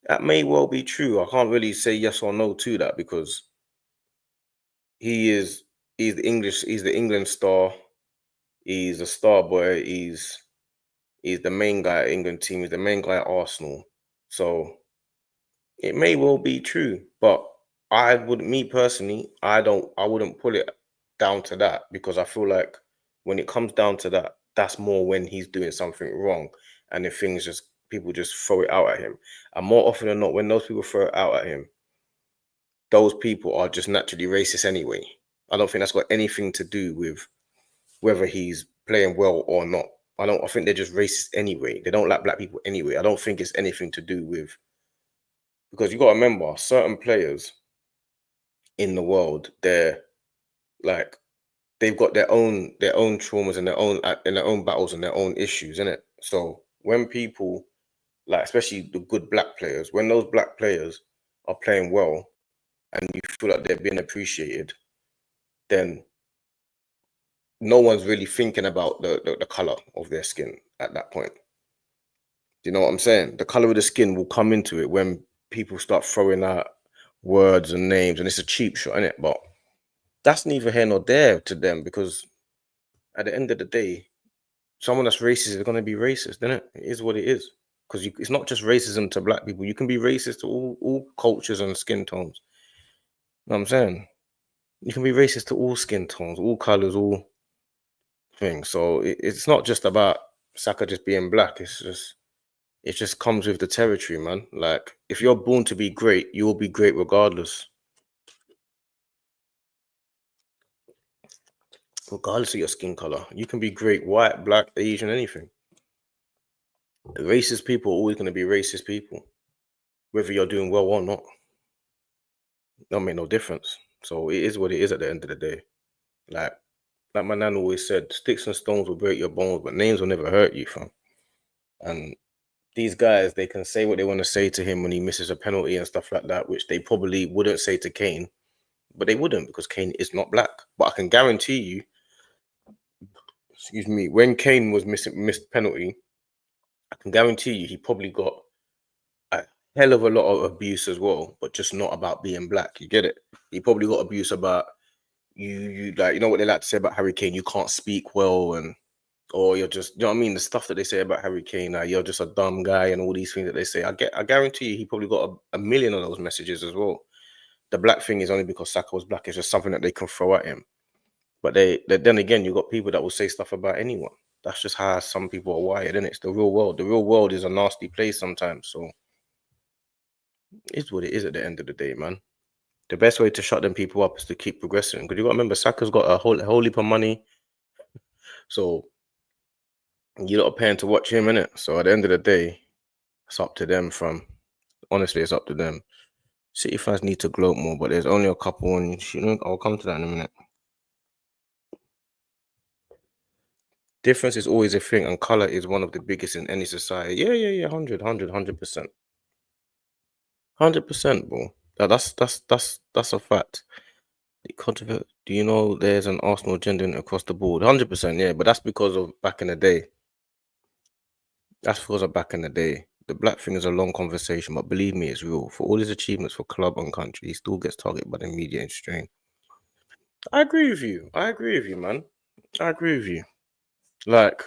That may well be true. I can't really say yes or no to that, because he's the England star. He's a star boy. He's the main guy at England team. He's the main guy at Arsenal. So it may well be true, but me personally, I wouldn't put it down to that, because I feel like when it comes down to that, that's more when he's doing something wrong, and if people just throw it out at him. And more often than not, when those people throw it out at him, those people are just naturally racist anyway. I don't think that's got anything to do with whether he's playing well or not. I think they're just racist anyway. They don't like black people anyway. I don't think it's anything to do with, because you got to remember, certain players in the world, they're like, they've got their own traumas and their own battles and their own issues, innit? So when people, like, especially the good black players, when those black players are playing well and you feel like they're being appreciated, then no one's really thinking about the color of their skin at that point. Do you know what I'm saying? The color of the skin will come into it when people start throwing out words and names, and it's a cheap shot, innit? But that's neither here nor there to them, because at the end of the day, someone that's racist is going to be racist, isn't it? It is what it is. because it's not just racism to black people. You can be racist to all cultures and skin tones. You know what I'm saying? You can be racist to all skin tones, all colors, all things. So it's not just about Saka just being black. It just comes with the territory, man. Like, if you're born to be great, you will be great regardless. Regardless of your skin color. You can be great, white, black, Asian, anything. Racist people are always going to be racist people, whether you're doing well or not. Don't make no difference. So it is what it is at the end of the day. Like my nan always said, sticks and stones will break your bones, but names will never hurt you, fam. And these guys, they can say what they want to say to him when he misses a penalty and stuff like that, which they probably wouldn't say to Kane, but they wouldn't, because Kane is not black. But I can guarantee you, excuse me, when Kane was missed penalty, I can guarantee you he probably got a hell of a lot of abuse as well, but just not about being black. You get it? He probably got abuse about you like, you know what they like to say about Harry Kane, you can't speak well, and or you're just, you know what I mean, the stuff that they say about Harry Kane, you're just a dumb guy, and all these things that they say. I guarantee you he probably got a million of those messages as well. The black thing is only because Saka was black. It's just something that they can throw at him. But they then again, you got people that will say stuff about anyone. That's just how some people are wired, and it's the real world. The real world is a nasty place sometimes. So it's what it is at the end of the day, man. The best way to shut them people up is to keep progressing. Because you got to remember, Saka's got a whole heap of money. So you're not paying to watch him, innit? So at the end of the day, it's up to them. Honestly, it's up to them. City fans need to gloat more, but there's only a couple, and I'll come to that in a minute. Difference is always a thing, and color is one of the biggest in any society. Yeah, 100%. 100%, bro. That's a fact. Do you know there's an Arsenal agenda across the board? 100%, yeah, but that's because of back in the day. The black thing is a long conversation, but believe me, it's real. For all his achievements for club and country, he still gets targeted by the media and strain. I agree with you, man. I agree with you. Like,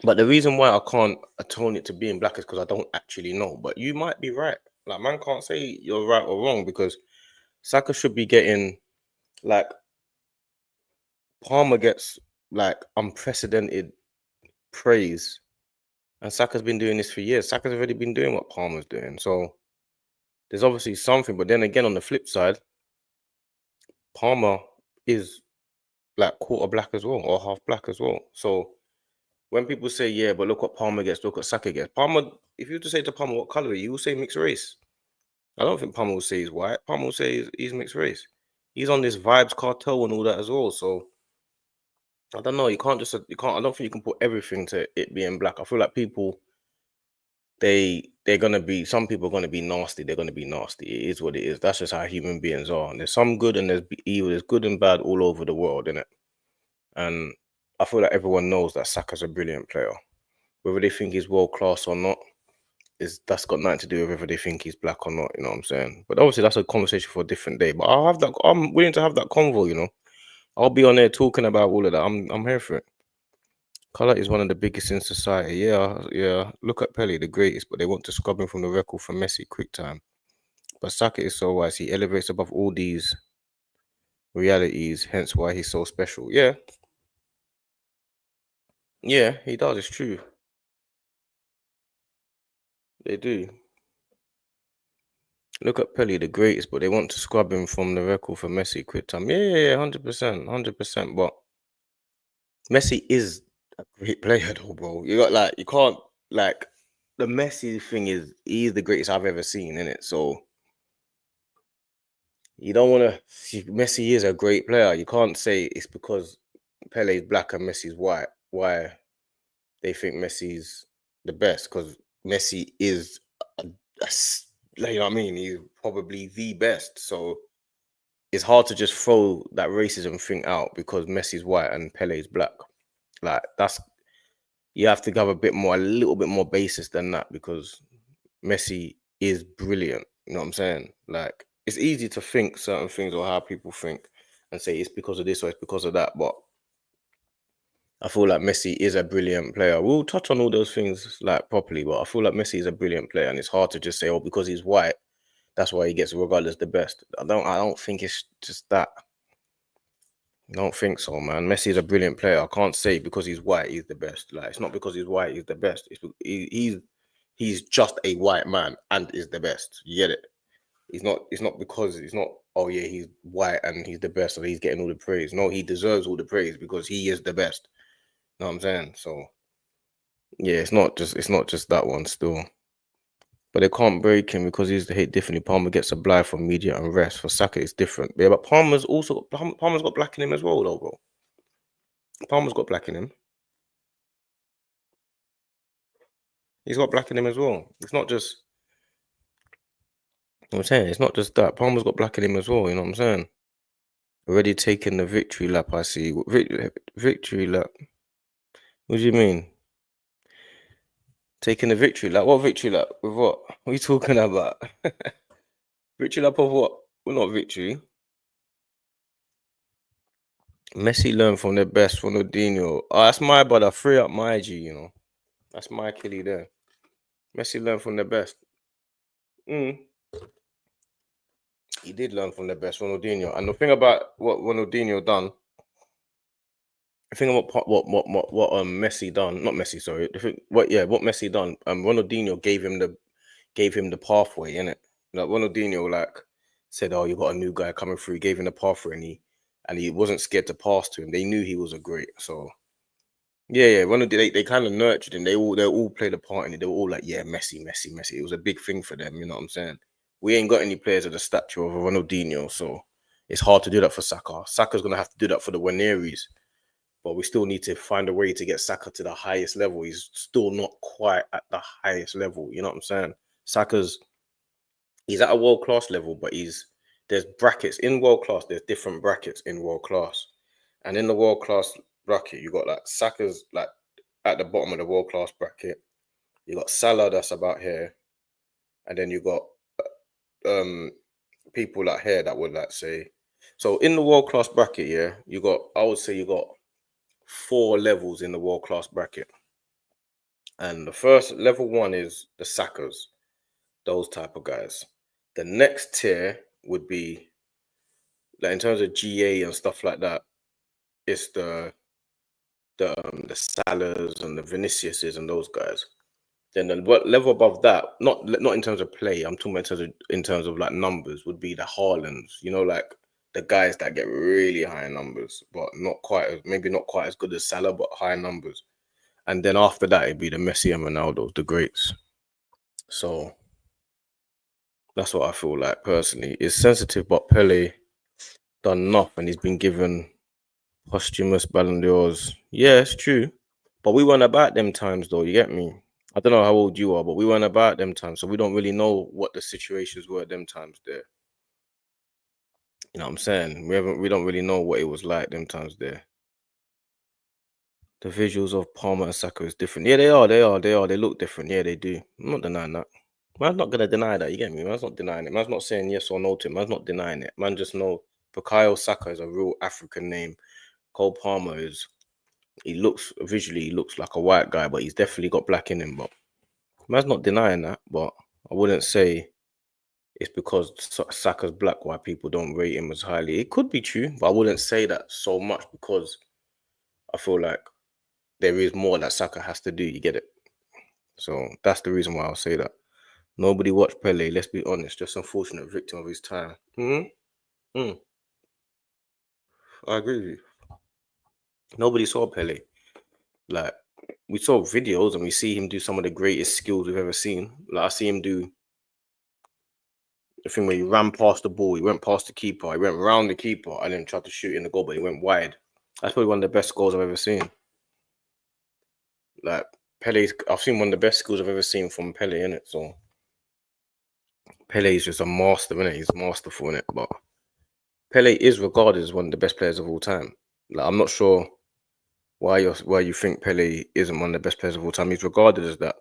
but the reason why I can't atone it to being black is because I don't actually know. But you might be right. Like, man can't say you're right or wrong, because Saka should be getting, like, Palmer gets like unprecedented praise, and Saka's been doing this for years. Saka's already been doing what Palmer's doing, so there's obviously something. But then again, on the flip side, Palmer is like quarter black as well, or half black as well. So when people say, yeah, but look what Palmer gets, look what Saka gets. Palmer, if you were to say to Palmer what color, he will say mixed race. I don't think Palmer will say he's white. Palmer will say he's mixed race. He's on this vibes cartel and all that as well. So I don't know. You can't. I don't think you can put everything to it being black. I feel like people, they're gonna be. Some people are gonna be nasty. They're gonna be nasty. It is what it is. That's just how human beings are. And there's some good and there's evil. There's good and bad all over the world, innit? And I feel like everyone knows that Saka's a brilliant player. Whether they think he's world class or not, that's got nothing to do with whether they think he's black or not. You know what I'm saying? But obviously that's a conversation for a different day. But I'm willing to have that convo. You know, I'll be on there talking about all of that. I'm here for it. Color is one of the biggest in society. Yeah. Look at Pele, the greatest, but they want to scrub him from the record for Messi quick time. But Saka is so wise. He elevates above all these realities, hence why he's so special. Yeah, he does. It's true. They do. Look at Pele, the greatest, but they want to scrub him from the record for Messi quick time. Yeah, 100%. But Messi is a great player, though, bro. You can't, like, the Messi thing is, he's the greatest I've ever seen, innit? So you don't want to. Messi is a great player. You can't say it's because Pele's black and Messi's white why they think Messi's the best, because Messi is, you know what I mean? He's probably the best. So it's hard to just throw that racism thing out because Messi's white and Pele's black. Like, you have to have a little bit more basis than that, because Messi is brilliant. You know what I'm saying? Like, it's easy to think certain things or how people think and say it's because of this or it's because of that. But I feel like Messi is a brilliant player. We'll touch on all those things like properly, but I feel like Messi is a brilliant player, and it's hard to just say, oh, because he's white, that's why he gets regarded as the best. I don't think it's just that. I don't think so, man. Messi is a brilliant player. I can't say because he's white he's the best. Like it's not because he's white he's the best. He's just a white man and is the best. You get it? He's not. It's not because it's not. Oh yeah, he's white and he's the best, so he's getting all the praise. No, he deserves all the praise because he is the best. You know what I'm saying? So yeah, it's not just that one still. But they can't break him because he's the hit differently. Palmer gets a blind from media and rest. For Saka, it's different. Yeah, but Palmer's got black in him as well, though, bro. Palmer's got black in him. He's got black in him as well. It's not just. I'm saying it's not just that. Palmer's got black in him as well. You know what I'm saying? Already taken the victory lap. I see. Victory lap. What do you mean? Taking the victory lap? What victory lap? With what? What are you talking about? Victory lap of what? Well, not victory. Messi learned from the best, Ronaldinho. Oh, that's my brother. Free up my G, you know. That's my killie there. Messi learned from the best. Mm. He did learn from the best, Ronaldinho. And the thing about what Ronaldinho done, the thing about what Messi done, not Messi, sorry. What Messi done. Ronaldinho gave him the pathway, innit? Like Ronaldinho said, oh, you got a new guy coming through. He gave him the pathway, and he wasn't scared to pass to him. They knew he was a great. So yeah. They kind of nurtured him. They all played a part in it. They were all like, yeah, Messi, Messi, Messi. It was a big thing for them. You know what I'm saying? We ain't got any players of the stature of a Ronaldinho, so it's hard to do that for Saka. Saka's gonna have to do that for the Waneris, but we still need to find a way to get Saka to the highest level. He's still not quite at the highest level. You know what I'm saying? He's at a world class level, but there's brackets in world class. There's different brackets in world class, and in the world class bracket, you got like Saka's like at the bottom of the world class bracket. You got Salah that's about here, and then you got people like here that would say. So in the world class bracket, yeah, I would say you got 4 levels in the world class bracket, and the first level 1 is the Sakas, those type of guys. The next tier would be like in terms of GA and stuff like that. It's the Salahs and the Viniciuses and those guys. Then the level above that, not in terms of play, I'm talking about in terms of like numbers, would be the Haalands. You know, like the guys that get really high numbers, but maybe not quite as good as Salah, but high numbers. And then after that, it'd be the Messi and Ronaldo, the greats. So that's what I feel like personally. It's sensitive, but Pele done enough, and he's been given posthumous Ballon d'Ors. Yeah, it's true. But we weren't about them times, though. You get me? I don't know how old you are, but we weren't about them times, so we don't really know what the situations were at them times there. You know what I'm saying? We don't really know what it was like them times there. The visuals of Palmer and Saka is different. Yeah, they are. They look different. Yeah, they do. I'm not denying that. Man's not gonna deny that. You get me? Man's not denying it. Man's not saying yes or no to it. Man's not denying it. Man just know Bukayo Saka is a real African name. Cole Palmer he looks like a white guy, but he's definitely got black in him. But man's not denying that. But I wouldn't say it's because Saka's black why people don't rate him as highly. It could be true, but I wouldn't say that so much because I feel like there is more that Saka has to do. You get it? So that's the reason why I'll say that. Nobody watched Pele. Let's be honest. Just unfortunate victim of his time. I agree with you. Nobody saw Pele. Like we saw videos and we see him do some of the greatest skills we've ever seen. Like I see him do the thing where he ran past the ball, he went past the keeper, he went round the keeper and then tried to shoot in the goal, but he went wide. That's probably one of the best goals I've ever seen. Like I've seen one of the best skills I've ever seen from Pele in it. So Pele is just a master in it. He's masterful in it. But Pele is regarded as one of the best players of all time. Like I'm not sure why you think Pele isn't one of the best players of all time. He's regarded as that.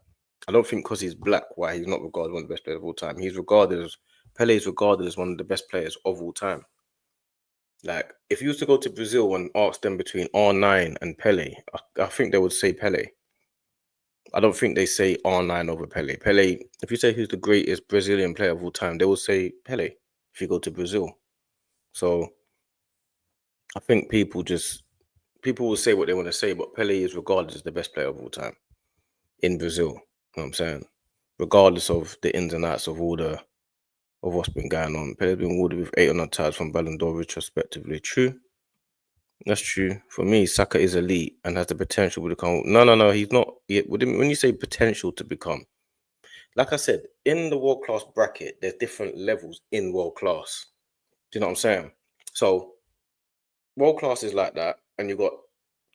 I don't think because he's black why he's not regarded as one of the best players of all time. Pele is regarded as one of the best players of all time. Like, if you was to go to Brazil and ask them between R9 and Pele, I think they would say Pele. I don't think they say R9 over Pele. Pele, if you say who's the greatest Brazilian player of all time, they will say Pele if you go to Brazil. So I think people will say what they want to say, but Pele is regarded as the best player of all time in Brazil. You know what I'm saying? Regardless of the ins and outs of what's been going on. Pele's been awarded with 800 titles from Ballon d'Or, retrospectively. True. That's true. For me, Saka is elite and has the potential to become. No. He's not. When you say potential to become, like I said, in the world class bracket, there's different levels in world class. Do you know what I'm saying? So world class is like that, and you've got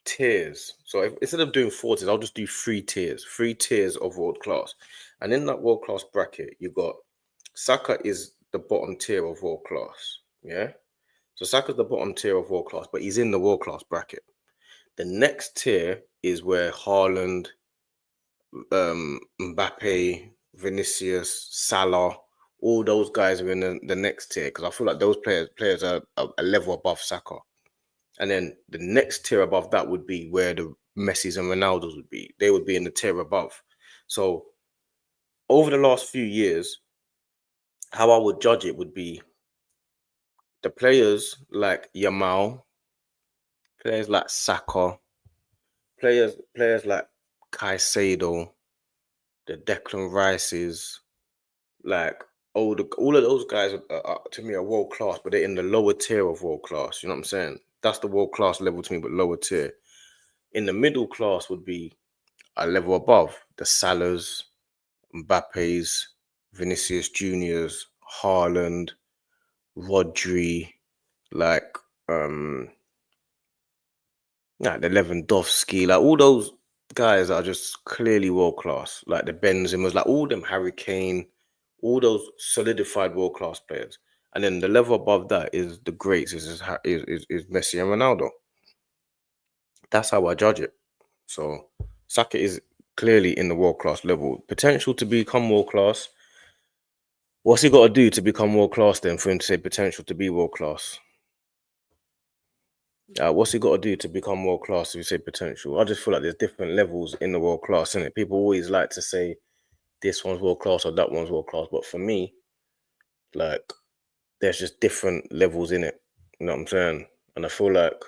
tiers. So instead of doing 4 tiers, I'll just do 3 tiers of world class. And in that world class bracket, you've got Saka is the bottom tier of world class. Yeah. So Saka's the bottom tier of world class, but he's in the world class bracket. The next tier is where Haaland, Mbappe, Vinicius, Salah, all those guys are in the next tier, because I feel like those players are a level above Saka. And then the next tier above that would be where the Messis and Ronaldos would be. They would be in the tier above. So over the last few years, how I would judge it would be the players like Yamal, players like Saka, players like Caicedo, the Declan Rices, like all of those guys are to me are world class, but they're in the lower tier of world class. You know what I'm saying? That's the world class level to me, but lower tier. In the middle class would be a level above the Salahs, Mbappe's, Vinicius Juniors, Haaland, Rodri, like the Lewandowski, like all those guys are just clearly world class. Like the Benzemas, like all them, Harry Kane, all those solidified world class players. And then the level above that is the greats, is Messi and Ronaldo. That's how I judge it. So Saka is clearly in the world class level. Potential to become world class. What's he got to do to become world class then for him to say potential to be world class? What's he got to do to become world class if you say potential? I just feel like there's different levels in the world class, innit? People always like to say this one's world class or that one's world class. But for me, like, there's just different levels in it. You know what I'm saying? And I feel like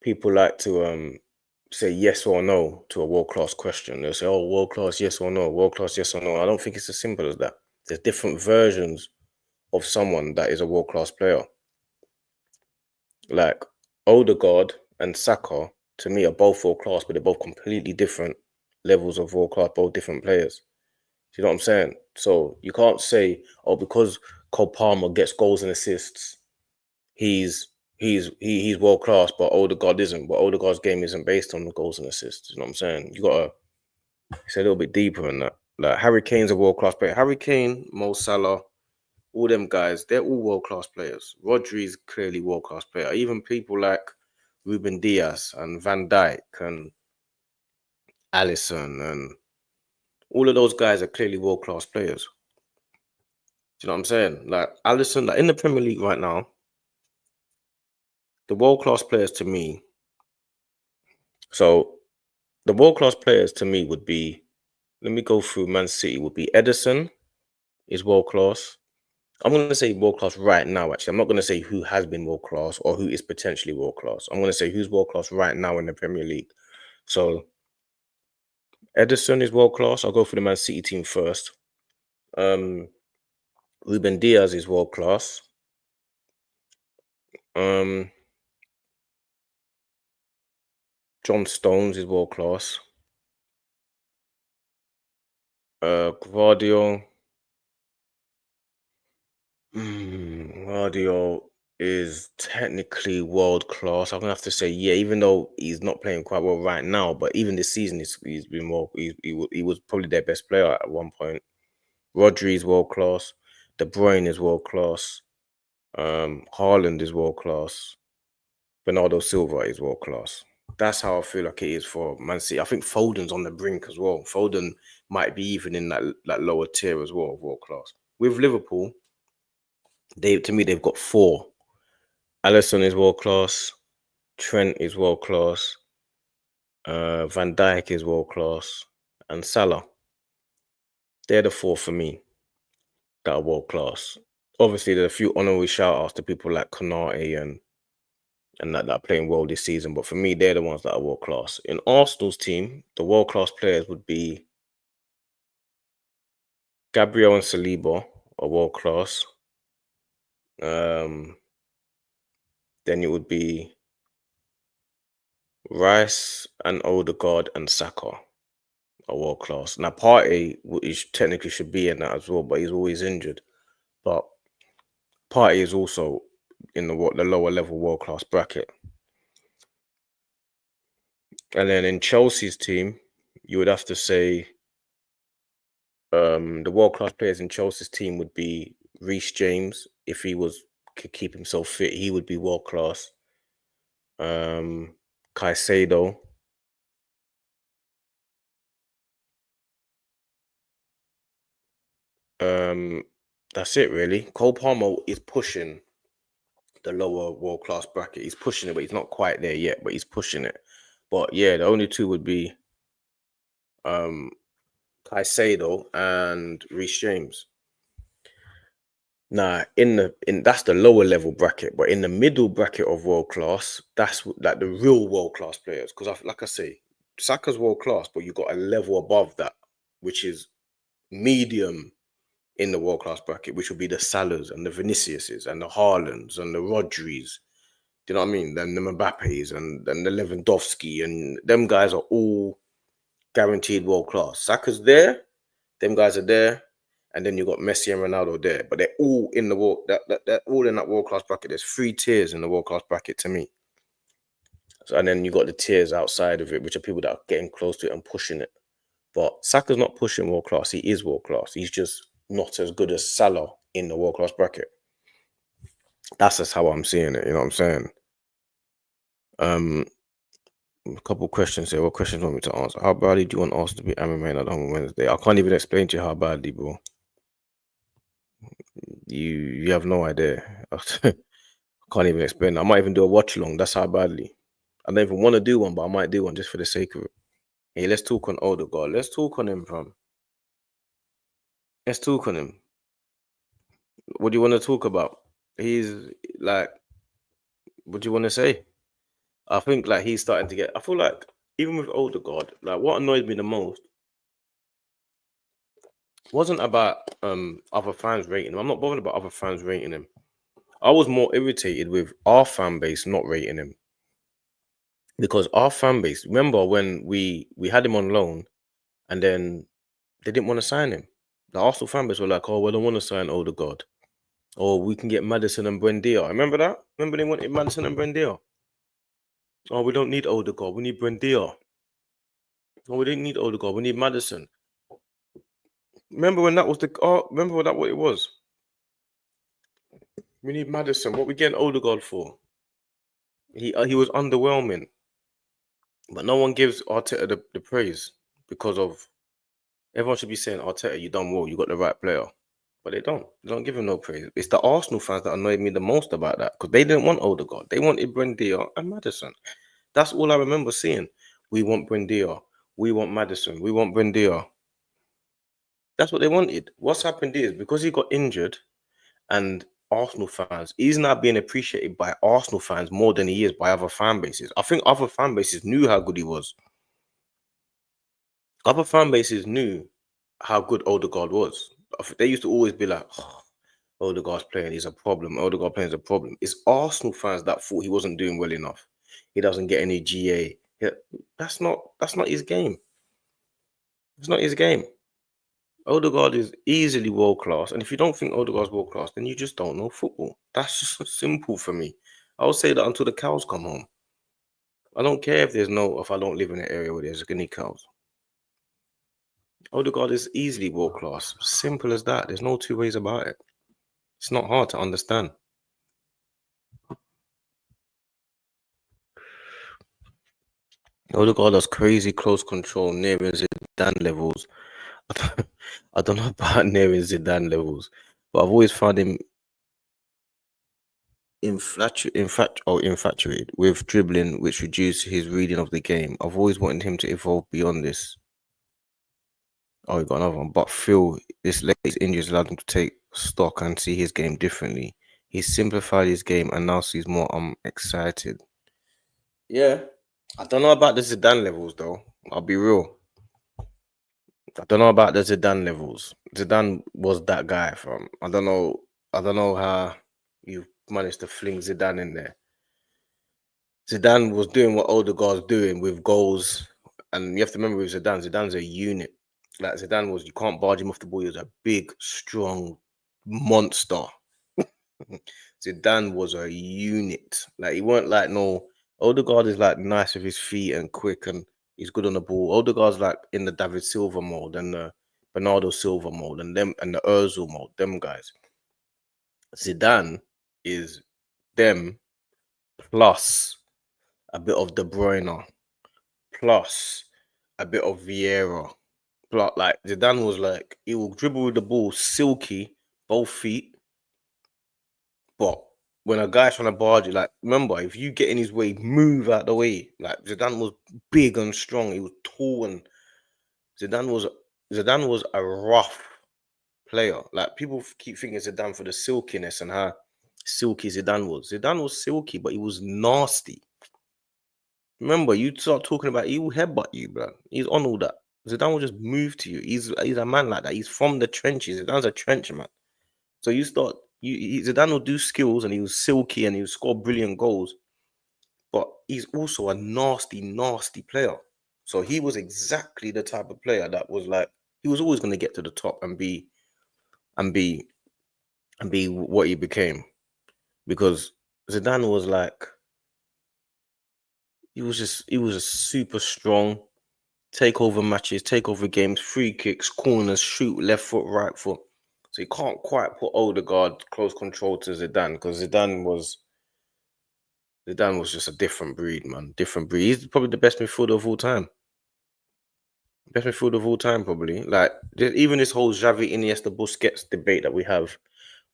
people like to say yes or no to a world class question. They'll say, oh, world class, yes or no, world class, yes or no. I don't think it's as simple as that. There's different versions of someone that is a world class player. Like Odegaard and Saka, to me, are both world class, but they're both completely different levels of world class, both different players. Do you know what I'm saying? So you can't say, oh, because Cole Palmer gets goals and assists, he's world class, but Odegaard isn't. But Odegaard's game isn't based on the goals and assists. You know what I'm saying? You gotta say a little bit deeper than that. Like Harry Kane's a world class player. Harry Kane, Mo Salah, all them guys, they're all world class players. Rodri's clearly world class player. Even people like Ruben Diaz and Van Dijk and Alisson and all of those guys are clearly world class players. Do you know what I'm saying? Like Alisson, like in the Premier League right now, the world class players to me. So the world class players to me would be, let me go through Man City, would be Ederson is world class. I'm going to say world class right now, actually. I'm not going to say who has been world class or who is potentially world class. I'm going to say who's world class right now in the Premier League. So Ederson is world class. I'll go for the Man City team first. Ruben Diaz is world class. John Stones is world class. Gvardiol. Gvardiol is technically world class. I'm gonna have to say, yeah, even though he's not playing quite well right now, but even this season he's been more. He was probably their best player at one point. Rodri is world class. De Bruyne is world class. Haaland is world class. Bernardo Silva is world class. That's how I feel like it is for Man City. I think Foden's on the brink as well. Foden might be even in that lower tier as well of world class. With Liverpool, they've got 4 Alisson is world class. Trent is world class. Van Dijk is world class, and Salah. They're the four for me that are world class. Obviously, there are a few honorary shout outs to people like Konate and that are playing well this season. But for me, they're the ones that are world class. In Arsenal's team, the world class players would be Gabriel and Saliba are world class. Then it would be Rice and Odegaard and Saka are world class. Now, Partey technically should be in that as well, but he's always injured. But Partey is also in the lower level world class bracket. And then in Chelsea's team, you would have to say the world class players in Chelsea's team would be Reece James. If he could keep himself fit, he would be world class. Caicedo. That's it really. Cole Palmer is pushing the lower world class bracket. He's pushing it, but he's not quite there yet. But he's pushing it. But yeah, the only two would be Caicedo and Reece James. Nah, that's the lower level bracket, but in the middle bracket of world class, that's like the real world class players. Because like I say, Saka's world class, but you got a level above that, which is medium in the world class bracket, which would be the Salahs and the Viniciuses and the Haalands and the Rodris. Do you know what I mean? Then the Mbappes and the Lewandowski, and them guys are all guaranteed world class. Saka's there, them guys are there, and then you got Messi and Ronaldo there, but they're all in the world. They're all in that world class bracket. There's 3 tiers in the world class bracket to me. So, and then you got the tiers outside of it, which are people that are getting close to it and pushing it. But Saka's not pushing world class. He is world class. He's just not as good as Salah in the world class bracket. That's just how I'm seeing it. You know what I'm saying? A couple questions here. What questions do you want me to answer? How badly do you want us to be MMA at home on Wednesday? I can't even explain to you how badly, bro. You have no idea. I can't even explain. I might even do a watch along. That's how badly. I don't even want to do one, but I might do one just for the sake of it. Hey, let's talk on Odegaard. Let's talk on him, fam. Let's talk on him. What do you want to talk about? He's like, what do you want to say? I think like he's starting to get. I feel like even with Odegaard, like what annoyed me the most wasn't about other fans rating him. I'm not bothered about other fans rating him. I was more irritated with our fan base not rating him. Because our fan base, remember when we had him on loan and then they didn't want to sign him. The Arsenal fan base were like, oh, we don't want to sign Odegaard. Or we can get Maddison and Buendia. Remember that? Remember they wanted Maddison and Buendia? Oh, we don't need Odegaard. We need Buendia. Oh, we didn't need Odegaard. We need Maddison. Remember when that was remember when that what it was? We need Maddison. What we getting Odegaard for? He was underwhelming. But no one gives Arteta the praise because of everyone should be saying, Arteta, you done well, you got the right player. But they don't. They don't give him no praise. It's the Arsenal fans that annoyed me the most about that because they didn't want Odegaard. They wanted Buendia and Maddison. That's all I remember seeing. We want Buendia. We want Maddison. We want Buendia. That's what they wanted. What's happened is because he got injured and Arsenal fans, he's now being appreciated by Arsenal fans more than he is by other fan bases. I think other fan bases knew how good he was. Other fan bases knew how good Odegaard was. They used to always be like, oh, Odegaard's playing is a problem. Odegaard playing is a problem. It's Arsenal fans that thought he wasn't doing well enough. He doesn't get any GA. Yeah, that's not his game. It's not his game. Odegaard is easily world class. And if you don't think Odegaard's world class, then you just don't know football. That's just simple for me. I'll say that until the cows come home. I don't care if I don't live in an area where there's any cows. Odegaard is easily world class. Simple as that. There's no two ways about it. It's not hard to understand. Odegaard has crazy close control, nearing Zidane levels. I don't know about nearing Zidane levels, but I've always found him. infatuated with dribbling, which reduced his reading of the game. I've always wanted him to evolve beyond this. Oh, he got another one. But Phil, this latest injuries allowed him to take stock and see his game differently. He simplified his game and now sees more. I'm excited. Yeah. I don't know about the Zidane levels though. I'll be real. I don't know about the Zidane levels. Zidane was that guy from. I don't know how you managed to fling Zidane in there. Zidane was doing what Odegaard's doing with goals, and you have to remember with Zidane, Zidane's a unit. Like Zidane was, you can't barge him off the ball. He was a big, strong monster. Zidane was a unit. Like he weren't like no. Odegaard is like nice with his feet and quick, and he's good on the ball. Odegaard's like in the David Silva mode and the Bernardo Silva mode and them and the Özil mode. Them guys. Zidane is them plus a bit of De Bruyne plus a bit of Vieira. Plus, like Zidane was like he will dribble with the ball silky, both feet. But when a guy's trying to barge you, like remember, if you get in his way, move out the way. Like Zidane was big and strong. He was tall and Zidane was a rough player. Like people keep thinking Zidane for the silkiness and how silky Zidane was. Zidane was silky, but he was nasty. Remember, you start talking about he will headbutt you, bro. He's on all that. Zidane will just move to you. He's a man like that. He's from the trenches. Zidane's a trench man. So you start Zidane will do skills and he was silky and he will score brilliant goals. But he's also a nasty, nasty player. So he was exactly the type of player that was like he was always going to get to the top and be what he became. Because Zidane was like he was just super strong, take over matches, take over games, free kicks, corners, shoot, left foot, right foot. So you can't quite put Odegaard close control to Zidane because Zidane was just a different breed, man. Different breed. He's probably the best midfielder of all time. Best midfielder of all time, probably. Like even this whole Xavi, Iniesta, Busquets debate that we have.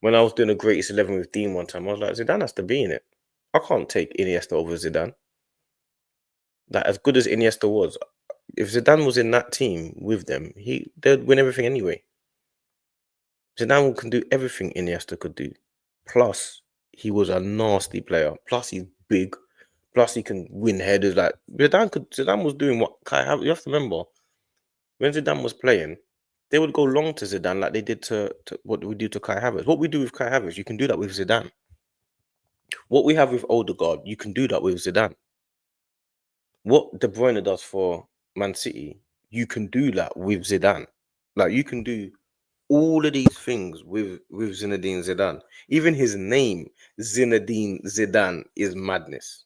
When I was doing the greatest 11 with Dean one time, I was like, Zidane has to be in it. I can't take Iniesta over Zidane. Like as good as Iniesta was, if Zidane was in that team with them, they'd win everything anyway. Zidane can do everything Iniesta could do. Plus, he was a nasty player. Plus, he's big. Plus, he can win headers. Like Zidane was doing what Kai Havertz. You have to remember when Zidane was playing, they would go long to Zidane like they did to what we do to Kai Havertz. What we do with Kai Havertz, you can do that with Zidane. What we have with Odegaard, you can do that with Zidane. What De Bruyne does for Man City, you can do that with Zidane. Like you can do all of these things with Zinedine Zidane. Even his name, Zinedine Zidane, is madness.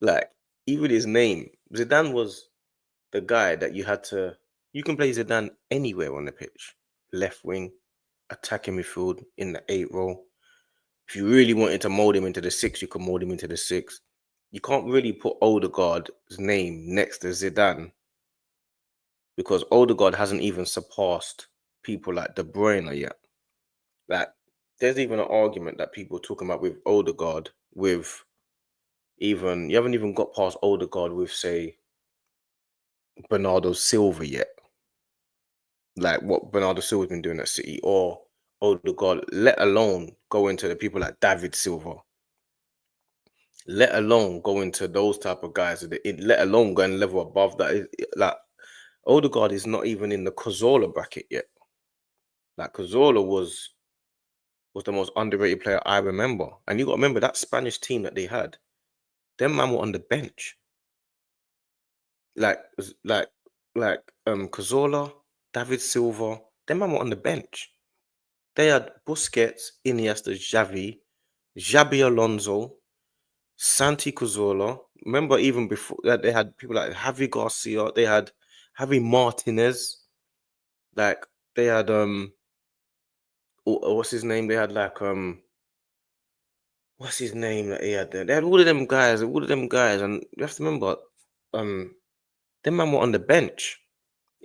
Like even his name, Zidane was the guy that you can play Zidane anywhere on the pitch. Left wing, attacking midfield, in the 8 role. If you really wanted to mold him into the 6, you could mold him into the 6. You can't really put Odegaard's name next to Zidane because Odegaard hasn't even surpassed people like De Bruyne yet. Like, there's even an argument that people are talking about with Odegaard with you haven't even got past Odegaard with, say, Bernardo Silva yet. Like what Bernardo Silva's been doing at City or Odegaard, let alone go into the people like David Silva. Let alone go into those type of guys, let alone go and level above that. Like Odegaard is not even in the Cazorla bracket yet. Like Cazorla was the most underrated player I remember. And you got to remember that Spanish team that they had, them man were on the bench. Like Cazorla, David Silva, them man were on the bench. They had Busquets, Iniesta, Xabi Alonso, Santi Cazorla. Remember, even before that, they had people like Javi Garcia. They had Javi Martinez. Like they had what's his name? They had like what's his name that he had there? They had all of them guys, and you have to remember, them man were on the bench.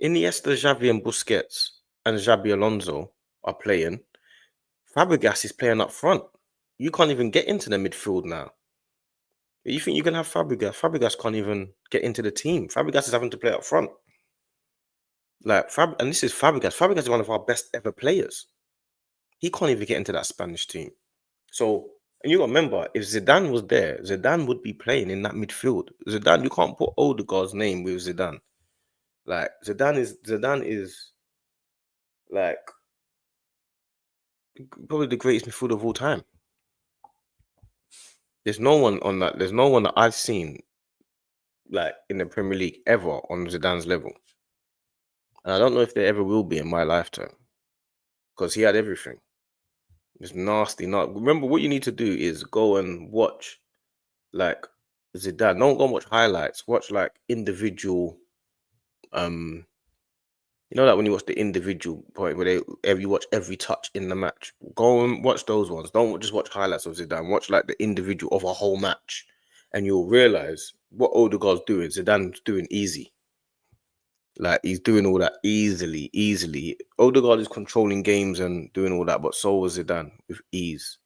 Iniesta, Xavi, and Busquets and Xabi Alonso are playing. Fabregas is playing up front. You can't even get into the midfield now. You think you can have Fabregas? Fabregas can't even get into the team. Fabregas is having to play up front. Like and this is Fabregas. Fabregas is one of our best ever players. He can't even get into that Spanish team. So, and you got to remember, if Zidane was there, Zidane would be playing in that midfield. Zidane, you can't put Odegaard's name with Zidane. Like Zidane is like probably the greatest midfielder of all time. There's no one on that. There's no one that I've seen like in the Premier League ever on Zidane's level. And I don't know if there ever will be in my lifetime because he had everything. It's nasty. Not remember what you need to do is go and watch like Zidane. Don't go and watch highlights. Watch like individual. You know that when you watch the individual point where you watch every touch in the match. Go and watch those ones. Don't just watch highlights of Zidane. Watch like the individual of a whole match, and you'll realize what Odegaard's doing. Zidane's doing easy. Like he's doing all that easily. Odegaard is controlling games and doing all that, but so was Zidane with ease.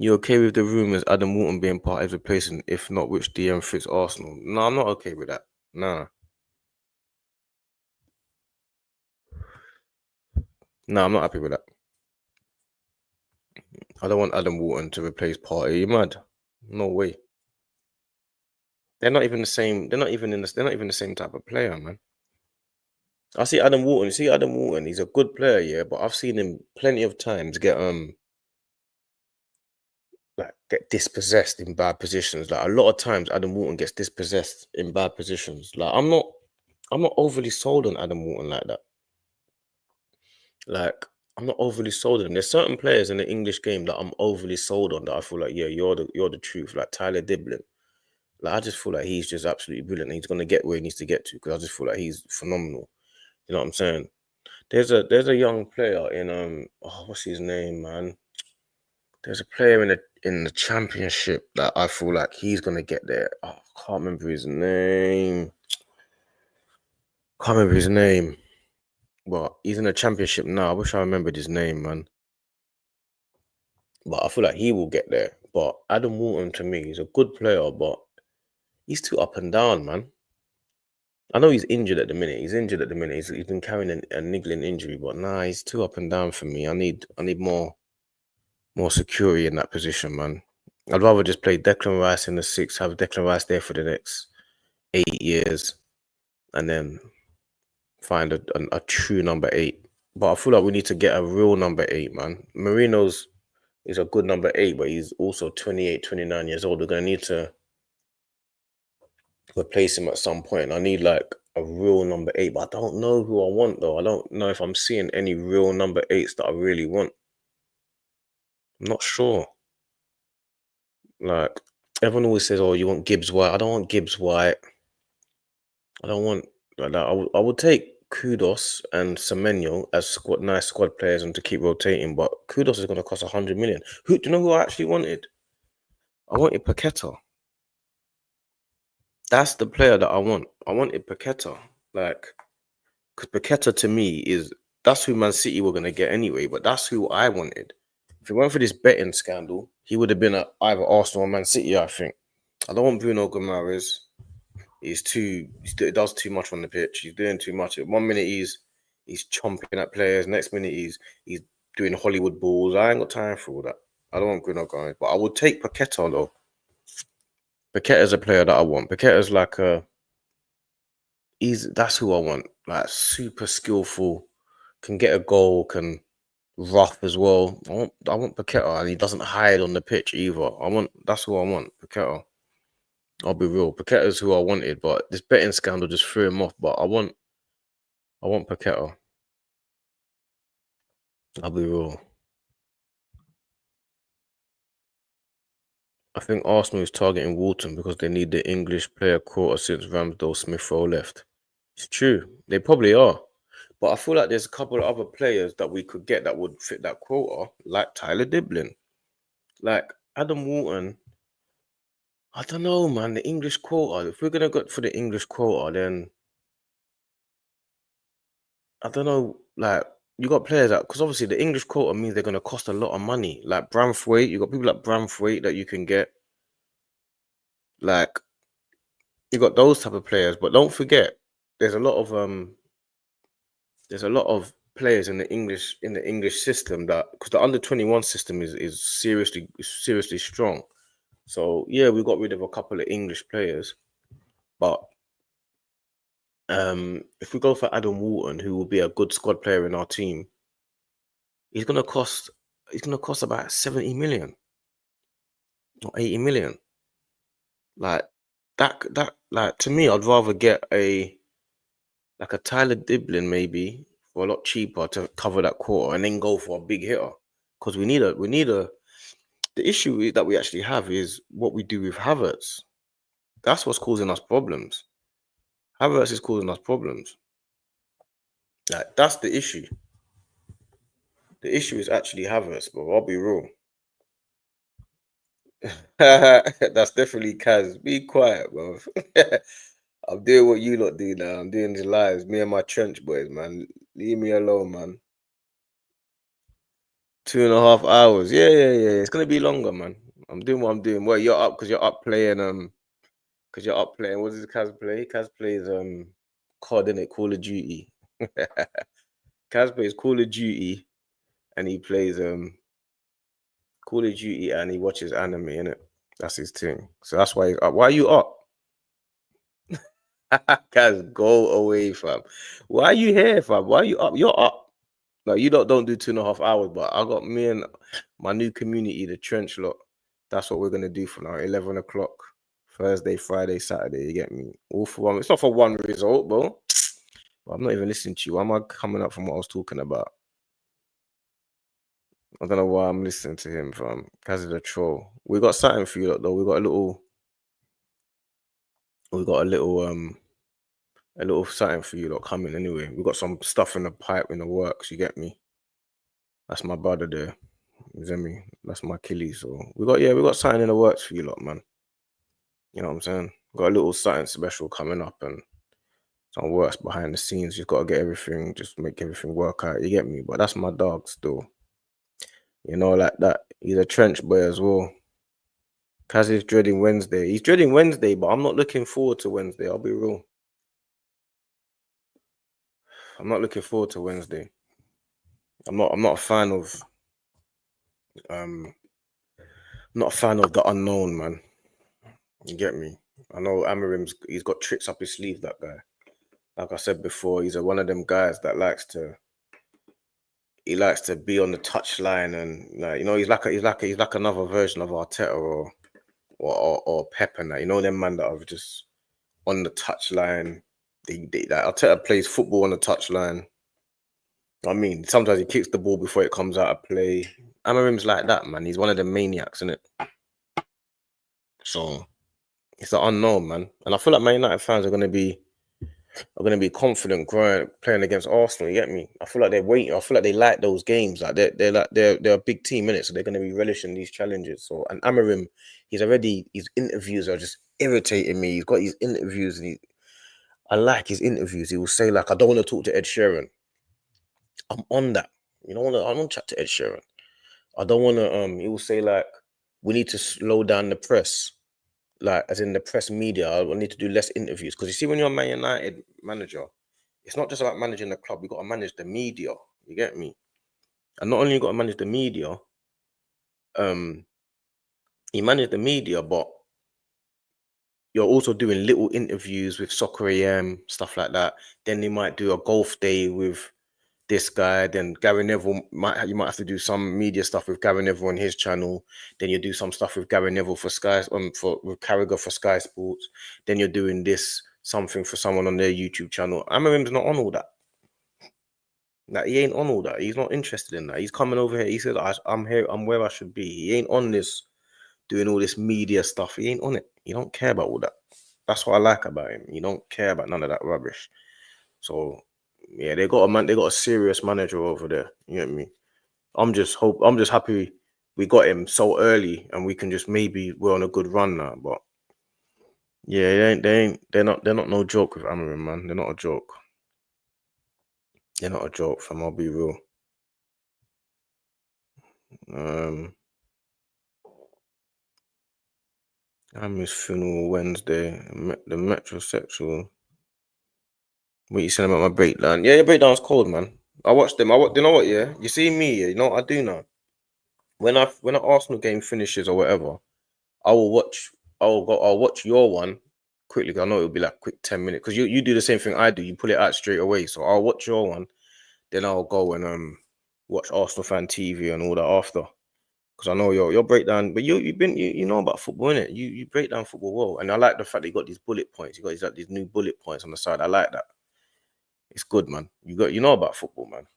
You okay with the rumours Adam Wharton being part of the replacement? If not, which DM fits Arsenal? No, I'm not okay with that. Nah. No, I'm not happy with that. I don't want Adam Wharton to replace Partey. Are you mad? No way. They're not even the same. They're not even the same type of player, man. I see Adam Wharton. You see Adam Wharton. He's a good player, yeah, but I've seen him plenty of times get dispossessed in bad positions. Like a lot of times, Adam Wharton gets dispossessed in bad positions. Like I'm not overly sold on Adam Wharton like that. Like I'm not overly sold on him. There's certain players in the English game that I'm overly sold on that I feel like, yeah, you're the truth. Like Tyler Diblin. Like I just feel like he's just absolutely brilliant. He's gonna get where he needs to get to because I just feel like he's phenomenal. You know what I'm saying? There's a young player in what's his name, man? There's a player in the championship that I feel like he's gonna get there. Oh, I can't remember his name. But he's in the championship now. I wish I remembered his name, man. But I feel like he will get there. But Adam Wharton to me, he's a good player, but he's too up and down, man. I know he's injured at the minute. He's been carrying a niggling injury, but nah, he's too up and down for me. I need more security in that position, man. I'd rather just play Declan Rice in the 6, have Declan Rice there for the next 8 years, and then find a true number 8. But I feel like we need to get a real number 8, man. Marino's is a good number 8, but he's also 28, 29 years old. We're going to need to replace him at some point. I need like a real number 8, but I don't know who I want though. I don't know if I'm seeing any real number 8s that I really want. I'm not sure. Like everyone always says, "Oh, you want Gibbs White." I don't want Gibbs White. I don't want like that. I would take Kudos and Semenyo as nice squad players and to keep rotating, but Kudos is going to cost 100 million. Do you know who I actually wanted? I wanted Paqueta. That's the player that I want. I wanted Paqueta. Like, because Paqueta to me that's who Man City were going to get anyway, but that's who I wanted. If it weren't for this betting scandal, he would have been at either Arsenal or Man City, I think. I don't want Bruno Guimaraes. He does too much on the pitch. He's doing too much. 1 minute he's chomping at players. Next minute he's doing Hollywood balls. I ain't got time for all that. I don't want Bruno Guimaraes, but I would take Paqueta though. Paqueta's a player that I want. Paqueta's like that's who I want. Like super skillful, can get a goal, can rough as well. I want Paqueta, and he doesn't hide on the pitch either. That's who I want. Paqueta. I'll be real. Paqueta's who I wanted, but this betting scandal just threw him off. But I want Paqueta. I'll be real. I think Arsenal is targeting Walton because they need the English player quota since Ramsdale Smith Rowe left. It's true. They probably are. But I feel like there's a couple of other players that we could get that would fit that quota, like Tyler Diblin. Like Adam Wharton. I don't know, man. The English quota. If we're going to go for the English quota, then I don't know, like you got players that because obviously the English quota means they're gonna cost a lot of money. Like Bramthwaite, you got people like Bramthwaite that you can get. Like you got those type of players, but don't forget, there's a lot of there's a lot of players in the English system that because the under 21 system is seriously strong. So yeah, we got rid of a couple of English players, but if we go for Adam Walton, who will be a good squad player in our team, he's gonna cost about 70 million or 80 million. Like that like to me, I'd rather get a Tyler Diblin maybe for a lot cheaper to cover that quarter and then go for a big hitter. Because we need a the issue that we actually have is what we do with Havertz. That's what's causing us problems. Havertz is causing us problems. Like that's the issue. The issue is actually Havertz, bro. I'll be real. That's definitely Kaz. Be quiet, bro. I'm doing what you lot do now. I'm doing the lives. Me and my trench boys, man. Leave me alone, man. 2.5 hours. Yeah, yeah, yeah. It's gonna be longer, man. I'm doing what I'm doing. Well, you're up because you're up playing. Because you're up playing. What does Kaz play? Kaz plays COD, innit? Call of Duty. Kaz plays Call of Duty, and he plays Call of Duty, and he watches anime, innit? That's his thing. So that's why he's up. Why are you up? Guys, go away, fam. Why are you here, fam? Why are you up? You're up. No, you don't do 2.5 hours, but I got me and my new community, the trench lot. That's what we're gonna do for now. 11 o'clock, Thursday, Friday, Saturday. You get me? All for one. It's not for one result, bro. But I'm not even listening to you. Why am I coming up from what I was talking about? I don't know why I'm listening to him, fam. Because of the troll. We got something for you lot, though. We got a little something for you lot coming anyway. We got some stuff in the pipe in the works, you get me? That's my brother there. You get me? That's my Achilles. So we got something in the works for you lot, man. You know what I'm saying? Got a little something special coming up and some works behind the scenes. Just gotta get everything, just make everything work out, you get me? But that's my dog still. You know, like that. He's a trench boy as well. Kaz is dreading Wednesday. He's dreading Wednesday, but I'm not looking forward to Wednesday. I'll be real. I'm not looking forward to Wednesday. I'm not a fan of um I'm not a fan of the unknown, man. You get me? I know he's got tricks up his sleeve, that guy. Like I said before, he's one of them guys that likes to be on the touchline and like, you know, he's like another version of Arteta or Pep and that. You know, them man that are just on the touchline. Like Arteta plays football on the touchline. I mean, sometimes he kicks the ball before it comes out of play. Amarim's like that, man. He's one of the maniacs, isn't it? So it's the unknown, man. And I feel like Man United fans are gonna be confident playing against Arsenal. You get me? I feel like they're waiting. I feel like they like those games. Like they're a big team in it, so they're gonna be relishing these challenges. So and Amarim, his interviews are just irritating me. He's got his interviews, and I like his interviews. He will say like, "I don't want to talk to Ed Sheeran." I'm on that. You know, I don't chat to Ed Sheeran. I don't want to. He will say like, "We need to slow down the press." Like as in the press media, I need to do less interviews because you see, when you're a Man United manager, it's not just about managing the club. You got to manage the media. You get me? And not only you got to manage the media, um, you manage the media, but you're also doing little interviews with Soccer AM, stuff like that. Then they might do a golf day with this guy. Then Gary Neville you might have to do some media stuff with Gary Neville on his channel. Then you do some stuff with Gary Neville for Sky, with Carragher for Sky Sports. Then you're doing something for someone on their YouTube channel. Amarim's not on all that. Like he ain't on all that. He's not interested in that. He's coming over here. He said, "I'm here. I'm where I should be." He ain't on this doing all this media stuff. He ain't on it. He don't care about all that. That's what I like about him. He don't care about none of that rubbish. So yeah, they got a serious manager over there. You get me? I'm just happy we got him so early and we can just maybe we're on a good run now. But yeah, they're not no joke with Amarim, man. They're not a joke. They're not a joke, fam. I'll be real. Um, Ami's funeral Wednesday. The metrosexual. What you saying about my breakdown? Yeah, your breakdown's cold, man. I watched them. You know what? Yeah, you see me. Yeah, you know what I do now. When an Arsenal game finishes or whatever, I will watch. I'll watch your one quickly. 'Cause I know it'll be like quick 10 minutes. Because you do the same thing I do. You pull it out straight away. So I'll watch your one, then I'll go and watch Arsenal fan TV and all that after. Because I know your breakdown. But you know about football, innit? You break down football well, and I like the fact that you got these bullet points. You got these new bullet points on the side. I like that. It's good, man. You know about football, man.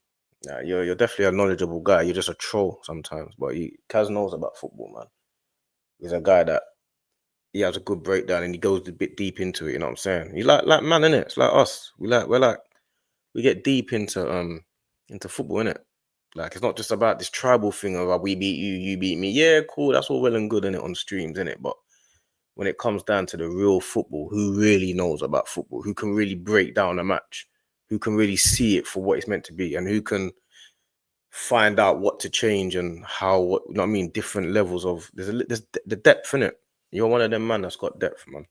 Yeah, you're definitely a knowledgeable guy. You're just a troll sometimes, but Kaz knows about football, man. He's a guy that he has a good breakdown and he goes a bit deep into it. You know what I'm saying? He's like man, innit? It's like us. We get deep into football, innit? Like it's not just about this tribal thing of we beat you, you beat me. Yeah, cool. That's all well and good, innit, on streams, innit? But when it comes down to the real football, who really knows about football? Who can really break down a match? Who can really see it for what it's meant to be, and who can find out what to change and how, what, you know what I mean, different levels of there's the depth in it. You're one of them man that's got depth, man.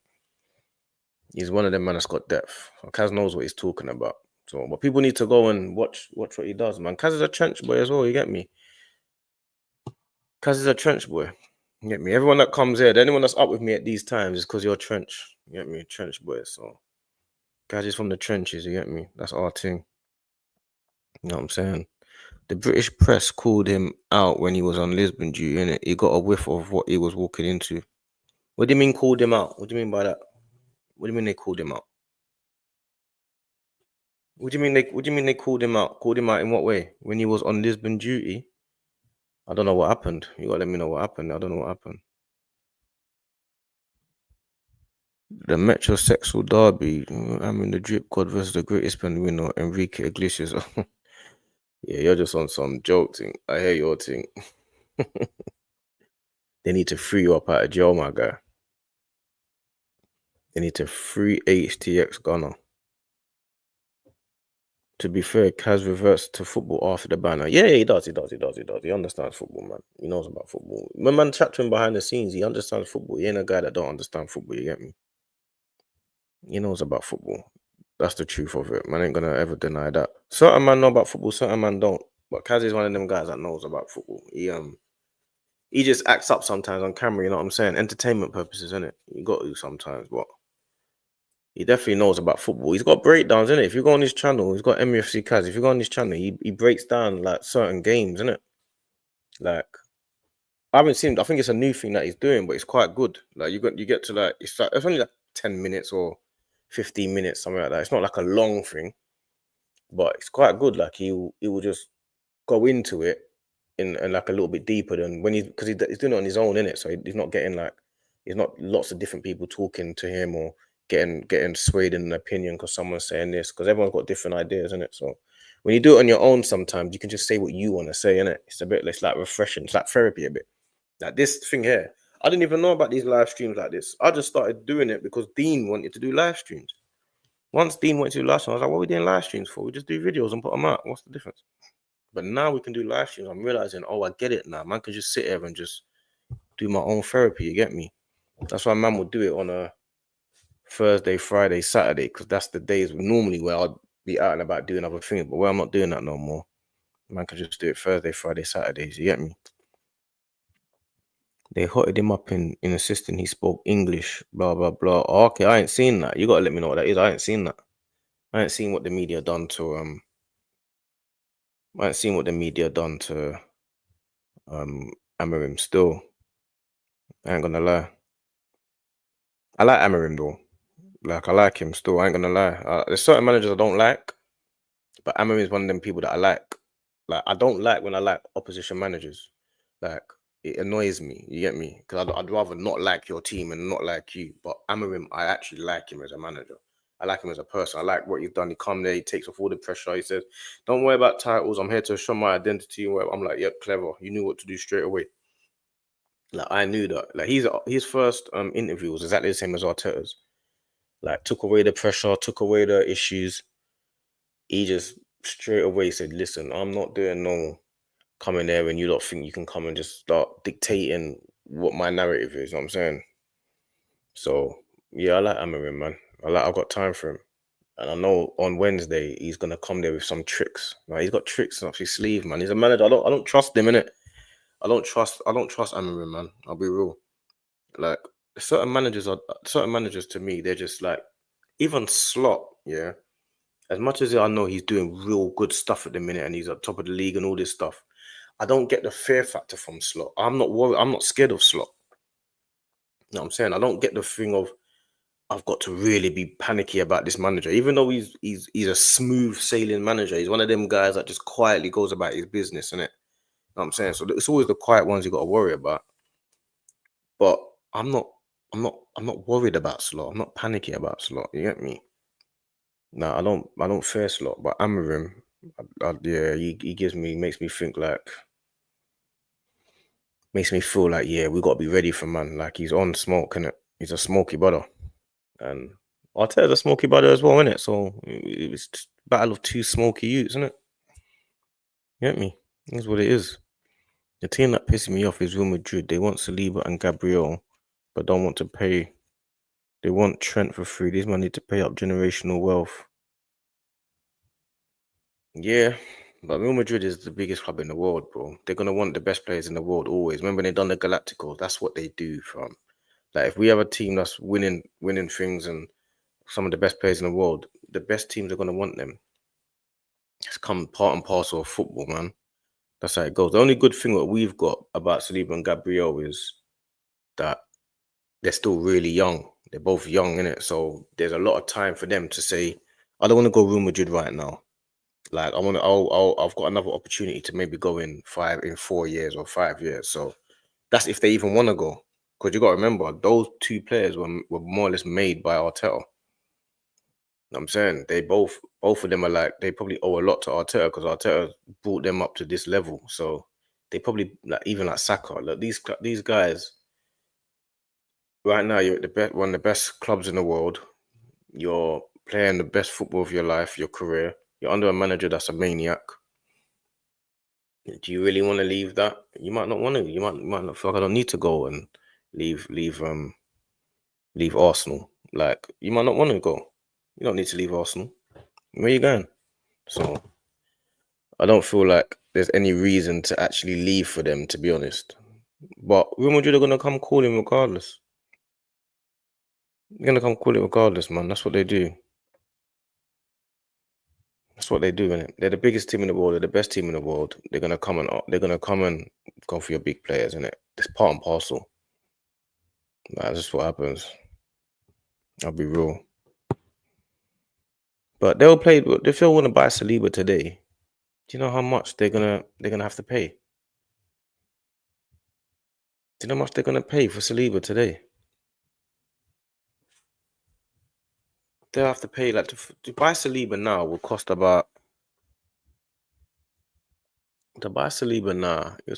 He's one of them man that's got depth. Kaz knows what he's talking about. So, but people need to go and watch what he does, man. Kaz is a trench boy as well. You get me? Kaz is a trench boy. You get me? Everyone that comes here, anyone that's up with me at these times is because you're trench. You get me? Trench boy. So, Kaz is from the trenches. You get me? That's our thing. You know what I'm saying? The British press called him out when he was on Lisbon duty, innit? He got a whiff of what he was walking into. What do you mean called him out? What do you mean by that? What do you mean they called him out? What do you mean they called him out? Called him out in what way? When he was on Lisbon duty? I don't know what happened. You gotta let me know what happened. I don't know what happened. The metrosexual derby. I'm in the drip god versus the greatest pen winner, Enrique Iglesias. Yeah, you're just on some joke thing. I hear your thing. They need to free you up out of jail, my guy. They need to free HTX Gunner. To be fair, Kaz reverts to football after the banner. Yeah, he does. He understands football, man. He knows about football. When man chat to him behind the scenes, he understands football. He ain't a guy that don't understand football, you get me? He knows about football. That's the truth of it. Man ain't gonna ever deny that. Certain man know about football, certain man don't. But Kaz is one of them guys that knows about football. He just acts up sometimes on camera, you know what I'm saying? Entertainment purposes, innit? You got to sometimes, but he definitely knows about football. He's got breakdowns, innit? If you go on his channel, he's got MUFC Kaz. If you go on his channel, he breaks down like certain games, innit? Like I haven't seen. I think it's a new thing that he's doing, but it's quite good. Like you get to like it's only like 10 minutes or 15 minutes, something like that. It's not like a long thing, but it's quite good. Like he will just go into it in and like a little bit deeper than when because he's doing it on his own, innit? So he's not getting like he's not lots of different people talking to him or getting swayed in an opinion because someone's saying this, because everyone's got different ideas, innit? So when you do it on your own, sometimes you can just say what you want to say, innit? It's like refreshing. It's like therapy a bit. Like this thing here, I didn't even know about these live streams like this. I just started doing it because Dean wanted to do live streams. Once Dean went to do live streams, I was like, what are we doing live streams for? We just do videos and put them out. What's the difference? But now we can do live streams. I'm realizing, oh, I get it now. Man can just sit here and just do my own therapy. You get me? That's why man will do it on a Thursday, Friday, Saturday, because that's the days normally where I'd be out and about doing other things. But where I'm not doing that no more, man can just do it Thursday, Friday, Saturdays. You get me? They hotted him up in insisting he spoke English, blah, blah, blah. Oh, okay, I ain't seen that. You gotta let me know what that is. I ain't seen that. I ain't seen what the media done to I ain't seen what the media done to Amarim still. I ain't gonna lie. I like Amarim though. Like I like him still. I ain't gonna lie. There's certain managers I don't like, but Amarim is one of them people that I like. Like I don't like when I like opposition managers. Like it annoys me. You get me? Because I'd rather not like your team and not like you. But Amarim, I actually like him as a manager. I like him as a person. I like what he's done. He come there, he takes off all the pressure. He says, "Don't worry about titles. I'm here to show my identity." I'm like, "Yep, clever. You knew what to do straight away." Like I knew that. Like his first interview was exactly the same as Arteta's. Like took away the pressure, took away the issues. He just straight away said, "Listen, I'm not doing no coming there and you don't think you can come and just start dictating what my narrative is." You know what I'm saying? So yeah, I like Amarin, man. I've got time for him. And I know on Wednesday he's gonna come there with some tricks. Like, he's got tricks up his sleeve, man. He's a manager. I don't trust him, innit? I don't trust Amarin, man. I'll be real. Like, certain managers to me, they're just like, even Slot, yeah. As much as I know he's doing real good stuff at the minute and he's at top of the league and all this stuff, I don't get the fear factor from Slot. I'm not worried. I'm not scared of Slot. You know what I'm saying? I don't get the thing of I've got to really be panicky about this manager, even though he's a smooth sailing manager. He's one of them guys that just quietly goes about his business, innit? You know what I'm saying? So it's always the quiet ones you got to worry about. But I'm not, I'm not worried about Slot. I'm not panicking about Slot. You get me? No, I don't fear Slot. But Amarim, yeah, he makes me think like, makes me feel like, yeah, we got to be ready for man. Like, he's on smoke, innit? He's a smoky brother. And Arteta's a smoky brother as well, innit? So it's just battle of two smoky youths, innit? You get me? That's what it is. The team that pisses me off is Real Madrid. They want Saliba and Gabriel, but don't want to pay. They want Trent for free. These men need to pay up generational wealth. Yeah, but Real Madrid is the biggest club in the world, bro. They're gonna want the best players in the world always. Remember, they done the Galacticos. That's what they do. From like, if we have a team that's winning things and some of the best players in the world, the best teams are gonna want them. It's come part and parcel of football, man. That's how it goes. The only good thing that we've got about Saliba and Gabriel is that they're still really young. They're both young, innit? So there's a lot of time for them to say, I don't want to go Real Madrid right now. Like, I've got another opportunity to maybe go in 4 years or 5 years. So that's if they even want to go. Because you got to remember, those two players were more or less made by Arteta. Know what I'm saying, they both of them are like, they probably owe a lot to Arteta because Arteta brought them up to this level. So they probably, like, even like Saka, like these guys right now, you're at the best, one of the best clubs in the world. You're playing the best football of your life, your career. You're under a manager that's a maniac. Do you really want to leave that? You might not want to. You might not feel like, I don't need to go and leave Arsenal. Like, you might not want to go. You don't need to leave Arsenal. Where you going? So I don't feel like there's any reason to actually leave for them, to be honest. But Real Madrid are gonna come calling regardless. They're gonna come calling regardless, man. That's what they do. That's what they do, innit? They're the biggest team in the world. They're the best team in the world. They're gonna come and go for your big players, innit? It's part and parcel. That's just what happens. I'll be real. But they'll play. If they want to buy Saliba today, do you know how much they're gonna have to pay? Do you know how much they're gonna pay for Saliba today? They'll have to pay, like, to buy Saliba now will cost about, it's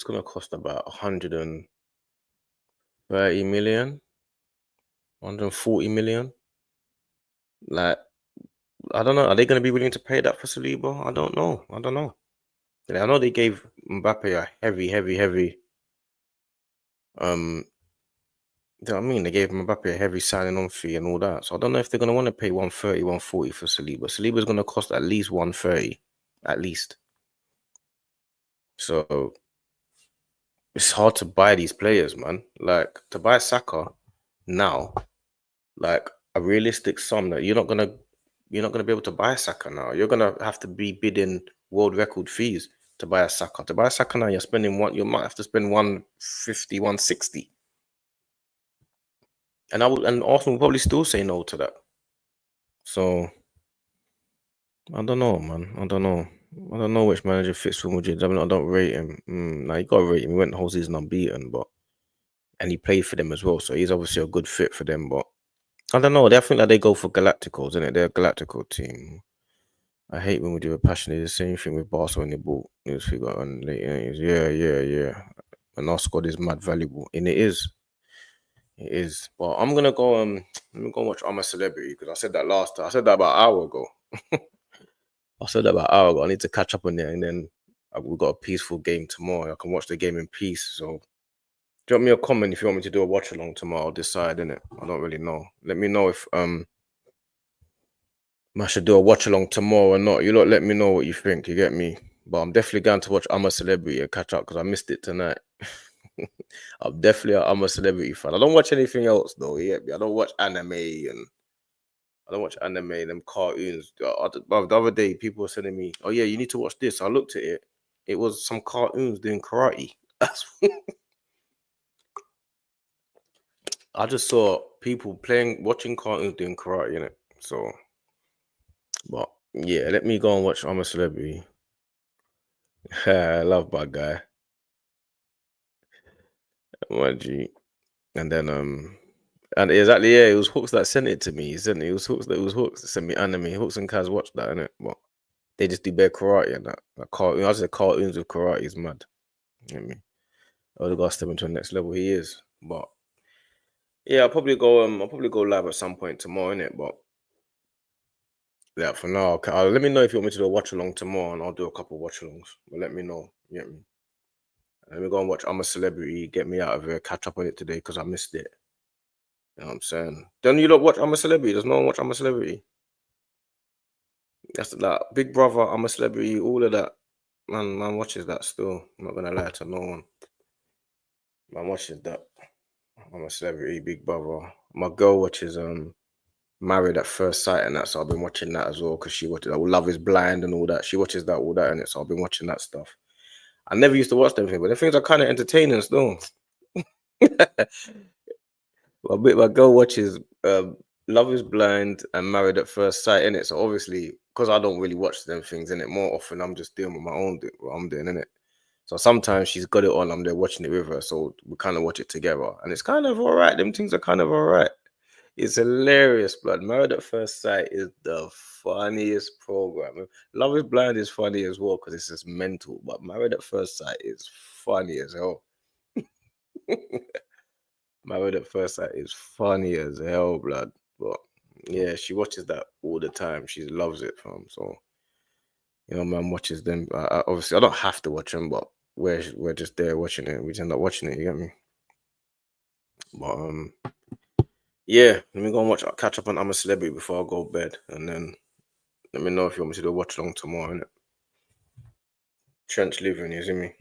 gonna cost about 130 million, 140 million. Like, I don't know. Are they gonna be willing to pay that for Saliba? I don't know. I know they gave Mbappe a heavy you know what I mean? They gave Mbappe a heavy signing on fee and all that. So I don't know if they're gonna want to pay 130, 140 for Saliba. Saliba's gonna cost at least 130. At least. So it's hard to buy these players, man. Like, to buy Saka now, like, a realistic sum that you're not gonna be able to buy Saka now. You're gonna have to be bidding world record fees to buy a Saka. To buy a Saka now, you might have to spend 150, 160. And Arsenal will probably still say no to that. So I don't know, man. I don't know which manager fits for Madrid. I mean, I don't rate him. Now you gotta rate him. He went the whole season unbeaten, and he played for them as well. So he's obviously a good fit for them. But I don't know. I think that they go for Galacticos, isn't it? They're a Galactical team. I hate when we do a passion. It's the same thing with Barcelona when they bought Newsfigure and late 80s. Yeah. And our squad is mad valuable. And it is. It is. But I'm gonna go watch I'm a Celebrity, because I said that last time. I said that about an hour ago. I said that about an hour ago. I need to catch up on it, and then we've got a peaceful game tomorrow. I can watch the game in peace. So drop me a comment if you want me to do a watch along tomorrow. I'll decide, innit? I don't really know. Let me know if I should do a watch along tomorrow or not. You lot let me know what you think, you get me? But I'm definitely going to watch I'm a Celebrity and catch up because I missed it tonight. I'm a Celebrity fan. I don't watch anything else though, you get me? I don't watch anime and them cartoons. The other day, people were sending me, oh yeah, you need to watch this. I looked at it. It was some cartoons doing karate. I just saw people watching cartoons doing karate, innit? So, but yeah, let me go and watch I'm a Celebrity. I love Bad Guy. YG. And then and exactly, yeah, it was Hooks that sent it to me. It was Hooks that sent me anime. Hooks and Kaz watched that, innit? But they just do bare karate and that. Like cartoon. I said cartoons with karate is mad. You know what I mean? Oh, the guy stepping to the next level. He is. But yeah, I'll probably go live at some point tomorrow, innit? But yeah, for now, let me know if you want me to do a watch along tomorrow, and I'll do a couple watch alongs. But let me know. You get me? Let me go and watch I'm a Celebrity. Get me out of here. Catch up on it today because I missed it. You know what I'm saying? Don't you lot watch I'm a Celebrity? Does no one watch I'm a Celebrity? That's that Big Brother, I'm a Celebrity, all of that. Man watches that still. I'm not gonna lie to no one. Man watches that. I'm a Celebrity, Big Brother. My girl watches Married at First Sight and that, so I've been watching that as well because she watches Love Is Blind and all that. She watches that, all that in it, so I've been watching that stuff. I never used to watch them things, but the things are kind of entertaining still. My girl watches Love Is Blind and Married at First Sight in it. So obviously, because I don't really watch them things in it more often, I'm just doing with my own what I'm doing in it. So sometimes she's got it on, I'm there watching it with her, so we kind of watch it together, and it's kind of all right. Them things are kind of all right. It's hilarious, blood. Married at First Sight is the funniest program. Love Is Blind is funny as well because it's just mental, but Married at First Sight is funny as hell. Married at First Sight is funny as hell, blood. But yeah, she watches that all the time. She loves it, fam. So man watches them. Obviously, I don't have to watch them, but we're just there watching it. We just end up watching it. You get me? But yeah. Let me go and catch up on I'm a Celebrity before I go to bed, and then let me know if you want me to do a watch along tomorrow. Innit? Trench living, you see me?